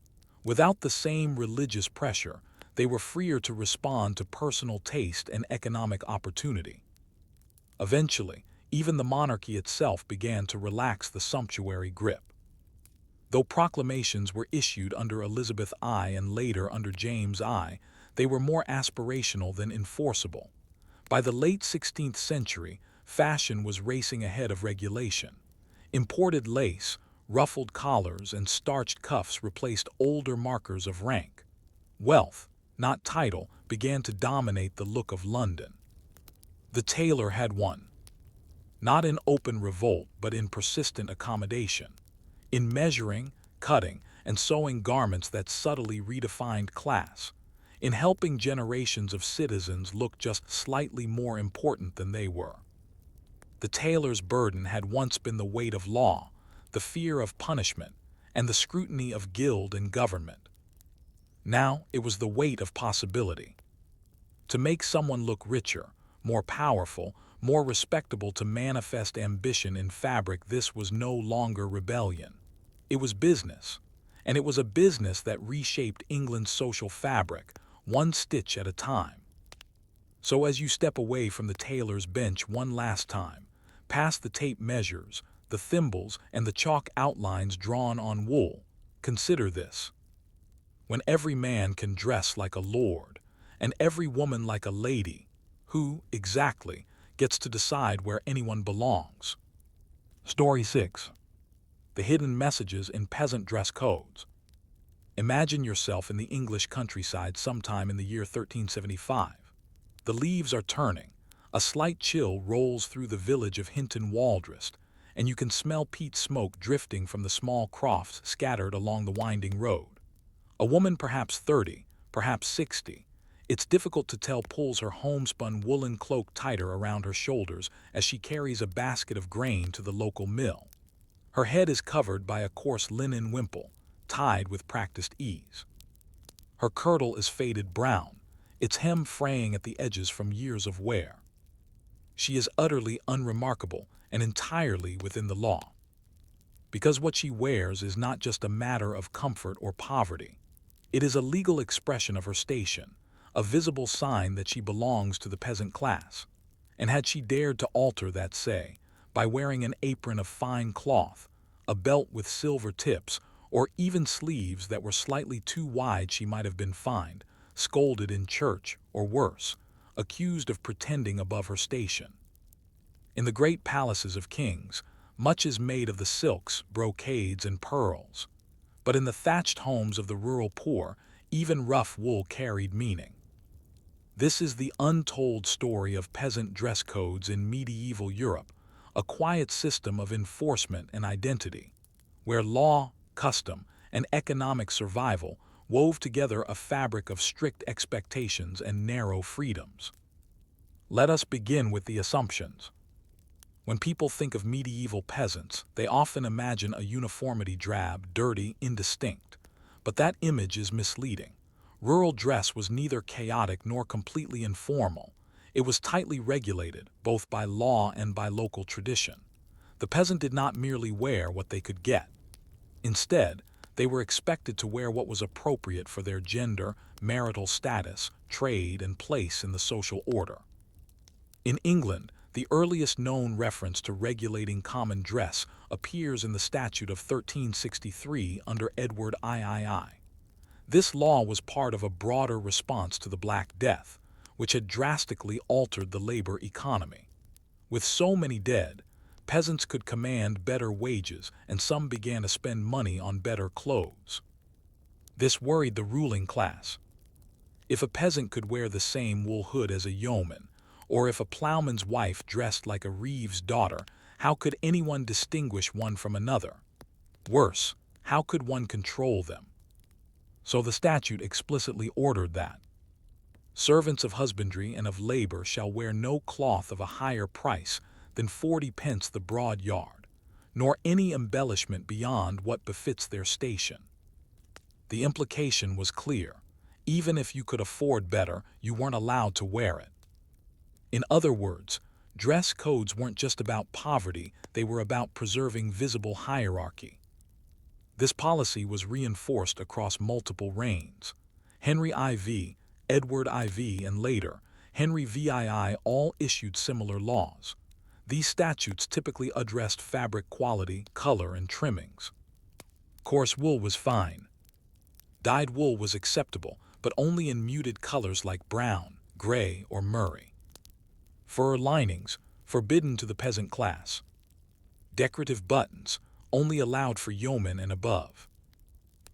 Without the same religious pressure, they were freer to respond to personal taste and economic opportunity. Eventually, even the monarchy itself began to relax the sumptuary grip. Though proclamations were issued under Elizabeth I and later under James I, they were more aspirational than enforceable. By the late 16th century, fashion was racing ahead of regulation. Imported lace, ruffled collars, and starched cuffs replaced older markers of rank. Wealth, not title, began to dominate the look of London. The tailor had won. Not in open revolt, but in persistent accommodation. In measuring, cutting, and sewing garments that subtly redefined class. In helping generations of citizens look just slightly more important than they were. The tailor's burden had once been the weight of law, the fear of punishment, and the scrutiny of guild and government. Now it was the weight of possibility. To make someone look richer, more powerful, more respectable, to manifest ambition in fabric, this was no longer rebellion. It was business, and it was a business that reshaped England's social fabric, one stitch at a time. So as you step away from the tailor's bench one last time, past the tape measures, the thimbles, and the chalk outlines drawn on wool, consider this. When every man can dress like a lord, and every woman like a lady, who, exactly, gets to decide where anyone belongs? Story 6. The hidden messages in peasant dress codes. Imagine yourself in the English countryside sometime in the year 1375. The leaves are turning, a slight chill rolls through the village of Hinton Waldrest, and you can smell peat smoke drifting from the small crofts scattered along the winding road. A woman, perhaps 30, perhaps 60, it's difficult to tell, pulls her homespun woolen cloak tighter around her shoulders as she carries a basket of grain to the local mill. Her head is covered by a coarse linen wimple, tied with practiced ease. Her kirtle is faded brown, its hem fraying at the edges from years of wear. She is utterly unremarkable and entirely within the law. Because what she wears is not just a matter of comfort or poverty. It is a legal expression of her station, a visible sign that she belongs to the peasant class. And had she dared to alter that, say, by wearing an apron of fine cloth, a belt with silver tips, or even sleeves that were slightly too wide, she might have been fined, scolded in church, or worse, accused of pretending above her station. In the great palaces of kings, much is made of the silks, brocades, and pearls. But in the thatched homes of the rural poor, even rough wool carried meaning. This is the untold story of peasant dress codes in medieval Europe, a quiet system of enforcement and identity, where law, custom, and economic survival wove together a fabric of strict expectations and narrow freedoms. Let us begin with the assumptions. When people think of medieval peasants, they often imagine a uniformity drab, dirty, indistinct. But that image is misleading. Rural dress was neither chaotic nor completely informal. It was tightly regulated, both by law and by local tradition. The peasant did not merely wear what they could get. Instead, they were expected to wear what was appropriate for their gender, marital status, trade, and place in the social order. In England, the earliest known reference to regulating common dress appears in the Statute of 1363 under Edward III. This law was part of a broader response to the Black Death, which had drastically altered the labor economy. With so many dead, peasants could command better wages, and some began to spend money on better clothes. This worried the ruling class. If a peasant could wear the same wool hood as a yeoman, or if a plowman's wife dressed like a reeve's daughter, how could anyone distinguish one from another? Worse, how could one control them? So the statute explicitly ordered that servants of husbandry and of labor shall wear no cloth of a higher price than 40 pence the broad yard, nor any embellishment beyond what befits their station. The implication was clear. Even if you could afford better, you weren't allowed to wear it. In other words, dress codes weren't just about poverty, they were about preserving visible hierarchy. This policy was reinforced across multiple reigns. Henry IV, Edward IV, and later, Henry VII all issued similar laws. These statutes typically addressed fabric quality, color, and trimmings. Coarse wool was fine. Dyed wool was acceptable, but only in muted colors like brown, gray, or murrey. Fur linings, forbidden to the peasant class. Decorative buttons, only allowed for yeomen and above.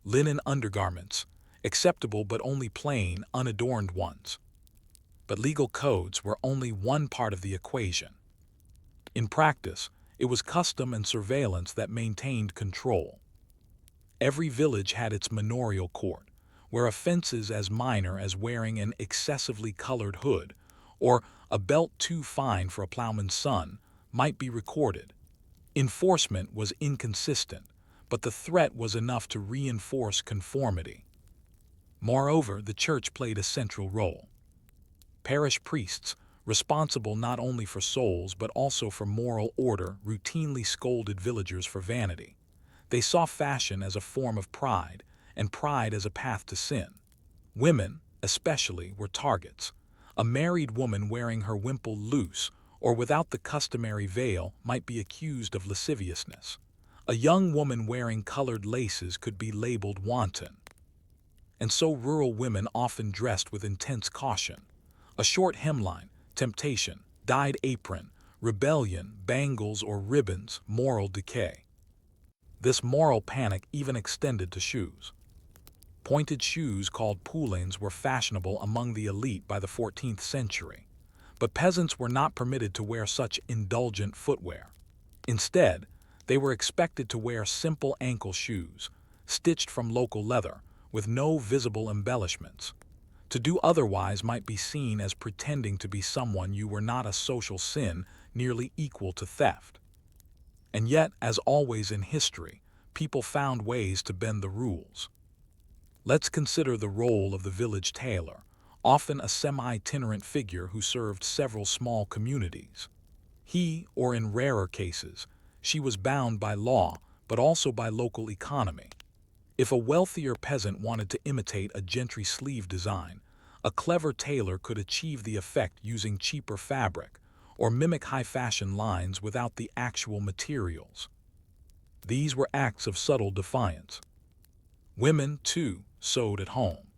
Linen undergarments, acceptable but only plain, unadorned ones. But legal codes were only one part of the equation. In practice, it was custom and surveillance that maintained control. Every village had its manorial court, where offenses as minor as wearing an excessively colored hood or a belt too fine for a plowman's son might be recorded. Enforcement was inconsistent, but the threat was enough to reinforce conformity. Moreover, the church played a central role. Parish priests, responsible not only for souls but also for moral order, routinely scolded villagers for vanity. They saw fashion as a form of pride, and pride as a path to sin. Women, especially, were targets. A married woman wearing her wimple loose or without the customary veil might be accused of lasciviousness. A young woman wearing colored laces could be labeled wanton. And so rural women often dressed with intense caution. A short hemline, temptation, dyed apron, rebellion, bangles or ribbons, moral decay. This moral panic even extended to shoes. Pointed shoes called poulains were fashionable among the elite by the 14th century, but peasants were not permitted to wear such indulgent footwear. Instead, they were expected to wear simple ankle shoes, stitched from local leather, with no visible embellishments. To do otherwise might be seen as pretending to be someone you were not, a social sin nearly equal to theft. And yet, as always in history, people found ways to bend the rules. Let's consider the role of the village tailor, often a semi-itinerant figure who served several small communities. He, or in rarer cases, she was bound by law, but also by local economy. If a wealthier peasant wanted to imitate a gentry sleeve design, a clever tailor could achieve the effect using cheaper fabric, or mimic high-fashion lines without the actual materials. These were acts of subtle defiance. Women, too, sewed at home.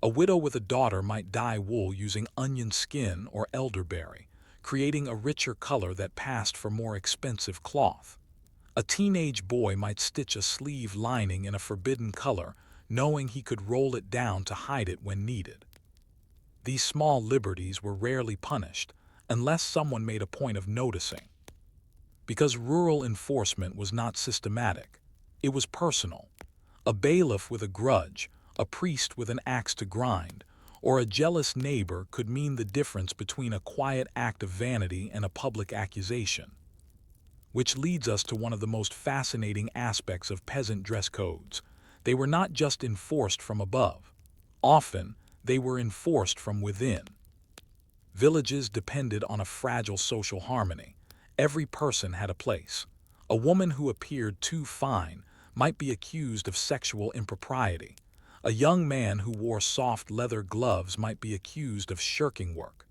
A widow with a daughter might dye wool using onion skin or elderberry, creating a richer color that passed for more expensive cloth. A teenage boy might stitch a sleeve lining in a forbidden color, knowing he could roll it down to hide it when needed. These small liberties were rarely punished, unless someone made a point of noticing. Because rural enforcement was not systematic, it was personal. A bailiff with a grudge, a priest with an axe to grind, or a jealous neighbor could mean the difference between a quiet act of vanity and a public accusation. Which leads us to one of the most fascinating aspects of peasant dress codes. They were not just enforced from above. Often, they were enforced from within. Villages depended on a fragile social harmony. Every person had a place. A woman who appeared too fine might be accused of sexual impropriety. A young man who wore soft leather gloves might be accused of shirking work.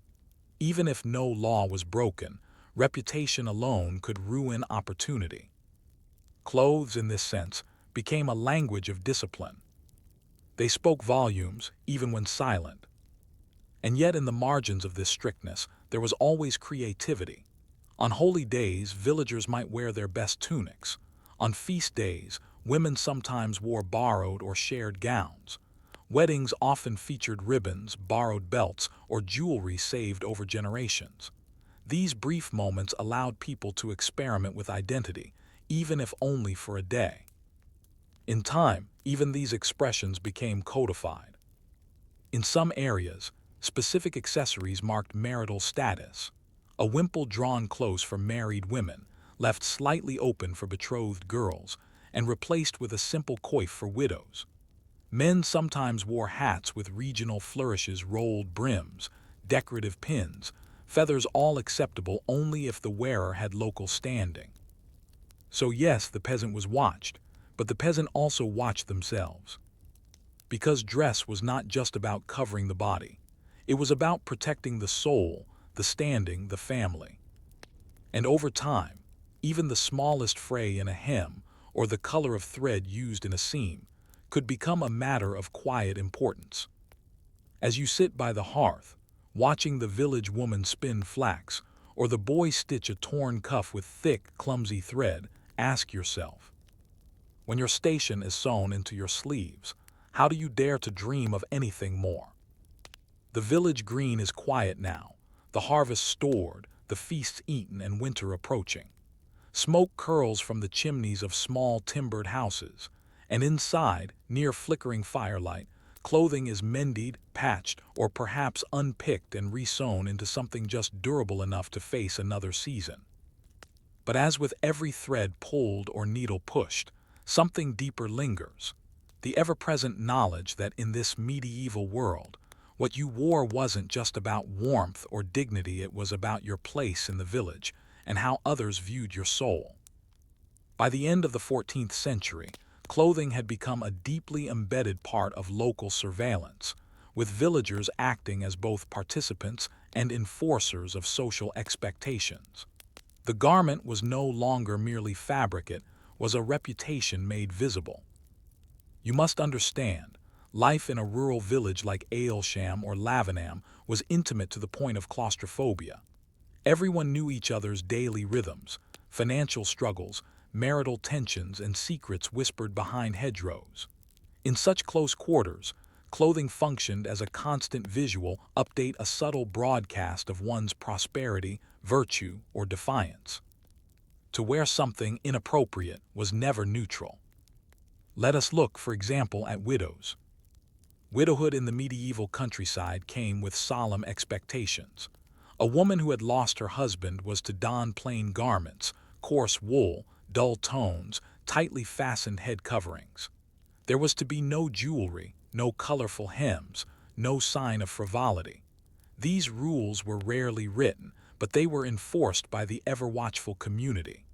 Even if no law was broken, reputation alone could ruin opportunity. Clothes, in this sense, became a language of discipline. They spoke volumes, even when silent. And yet in the margins of this strictness, there was always creativity. On holy days, villagers might wear their best tunics. On feast days, women sometimes wore borrowed or shared gowns. Weddings often featured ribbons, borrowed belts, or jewelry saved over generations. These brief moments allowed people to experiment with identity, even if only for a day. In time, even these expressions became codified. In some areas, specific accessories marked marital status. A wimple drawn close for married women, left slightly open for betrothed girls, and replaced with a simple coif for widows. Men sometimes wore hats with regional flourishes, rolled brims, decorative pins, feathers, all acceptable only if the wearer had local standing. So yes, the peasant was watched, but the peasant also watched themselves. Because dress was not just about covering the body. It was about protecting the soul, the standing, the family. And over time, even the smallest fray in a hem or the color of thread used in a seam could become a matter of quiet importance. As you sit by the hearth, watching the village woman spin flax or the boy stitch a torn cuff with thick, clumsy thread, ask yourself, when your station is sewn into your sleeves, how do you dare to dream of anything more? The village green is quiet now, the harvest stored, the feasts eaten, and winter approaching. Smoke curls from the chimneys of small timbered houses, and inside, near flickering firelight, clothing is mended, patched, or perhaps unpicked and resewn into something just durable enough to face another season. But as with every thread pulled or needle pushed, something deeper lingers. The ever-present knowledge that in this medieval world, what you wore wasn't just about warmth or dignity, it was about your place in the village and how others viewed your soul. By the end of the 14th century, clothing had become a deeply embedded part of local surveillance, with villagers acting as both participants and enforcers of social expectations. The garment was no longer merely fabric, it was a reputation made visible. You must understand, life in a rural village like Aylsham or Lavenham was intimate to the point of claustrophobia. Everyone knew each other's daily rhythms, financial struggles, marital tensions, and secrets whispered behind hedgerows. In such close quarters, clothing functioned as a constant visual update, a subtle broadcast of one's prosperity, virtue, or defiance. To wear something inappropriate was never neutral. Let us look, for example, at widows. Widowhood in the medieval countryside came with solemn expectations. A woman who had lost her husband was to don plain garments, coarse wool, dull tones, tightly fastened head coverings. There was to be no jewelry, no colorful hems, no sign of frivolity. These rules were rarely written, but they were enforced by the ever-watchful community.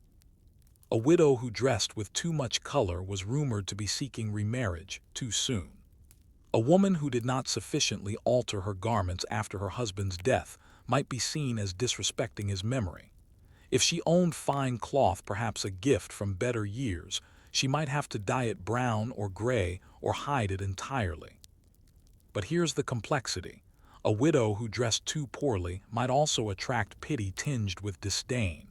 A widow who dressed with too much color was rumored to be seeking remarriage too soon. A woman who did not sufficiently alter her garments after her husband's death might be seen as disrespecting his memory. If she owned fine cloth, perhaps a gift from better years, she might have to dye it brown or gray or hide it entirely. But here's the complexity. A widow who dressed too poorly might also attract pity tinged with disdain.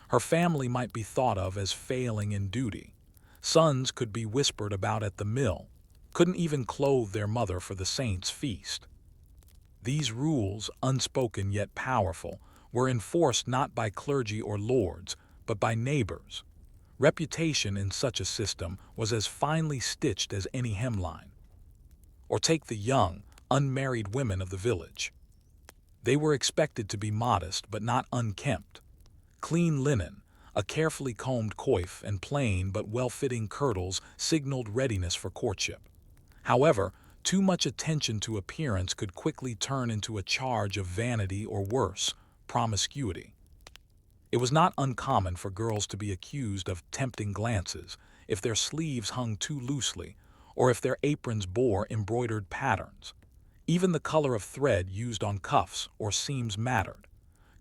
Her family might be thought of as failing in duty. Sons could be whispered about at the mill, couldn't even clothe their mother for the saint's feast. These rules, unspoken yet powerful, were enforced not by clergy or lords, but by neighbors. Reputation in such a system was as finely stitched as any hemline. Or take the young, unmarried women of the village. They were expected to be modest but not unkempt. Clean linen, a carefully combed coif, and plain but well-fitting kirtles signaled readiness for courtship. However, too much attention to appearance could quickly turn into a charge of vanity or worse, promiscuity. It was not uncommon for girls to be accused of tempting glances if their sleeves hung too loosely or if their aprons bore embroidered patterns. Even the color of thread used on cuffs or seams mattered.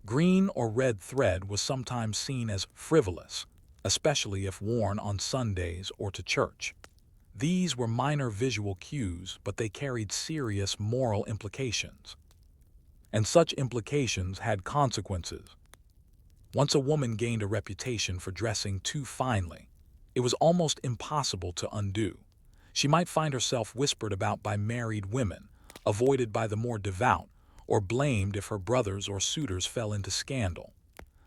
Green or red thread was sometimes seen as frivolous, especially if worn on Sundays or to church. These were minor visual cues, but they carried serious moral implications. And such implications had consequences. Once a woman gained a reputation for dressing too finely, it was almost impossible to undo. She might find herself whispered about by married women, avoided by the more devout, or blamed if her brothers or suitors fell into scandal.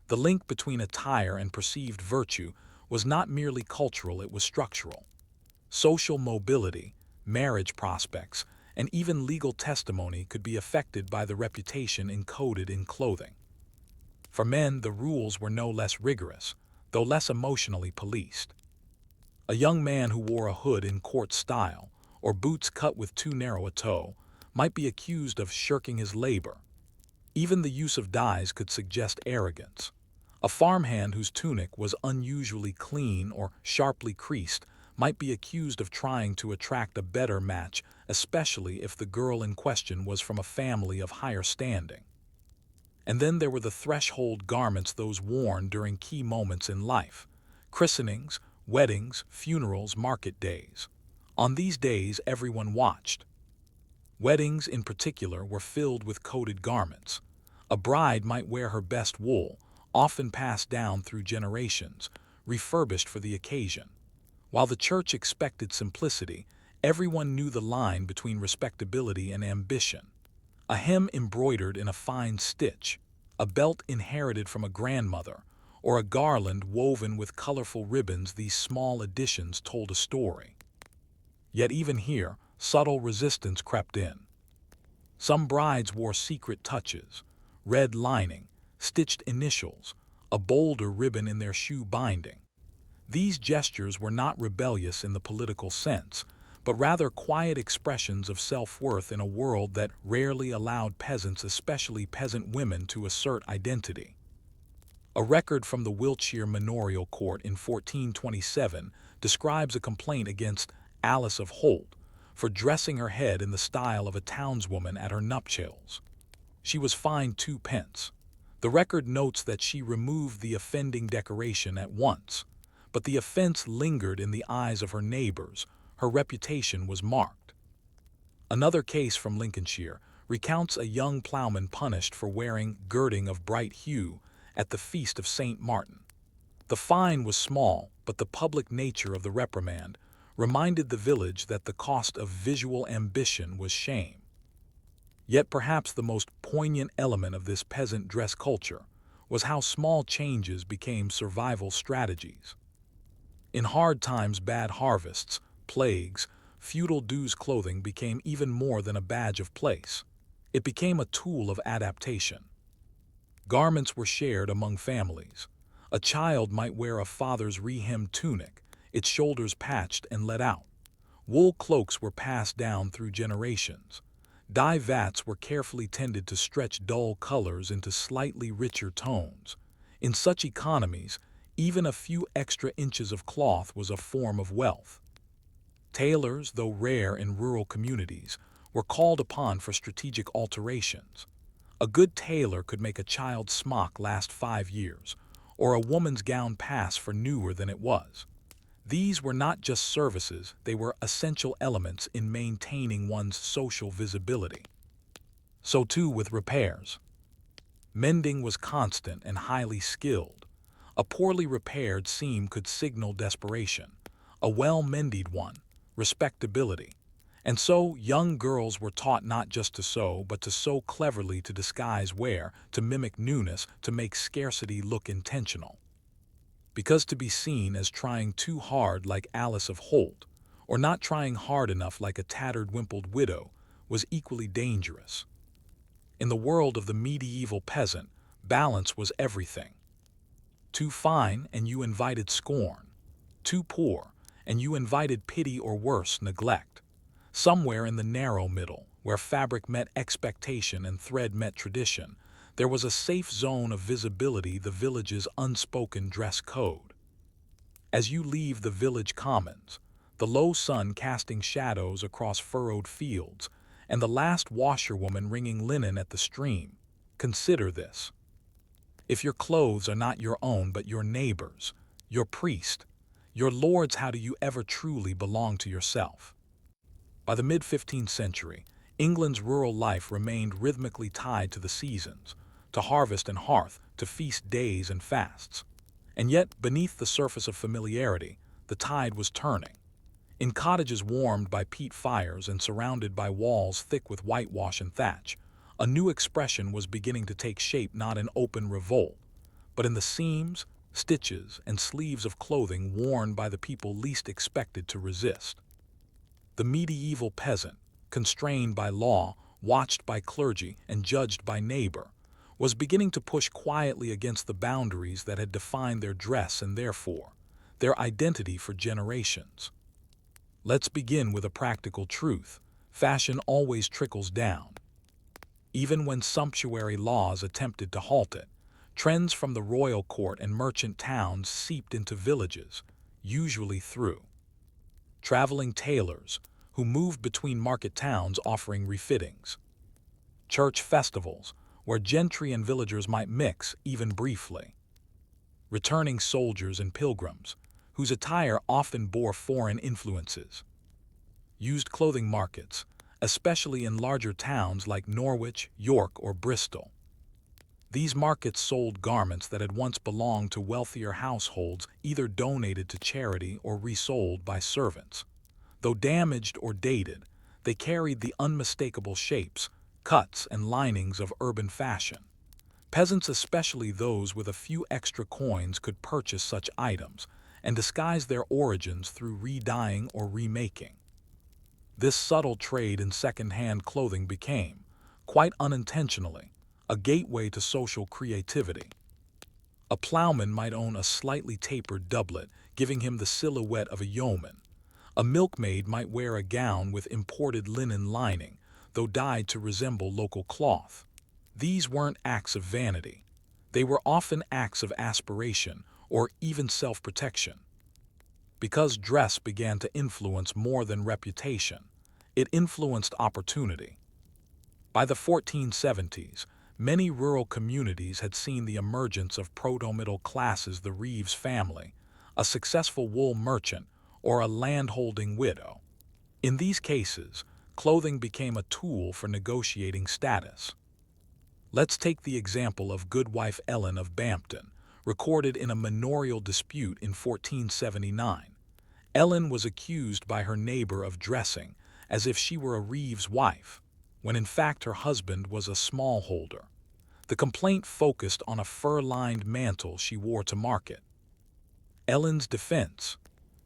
The link between attire and perceived virtue was not merely cultural, it was structural. Social mobility, marriage prospects, and even legal testimony could be affected by the reputation encoded in clothing. For men, the rules were no less rigorous, though less emotionally policed. A young man who wore a hood in court style, or boots cut with too narrow a toe, might be accused of shirking his labor. Even the use of dyes could suggest arrogance. A farmhand whose tunic was unusually clean or sharply creased might be accused of trying to attract a better match, especially if the girl in question was from a family of higher standing. And then there were the threshold garments, those worn during key moments in life: christenings, weddings, funerals, market days. On these days, everyone watched. Weddings, in particular, were filled with coated garments. A bride might wear her best wool, often passed down through generations, refurbished for the occasion. While the church expected simplicity, everyone knew the line between respectability and ambition. A hem embroidered in a fine stitch, a belt inherited from a grandmother, or a garland woven with colorful ribbons, these small additions told a story. Yet even here, subtle resistance crept in. Some brides wore secret touches: red lining, stitched initials, a bolder ribbon in their shoe binding. These gestures were not rebellious in the political sense, but rather quiet expressions of self-worth in a world that rarely allowed peasants, especially peasant women, to assert identity. A record from the Wiltshire manorial court in 1427 describes a complaint against Alice of Holt for dressing her head in the style of a townswoman at her nuptials. She was fined 2 pence. The record notes that she removed the offending decoration at once, but the offense lingered in the eyes of her neighbors. Her reputation was marked. Another case from Lincolnshire recounts a young ploughman punished for wearing girding of bright hue at the feast of St. Martin. The fine was small, but the public nature of the reprimand reminded the village that the cost of visual ambition was shame. Yet perhaps the most poignant element of this peasant dress culture was how small changes became survival strategies. In hard times, bad harvests, plagues, feudal dues, clothing became even more than a badge of place. It became a tool of adaptation. Garments were shared among families. A child might wear a father's re-hemmed tunic, its shoulders patched and let out. Wool cloaks were passed down through generations. Dye vats were carefully tended to stretch dull colors into slightly richer tones. In such economies, even a few extra inches of cloth was a form of wealth. Tailors, though rare in rural communities, were called upon for strategic alterations. A good tailor could make a child's smock last 5 years, or a woman's gown pass for newer than it was. These were not just services, they were essential elements in maintaining one's social visibility. So too with repairs. Mending was constant and highly skilled. A poorly repaired seam could signal desperation. A well-mended one, respectability. And so young girls were taught not just to sew, but to sew cleverly, to disguise wear, to mimic newness, to make scarcity look intentional. because to be seen as trying too hard like Alice of Holt, or not trying hard enough like a tattered wimpled widow, was equally dangerous. In the world of the medieval peasant, balance was everything. Too fine and you invited scorn. Too poor and you invited pity or worse, neglect. Somewhere in the narrow middle, where fabric met expectation and thread met tradition, there was a safe zone of visibility, the village's unspoken dress code. As you leave the village commons, the low sun casting shadows across furrowed fields, and the last washerwoman wringing linen at the stream, consider this. If your clothes are not your own but your neighbor's, your priest, your lord's, how do you ever truly belong to yourself? By the mid-15th century, England's rural life remained rhythmically tied to the seasons, to harvest and hearth, to feast days and fasts. And yet, beneath the surface of familiarity, the tide was turning. In cottages warmed by peat fires and surrounded by walls thick with whitewash and thatch, a new expression was beginning to take shape, not in open revolt, but in the seams, stitches, and sleeves of clothing worn by the people least expected to resist. The medieval peasant, constrained by law, watched by clergy, and judged by neighbor, was beginning to push quietly against the boundaries that had defined their dress and therefore their identity for generations. Let's begin with a practical truth. Fashion always trickles down. Even when sumptuary laws attempted to halt it, trends from the royal court and merchant towns seeped into villages, usually through traveling tailors who moved between market towns offering refittings, church festivals where gentry and villagers might mix even briefly, returning soldiers and pilgrims whose attire often bore foreign influences, used clothing markets, especially in larger towns like Norwich, York, or Bristol. These markets sold garments that had once belonged to wealthier households, either donated to charity or resold by servants. Though damaged or dated, they carried the unmistakable shapes, cuts, and linings of urban fashion. Peasants, especially those with a few extra coins, could purchase such items and disguise their origins through re-dyeing or remaking. This subtle trade in second-hand clothing became, quite unintentionally, a gateway to social creativity. A plowman might own a slightly tapered doublet, giving him the silhouette of a yeoman. A milkmaid might wear a gown with imported linen lining, though dyed to resemble local cloth. These weren't acts of vanity. They were often acts of aspiration or even self-protection. Because dress began to influence more than reputation, it influenced opportunity. By the 1470s, many rural communities had seen the emergence of proto-middle classes, the Reeves family, a successful wool merchant, or a landholding widow. In these cases, clothing became a tool for negotiating status. Let's take the example of Goodwife Ellen of Bampton, recorded in a manorial dispute in 1479. Ellen was accused by her neighbor of dressing as if she were a Reeves wife, when in fact her husband was a smallholder. The complaint focused on a fur-lined mantle she wore to market. Ellen's defense: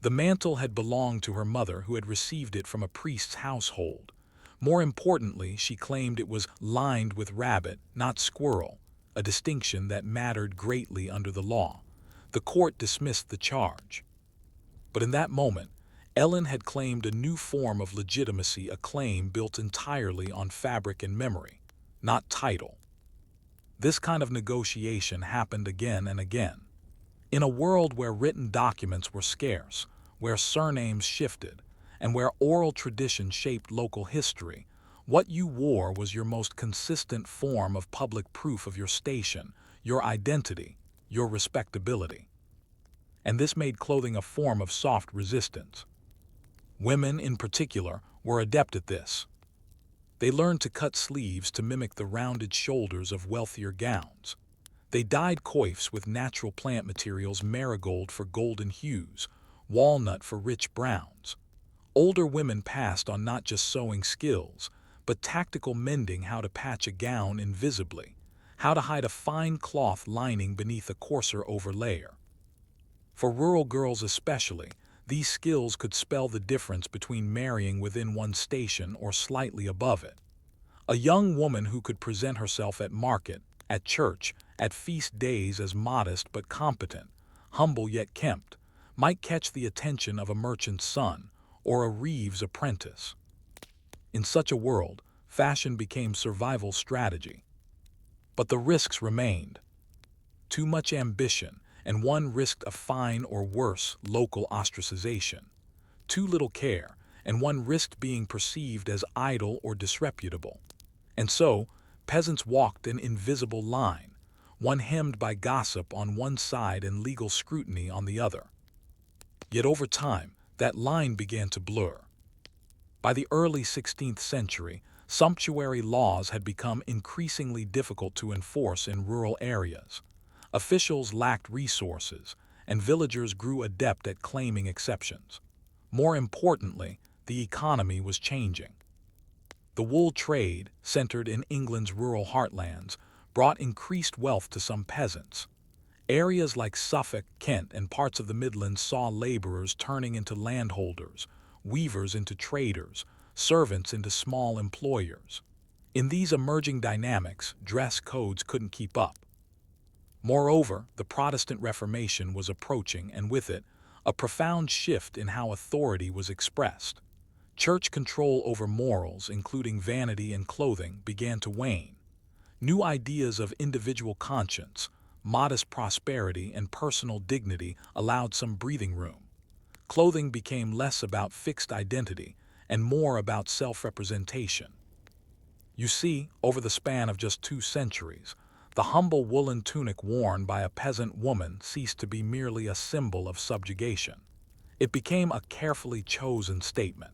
the mantle had belonged to her mother, who had received it from a priest's household. More importantly, she claimed it was lined with rabbit, not squirrel, a distinction that mattered greatly under the law. The court dismissed the charge. But in that moment, Ellen had claimed a new form of legitimacy, a claim built entirely on fabric and memory, not title. This kind of negotiation happened again and again. In a world where written documents were scarce, where surnames shifted, and where oral tradition shaped local history, what you wore was your most consistent form of public proof of your station, your identity, your respectability. And this made clothing a form of soft resistance. Women, in particular, were adept at this. They learned to cut sleeves to mimic the rounded shoulders of wealthier gowns. They dyed coifs with natural plant materials, marigold for golden hues, walnut for rich browns. Older women passed on not just sewing skills, but tactical mending, how to patch a gown invisibly, how to hide a fine cloth lining beneath a coarser overlayer. For rural girls especially, these skills could spell the difference between marrying within one's station or slightly above it. A young woman who could present herself at market, at church, at feast days as modest but competent, humble yet kempt, might catch the attention of a merchant's son or a reeve's apprentice. In such a world, fashion became survival strategy. But the risks remained. Too much ambition, and one risked a fine or worse, local ostracization. Too little care, and one risked being perceived as idle or disreputable. And so, peasants walked an invisible line, one hemmed by gossip on one side and legal scrutiny on the other. Yet over time, that line began to blur. By the early 16th century, sumptuary laws had become increasingly difficult to enforce in rural areas. Officials lacked resources, and villagers grew adept at claiming exceptions. More importantly, the economy was changing. The wool trade, centered in England's rural heartlands, brought increased wealth to some peasants. Areas like Suffolk, Kent, and parts of the Midlands saw laborers turning into landholders, weavers into traders, servants into small employers. In these emerging dynamics, dress codes couldn't keep up. Moreover, the Protestant Reformation was approaching, and with it, a profound shift in how authority was expressed. Church control over morals, including vanity and clothing, began to wane. New ideas of individual conscience, modest prosperity, and personal dignity allowed some breathing room. Clothing became less about fixed identity and more about self-representation. You see, over the span of just 2 centuries, the humble woolen tunic worn by a peasant woman ceased to be merely a symbol of subjugation. It became a carefully chosen statement.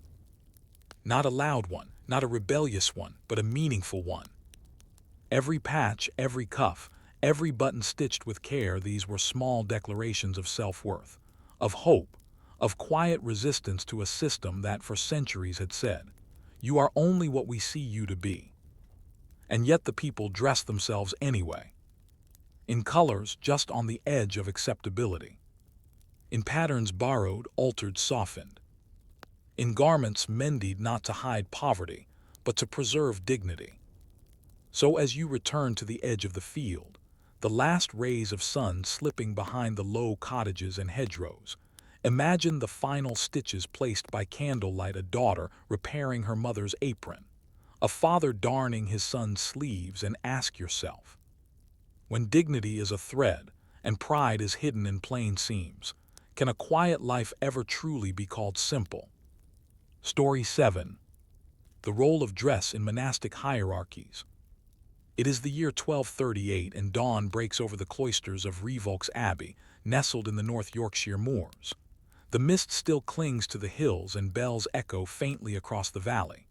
Not a loud one, not a rebellious one, but a meaningful one. Every patch, every cuff, every button stitched with care, these were small declarations of self-worth, of hope, of quiet resistance to a system that for centuries had said, "You are only what we see you to be." And yet the people dressed themselves anyway. In colors just on the edge of acceptability. In patterns borrowed, altered, softened. In garments mended not to hide poverty, but to preserve dignity. So as you return to the edge of the field, the last rays of sun slipping behind the low cottages and hedgerows, imagine the final stitches placed by candlelight, a daughter repairing her mother's apron, a father darning his son's sleeves, and ask yourself, when dignity is a thread and pride is hidden in plain seams, can a quiet life ever truly be called simple? Story 7. The role of dress in monastic hierarchies. It is the year 1238 and dawn breaks over the cloisters of Revolks Abbey, nestled in the North Yorkshire moors. The mist still clings to the hills and bells echo faintly across the valley.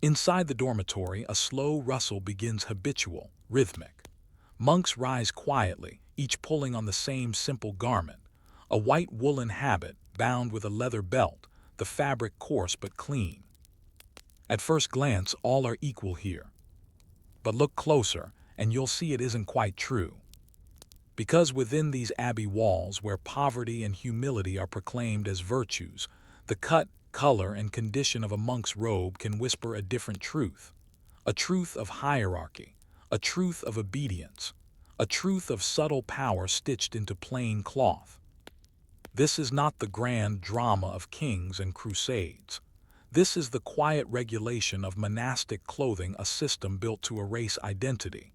Inside the dormitory, a slow rustle begins, habitual, rhythmic. Monks rise quietly, each pulling on the same simple garment, a white woolen habit bound with a leather belt, the fabric coarse but clean. At first glance, all are equal here. But look closer, and you'll see it isn't quite true. Because within these abbey walls, where poverty and humility are proclaimed as virtues, the cut, color, and condition of a monk's robe can whisper a different truth. A truth of hierarchy, a truth of obedience, a truth of subtle power stitched into plain cloth. This is not the grand drama of kings and crusades. This is the quiet regulation of monastic clothing, a system built to erase identity,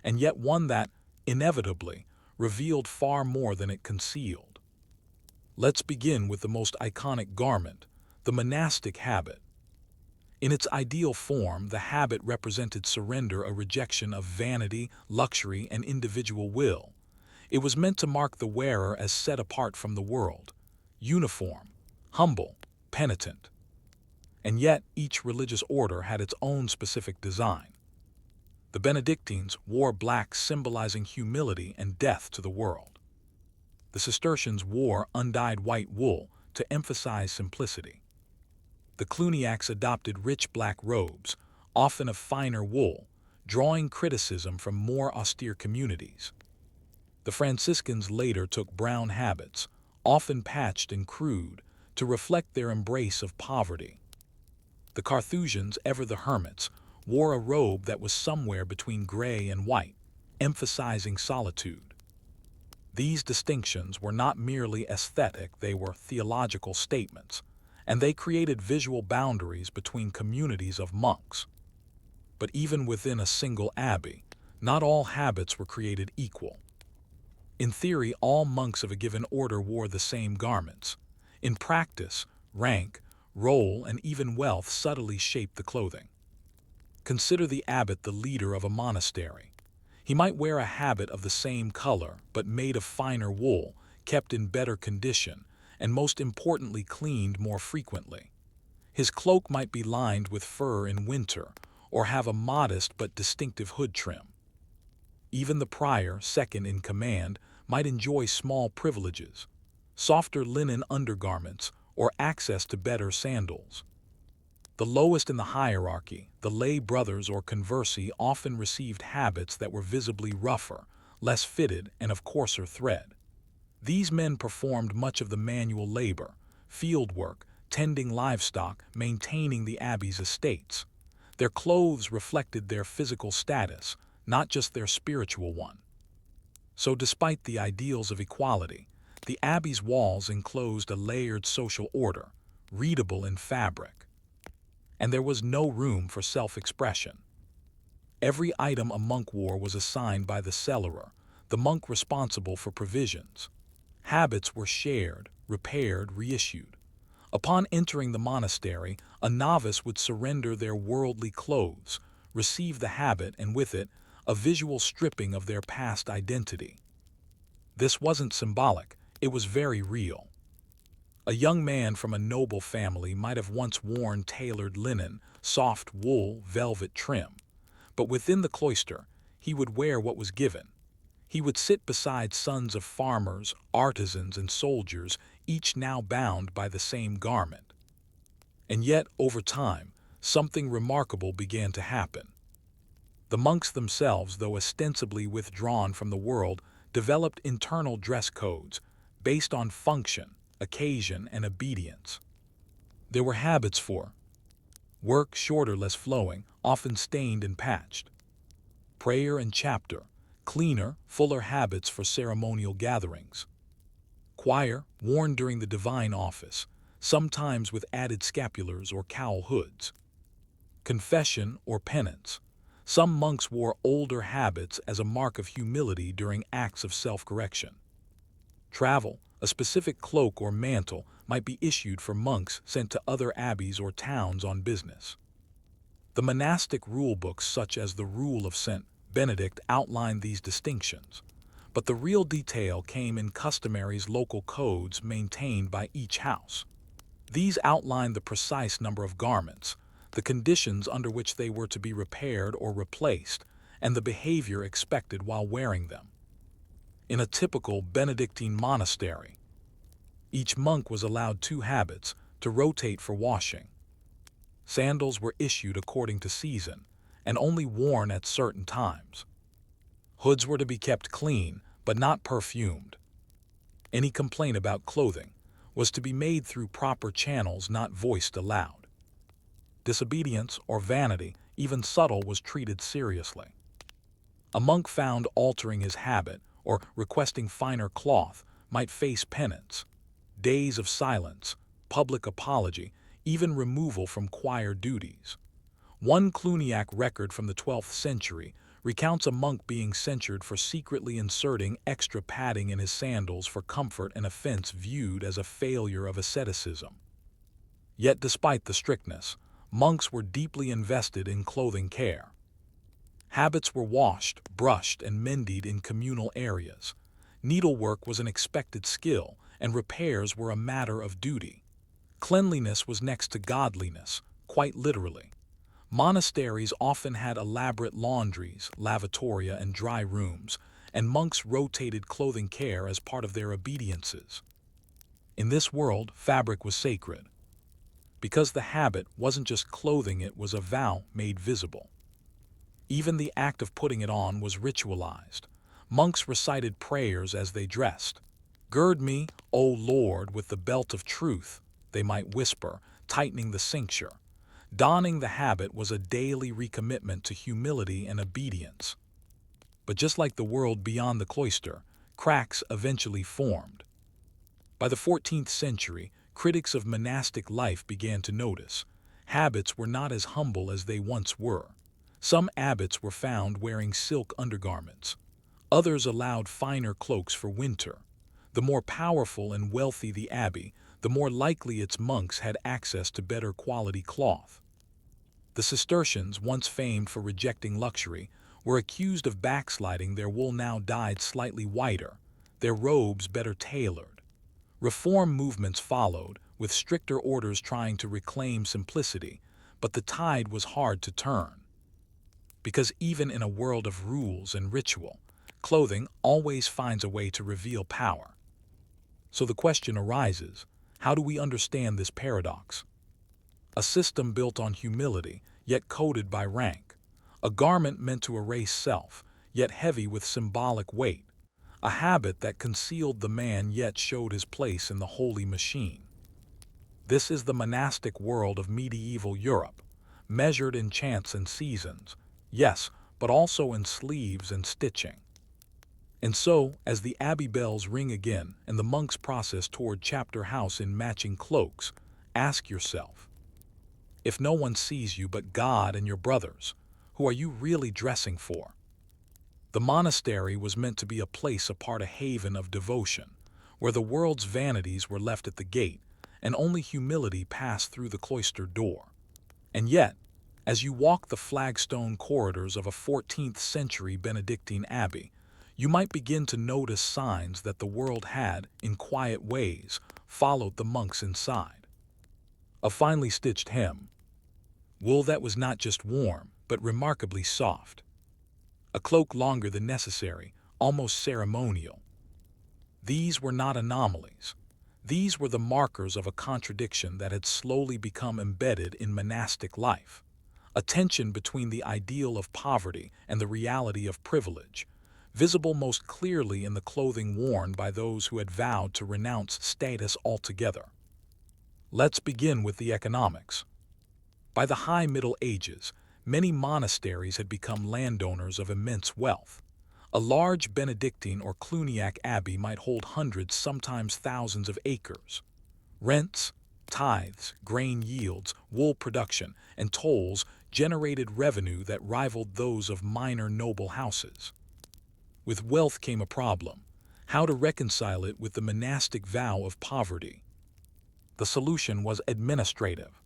and yet one that, inevitably, revealed far more than it concealed. Let's begin with the most iconic garment, the monastic habit. In its ideal form, the habit represented surrender, a rejection of vanity, luxury, and individual will. It was meant to mark the wearer as set apart from the world, uniform, humble, penitent. And yet, each religious order had its own specific design. The Benedictines wore black, symbolizing humility and death to the world. The Cistercians wore undyed white wool to emphasize simplicity. The Cluniacs adopted rich black robes, often of finer wool, drawing criticism from more austere communities. The Franciscans later took brown habits, often patched and crude, to reflect their embrace of poverty. The Carthusians, ever the hermits, wore a robe that was somewhere between gray and white, emphasizing solitude. These distinctions were not merely aesthetic, they were theological statements, and they created visual boundaries between communities of monks. But even within a single abbey, not all habits were created equal. In theory, all monks of a given order wore the same garments. In practice, rank, role, and even wealth subtly shaped the clothing. Consider the abbot the leader of a monastery. He might wear a habit of the same color, but made of finer wool, kept in better condition, and most importantly cleaned more frequently. His cloak might be lined with fur in winter, or have a modest but distinctive hood trim. Even the prior, second in command, might enjoy small privileges, softer linen undergarments, or access to better sandals. The lowest in the hierarchy, the lay brothers or conversi, often received habits that were visibly rougher, less fitted, and of coarser thread. These men performed much of the manual labor, field work, tending livestock, maintaining the abbey's estates. Their clothes reflected their physical status, not just their spiritual one. So despite the ideals of equality, the abbey's walls enclosed a layered social order, readable in fabric. And there was no room for self-expression. Every item a monk wore was assigned by the cellarer, the monk responsible for provisions. Habits were shared, repaired, reissued. Upon entering the monastery, a novice would surrender their worldly clothes, receive the habit, and with it, a visual stripping of their past identity. This wasn't symbolic, it was very real. A young man from a noble family might have once worn tailored linen, soft wool, velvet trim. But within the cloister, he would wear what was given. He would sit beside sons of farmers, artisans, and soldiers, each now bound by the same garment. And yet, over time, something remarkable began to happen. The monks themselves, though ostensibly withdrawn from the world, developed internal dress codes based on function, occasion, and obedience. There were habits for work, shorter, less flowing, often stained and patched. Prayer and chapter, cleaner, fuller habits for ceremonial gatherings. Choir, worn during the divine office, sometimes with added scapulars or cowl hoods. Confession or penance. Some monks wore older habits as a mark of humility during acts of self-correction. Travel, a specific cloak or mantle might be issued for monks sent to other abbeys or towns on business. The monastic rulebooks, such as the Rule of St. Benedict, outlined these distinctions, but the real detail came in customary's local codes maintained by each house. These outlined the precise number of garments, the conditions under which they were to be repaired or replaced, and the behavior expected while wearing them. In a typical Benedictine monastery, each monk was allowed 2 habits to rotate for washing. Sandals were issued according to season and only worn at certain times. Hoods were to be kept clean but not perfumed. Any complaint about clothing was to be made through proper channels, not voiced aloud. Disobedience or vanity, even subtle, was treated seriously. A monk found altering his habit or requesting finer cloth might face penance, days of silence, public apology, even removal from choir duties. One Cluniac record from the 12th century recounts a monk being censured for secretly inserting extra padding in his sandals for comfort, an offense viewed as a failure of asceticism. Yet despite the strictness, monks were deeply invested in clothing care. Habits were washed, brushed, and mended in communal areas. Needlework was an expected skill, and repairs were a matter of duty. Cleanliness was next to godliness, quite literally. Monasteries often had elaborate laundries, lavatoria, and dry rooms, and monks rotated clothing care as part of their obediences. In this world, fabric was sacred, because the habit wasn't just clothing, it was a vow made visible. Even the act of putting it on was ritualized. Monks recited prayers as they dressed. Gird me, O Lord, with the belt of truth, they might whisper, tightening the cincture. Donning the habit was a daily recommitment to humility and obedience. But just like the world beyond the cloister, cracks eventually formed. By the 14th century, critics of monastic life began to notice habits were not as humble as they once were. Some abbots were found wearing silk undergarments. Others allowed finer cloaks for winter. The more powerful and wealthy the abbey, the more likely its monks had access to better quality cloth. The Cistercians, once famed for rejecting luxury, were accused of backsliding. Their wool now dyed slightly whiter, their robes better tailored. Reform movements followed, with stricter orders trying to reclaim simplicity, but the tide was hard to turn. Because even in a world of rules and ritual, clothing always finds a way to reveal power. So the question arises, how do we understand this paradox? A system built on humility, yet coded by rank. A garment meant to erase self, yet heavy with symbolic weight. A habit that concealed the man yet showed his place in the holy machine. This is the monastic world of medieval Europe, measured in chants and seasons, yes, but also in sleeves and stitching. And so, as the abbey bells ring again and the monks process toward chapter house in matching cloaks, ask yourself, if no one sees you but God and your brothers, who are you really dressing for? The monastery was meant to be a place apart, a haven of devotion, where the world's vanities were left at the gate and only humility passed through the cloister door. And yet, as you walk the flagstone corridors of a 14th century Benedictine abbey, you might begin to notice signs that the world had, in quiet ways, followed the monks inside. A finely stitched hem, wool that was not just warm, but remarkably soft. A cloak longer than necessary, almost ceremonial. These were not anomalies. These were the markers of a contradiction that had slowly become embedded in monastic life. A tension between the ideal of poverty and the reality of privilege, visible most clearly in the clothing worn by those who had vowed to renounce status altogether. Let's begin with the economics. By the High Middle Ages, many monasteries had become landowners of immense wealth. A large Benedictine or Cluniac abbey might hold hundreds, sometimes thousands of acres. Rents, tithes, grain yields, wool production, and tolls generated revenue that rivaled those of minor noble houses. With wealth came a problem: how to reconcile it with the monastic vow of poverty. The solution was administrative.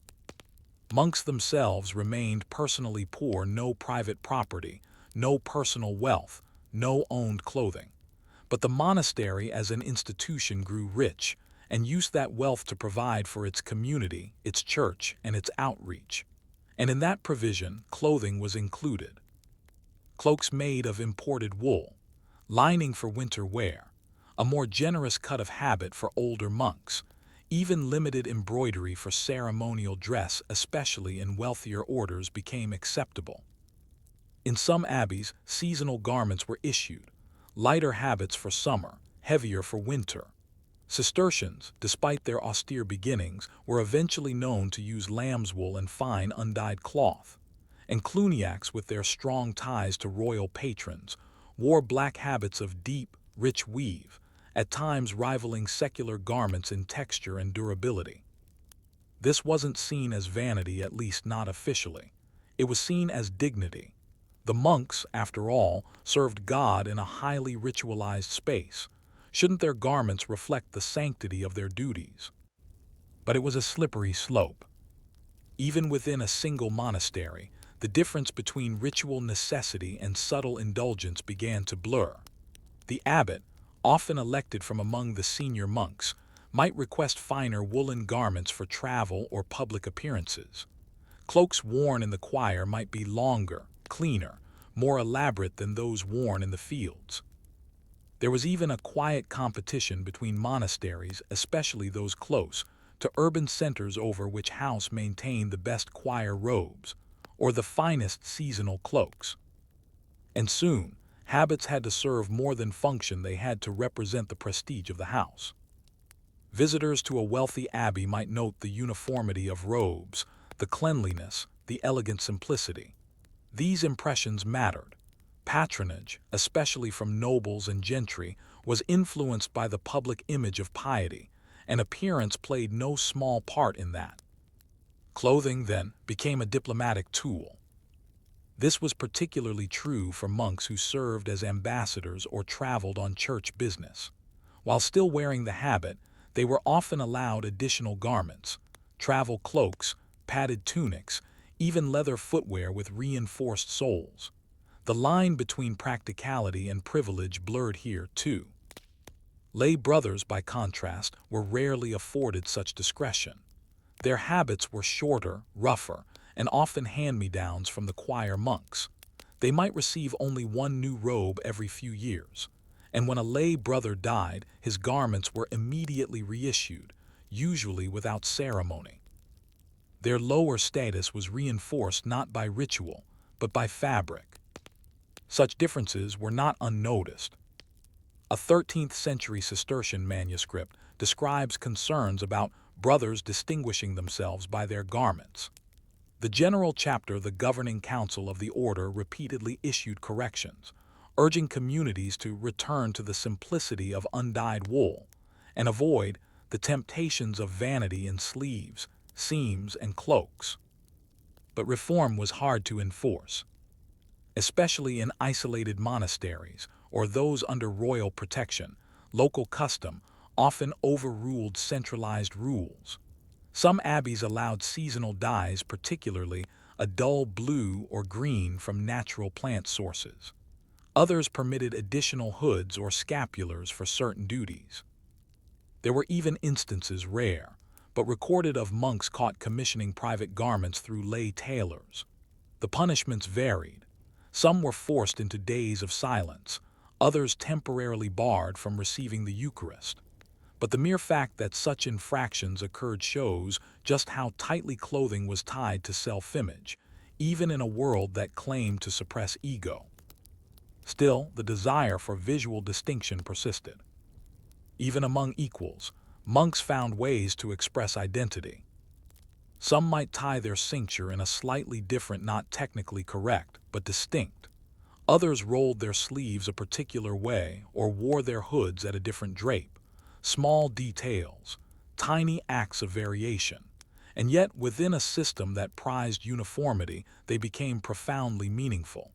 Monks themselves remained personally poor, no private property, no personal wealth, no owned clothing. But the monastery as an institution grew rich and used that wealth to provide for its community, its church, and its outreach. And in that provision, clothing was included. Cloaks made of imported wool, lining for winter wear, a more generous cut of habit for older monks, even limited embroidery for ceremonial dress, especially in wealthier orders, became acceptable. In some abbeys, seasonal garments were issued, lighter habits for summer, heavier for winter. Cistercians, despite their austere beginnings, were eventually known to use lamb's wool and fine undyed cloth. And Cluniacs, with their strong ties to royal patrons, wore black habits of deep, rich weave, at times rivaling secular garments in texture and durability. This wasn't seen as vanity, at least not officially. It was seen as dignity. The monks, after all, served God in a highly ritualized space. Shouldn't their garments reflect the sanctity of their duties? But it was a slippery slope. Even within a single monastery, the difference between ritual necessity and subtle indulgence began to blur. The abbot, often elected from among the senior monks, might request finer woolen garments for travel or public appearances. Cloaks worn in the choir might be longer, cleaner, more elaborate than those worn in the fields. There was even a quiet competition between monasteries, especially those close to urban centers, over which house maintained the best choir robes or the finest seasonal cloaks. And soon, Habits had to serve more than function, they had to represent the prestige of the house. Visitors to a wealthy abbey might note the uniformity of robes, the cleanliness, the elegant simplicity. These impressions mattered. Patronage, especially from nobles and gentry, was influenced by the public image of piety, and appearance played no small part in that. Clothing, then, became a diplomatic tool. This was particularly true for monks who served as ambassadors or traveled on church business. While still wearing the habit, they were often allowed additional garments, travel cloaks, padded tunics, even leather footwear with reinforced soles. The line between practicality and privilege blurred here, too. Lay brothers, by contrast, were rarely afforded such discretion. Their habits were shorter, rougher, and often hand-me-downs from the choir monks. They might receive only one new robe every few years, and when a lay brother died, his garments were immediately reissued, usually without ceremony. Their lower status was reinforced not by ritual, but by fabric. Such differences were not unnoticed. A 13th-century Cistercian manuscript describes concerns about brothers distinguishing themselves by their garments. The general chapter, the governing council of the order, repeatedly issued corrections, urging communities to return to the simplicity of undyed wool and avoid the temptations of vanity in sleeves, seams, and cloaks. But reform was hard to enforce, especially in isolated monasteries or those under royal protection. Local custom often overruled centralized rules. Some abbeys allowed seasonal dyes, particularly a dull blue or green from natural plant sources. Others permitted additional hoods or scapulars for certain duties. There were even instances, rare, but recorded, of monks caught commissioning private garments through lay tailors. The punishments varied. Some were forced into days of silence, others temporarily barred from receiving the Eucharist. But the mere fact that such infractions occurred shows just how tightly clothing was tied to self-image, even in a world that claimed to suppress ego. Still, the desire for visual distinction persisted. Even among equals, monks found ways to express identity. Some might tie their cincture in a slightly different, not technically correct, but distinct. Others rolled their sleeves a particular way or wore their hoods at a different drape. Small details, tiny acts of variation, and yet within a system that prized uniformity, they became profoundly meaningful.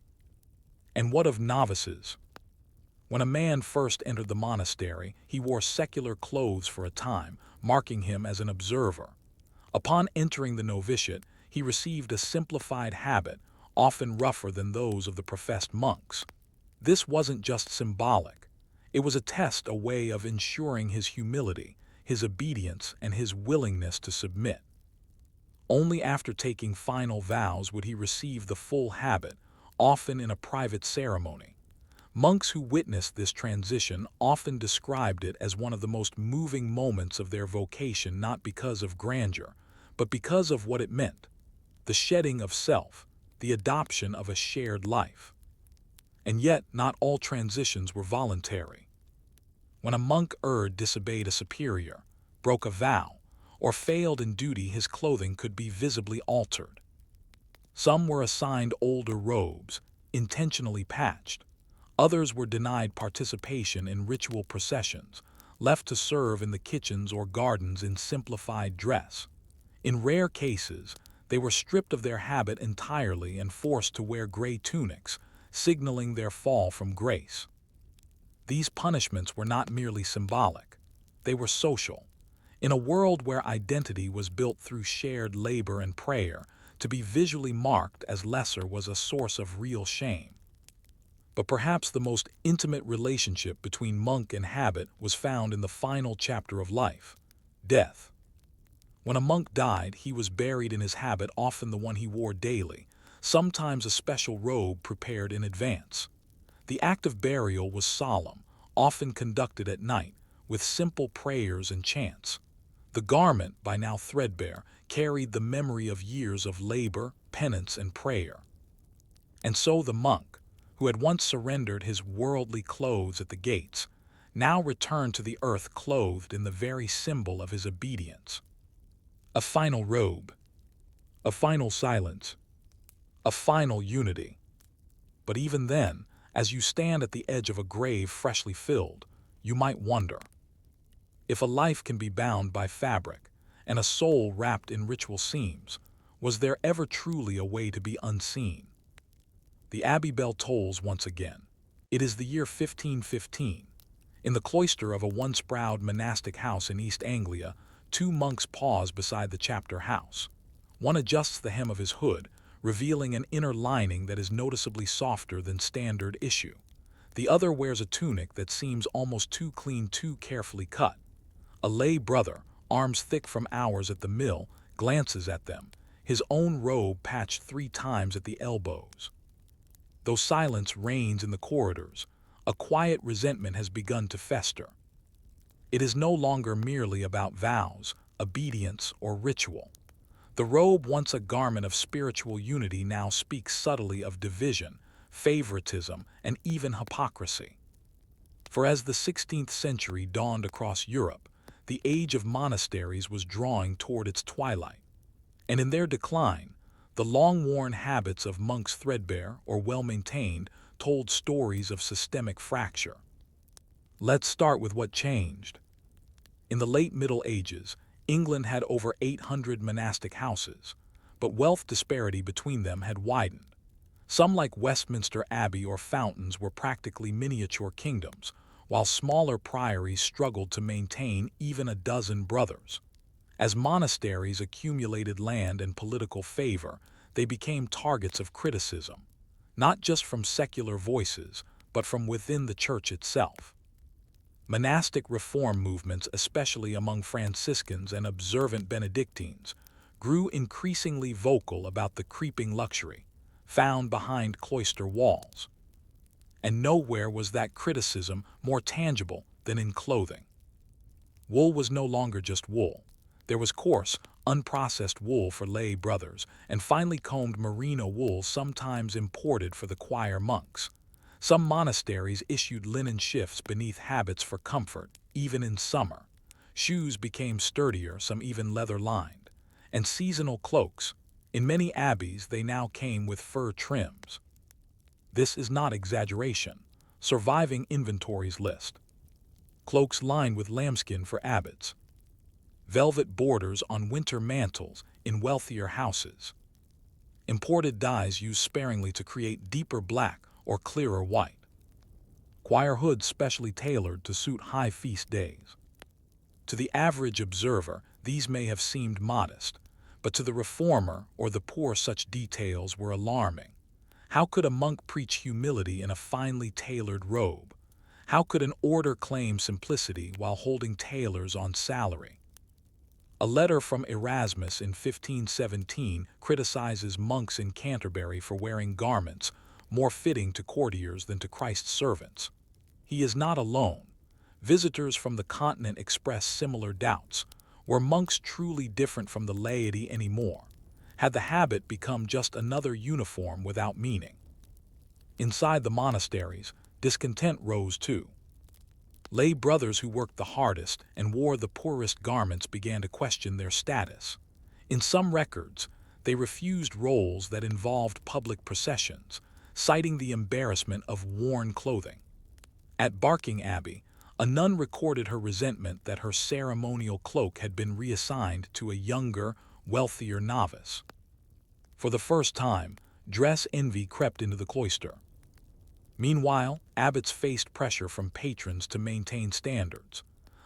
And what of novices? When a man first entered the monastery, he wore secular clothes for a time, marking him as an observer. Upon entering the novitiate, he received a simplified habit, often rougher than those of the professed monks. This wasn't just symbolic. It was a test, a way of ensuring his humility, his obedience, and his willingness to submit. Only after taking final vows would he receive the full habit, often in a private ceremony. Monks who witnessed this transition often described it as one of the most moving moments of their vocation, not because of grandeur, but because of what it meant: the shedding of self, the adoption of a shared life. And yet, not all transitions were voluntary. When a monk disobeyed a superior, broke a vow, or failed in duty, his clothing could be visibly altered. Some were assigned older robes, intentionally patched. Others were denied participation in ritual processions, left to serve in the kitchens or gardens in simplified dress. In rare cases, they were stripped of their habit entirely and forced to wear gray tunics, signaling their fall from grace. These punishments were not merely symbolic, they were social. In a world where identity was built through shared labor and prayer, to be visually marked as lesser was a source of real shame. But perhaps the most intimate relationship between monk and habit was found in the final chapter of life: death. When a monk died, he was buried in his habit, often the one he wore daily, sometimes a special robe prepared in advance. The act of burial was solemn, often conducted at night, with simple prayers and chants. The garment, by now threadbare, carried the memory of years of labor, penance, and prayer. And so the monk, who had once surrendered his worldly clothes at the gates, now returned to the earth clothed in the very symbol of his obedience. A final robe, a final silence, a final unity. But even then, as you stand at the edge of a grave freshly filled, you might wonder, if a life can be bound by fabric and a soul wrapped in ritual seams, was there ever truly a way to be unseen? The abbey bell tolls once again. It is the year 1515. In the cloister of a once proud monastic house in East Anglia, two monks pause beside the chapter house. One adjusts the hem of his hood, revealing an inner lining that is noticeably softer than standard issue. The other wears a tunic that seems almost too clean, too carefully cut. A lay brother, arms thick from hours at the mill, glances at them, his own robe patched 3 times at the elbows. Though silence reigns in the corridors, a quiet resentment has begun to fester. It is no longer merely about vows, obedience, or ritual. The robe, once a garment of spiritual unity, now speaks subtly of division, favoritism, and even hypocrisy. For as the 16th century dawned across Europe, the age of monasteries was drawing toward its twilight. And in their decline, the long-worn habits of monks, threadbare or well-maintained, told stories of systemic fracture. Let's start with what changed. In the late Middle Ages, England had over 800 monastic houses, but wealth disparity between them had widened. Some, like Westminster Abbey or Fountains, were practically miniature kingdoms, while smaller priories struggled to maintain even a dozen brothers. As monasteries accumulated land and political favor, they became targets of criticism, not just from secular voices, but from within the church itself. Monastic reform movements, especially among Franciscans and observant Benedictines, grew increasingly vocal about the creeping luxury found behind cloister walls. And nowhere was that criticism more tangible than in clothing. Wool was no longer just wool. There was coarse, unprocessed wool for lay brothers, and finely combed merino wool, sometimes imported for the choir monks. Some monasteries issued linen shifts beneath habits for comfort, even in summer. Shoes became sturdier, some even leather-lined. And seasonal cloaks. In many abbeys, they now came with fur trims. This is not exaggeration. Surviving inventories list. Cloaks lined with lambskin for abbots. Velvet borders on winter mantles in wealthier houses. Imported dyes used sparingly to create deeper black or clearer white. Choir hoods specially tailored to suit high feast days. To the average observer, these may have seemed modest, but to the reformer or the poor such details were alarming. How could a monk preach humility in a finely tailored robe? How could an order claim simplicity while holding tailors on salary? A letter from Erasmus in 1517 criticizes monks in Canterbury for wearing garments more fitting to courtiers than to Christ's servants. He is not alone. Visitors from the continent express similar doubts. Were monks truly different from the laity anymore? Had the habit become just another uniform without meaning? Inside the monasteries, discontent rose too. Lay brothers who worked the hardest and wore the poorest garments began to question their status. In some records, they refused roles that involved public processions, citing the embarrassment of worn clothing. At Barking Abbey, a nun recorded her resentment that her ceremonial cloak had been reassigned to a younger, wealthier novice. For the first time, dress envy crept into the cloister. Meanwhile, abbots faced pressure from patrons to maintain standards.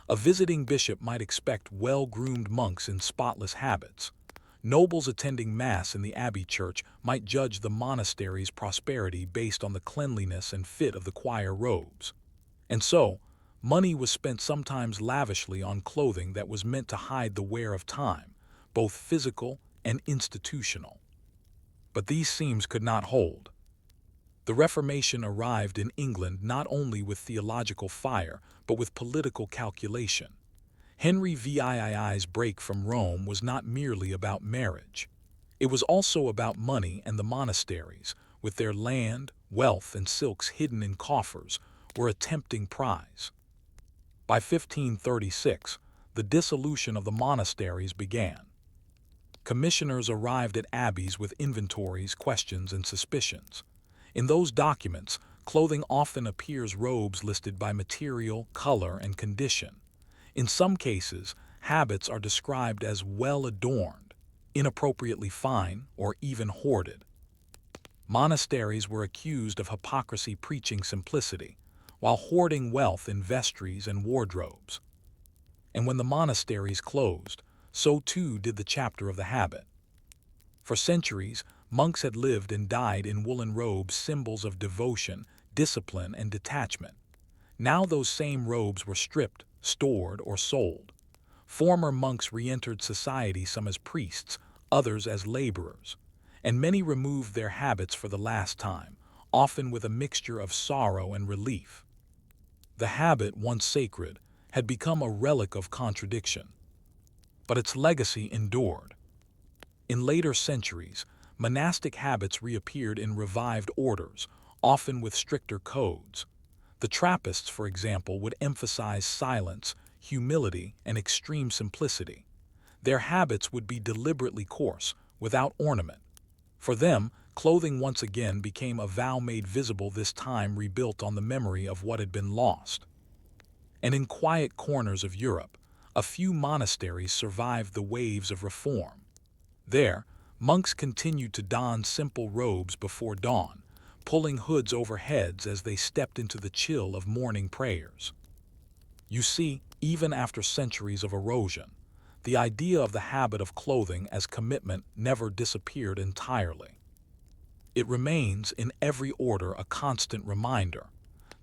A visiting bishop might expect well-groomed monks in spotless habits. Nobles attending Mass in the abbey church might judge the monastery's prosperity based on the cleanliness and fit of the choir robes. And so, money was spent sometimes lavishly on clothing that was meant to hide the wear of time, both physical and institutional. But these seams could not hold. The Reformation arrived in England not only with theological fire, but with political calculation. Henry VII's break from Rome was not merely about marriage. It was also about money and the monasteries, with their land, wealth, and silks hidden in coffers, were a tempting prize. By 1536, the dissolution of the monasteries began. Commissioners arrived at abbeys with inventories, questions, and suspicions. In those documents, clothing often appears robes listed by material, color, and condition. In some cases, habits are described as well adorned, inappropriately fine, or even hoarded. Monasteries were accused of hypocrisy preaching simplicity, while hoarding wealth in vestries and wardrobes. And when the monasteries closed, so too did the chapter of the habit. For centuries, monks had lived and died in woolen robes, symbols of devotion, discipline, and detachment. Now those same robes were stripped, stored, or sold. Former monks re-entered society, some as priests, others as laborers, and many removed their habits for the last time, often with a mixture of sorrow and relief. The habit, once sacred, had become a relic of contradiction. But its legacy endured. In later centuries, monastic habits reappeared in revived orders, often with stricter codes. The Trappists, for example, would emphasize silence, humility, and extreme simplicity. Their habits would be deliberately coarse, without ornament. For them, clothing once again became a vow made visible, this time rebuilt on the memory of what had been lost. And in quiet corners of Europe, a few monasteries survived the waves of reform. There, monks continued to don simple robes before dawn, pulling hoods over heads as they stepped into the chill of morning prayers. You see, even after centuries of erosion, the idea of the habit of clothing as commitment never disappeared entirely. It remains in every order a constant reminder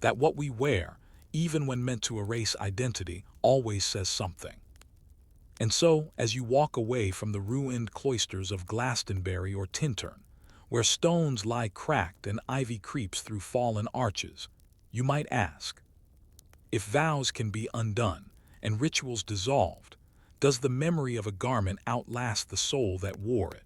that what we wear, even when meant to erase identity, always says something. And so, as you walk away from the ruined cloisters of Glastonbury or Tintern, where stones lie cracked and ivy creeps through fallen arches, you might ask, if vows can be undone and rituals dissolved, does the memory of a garment outlast the soul that wore it?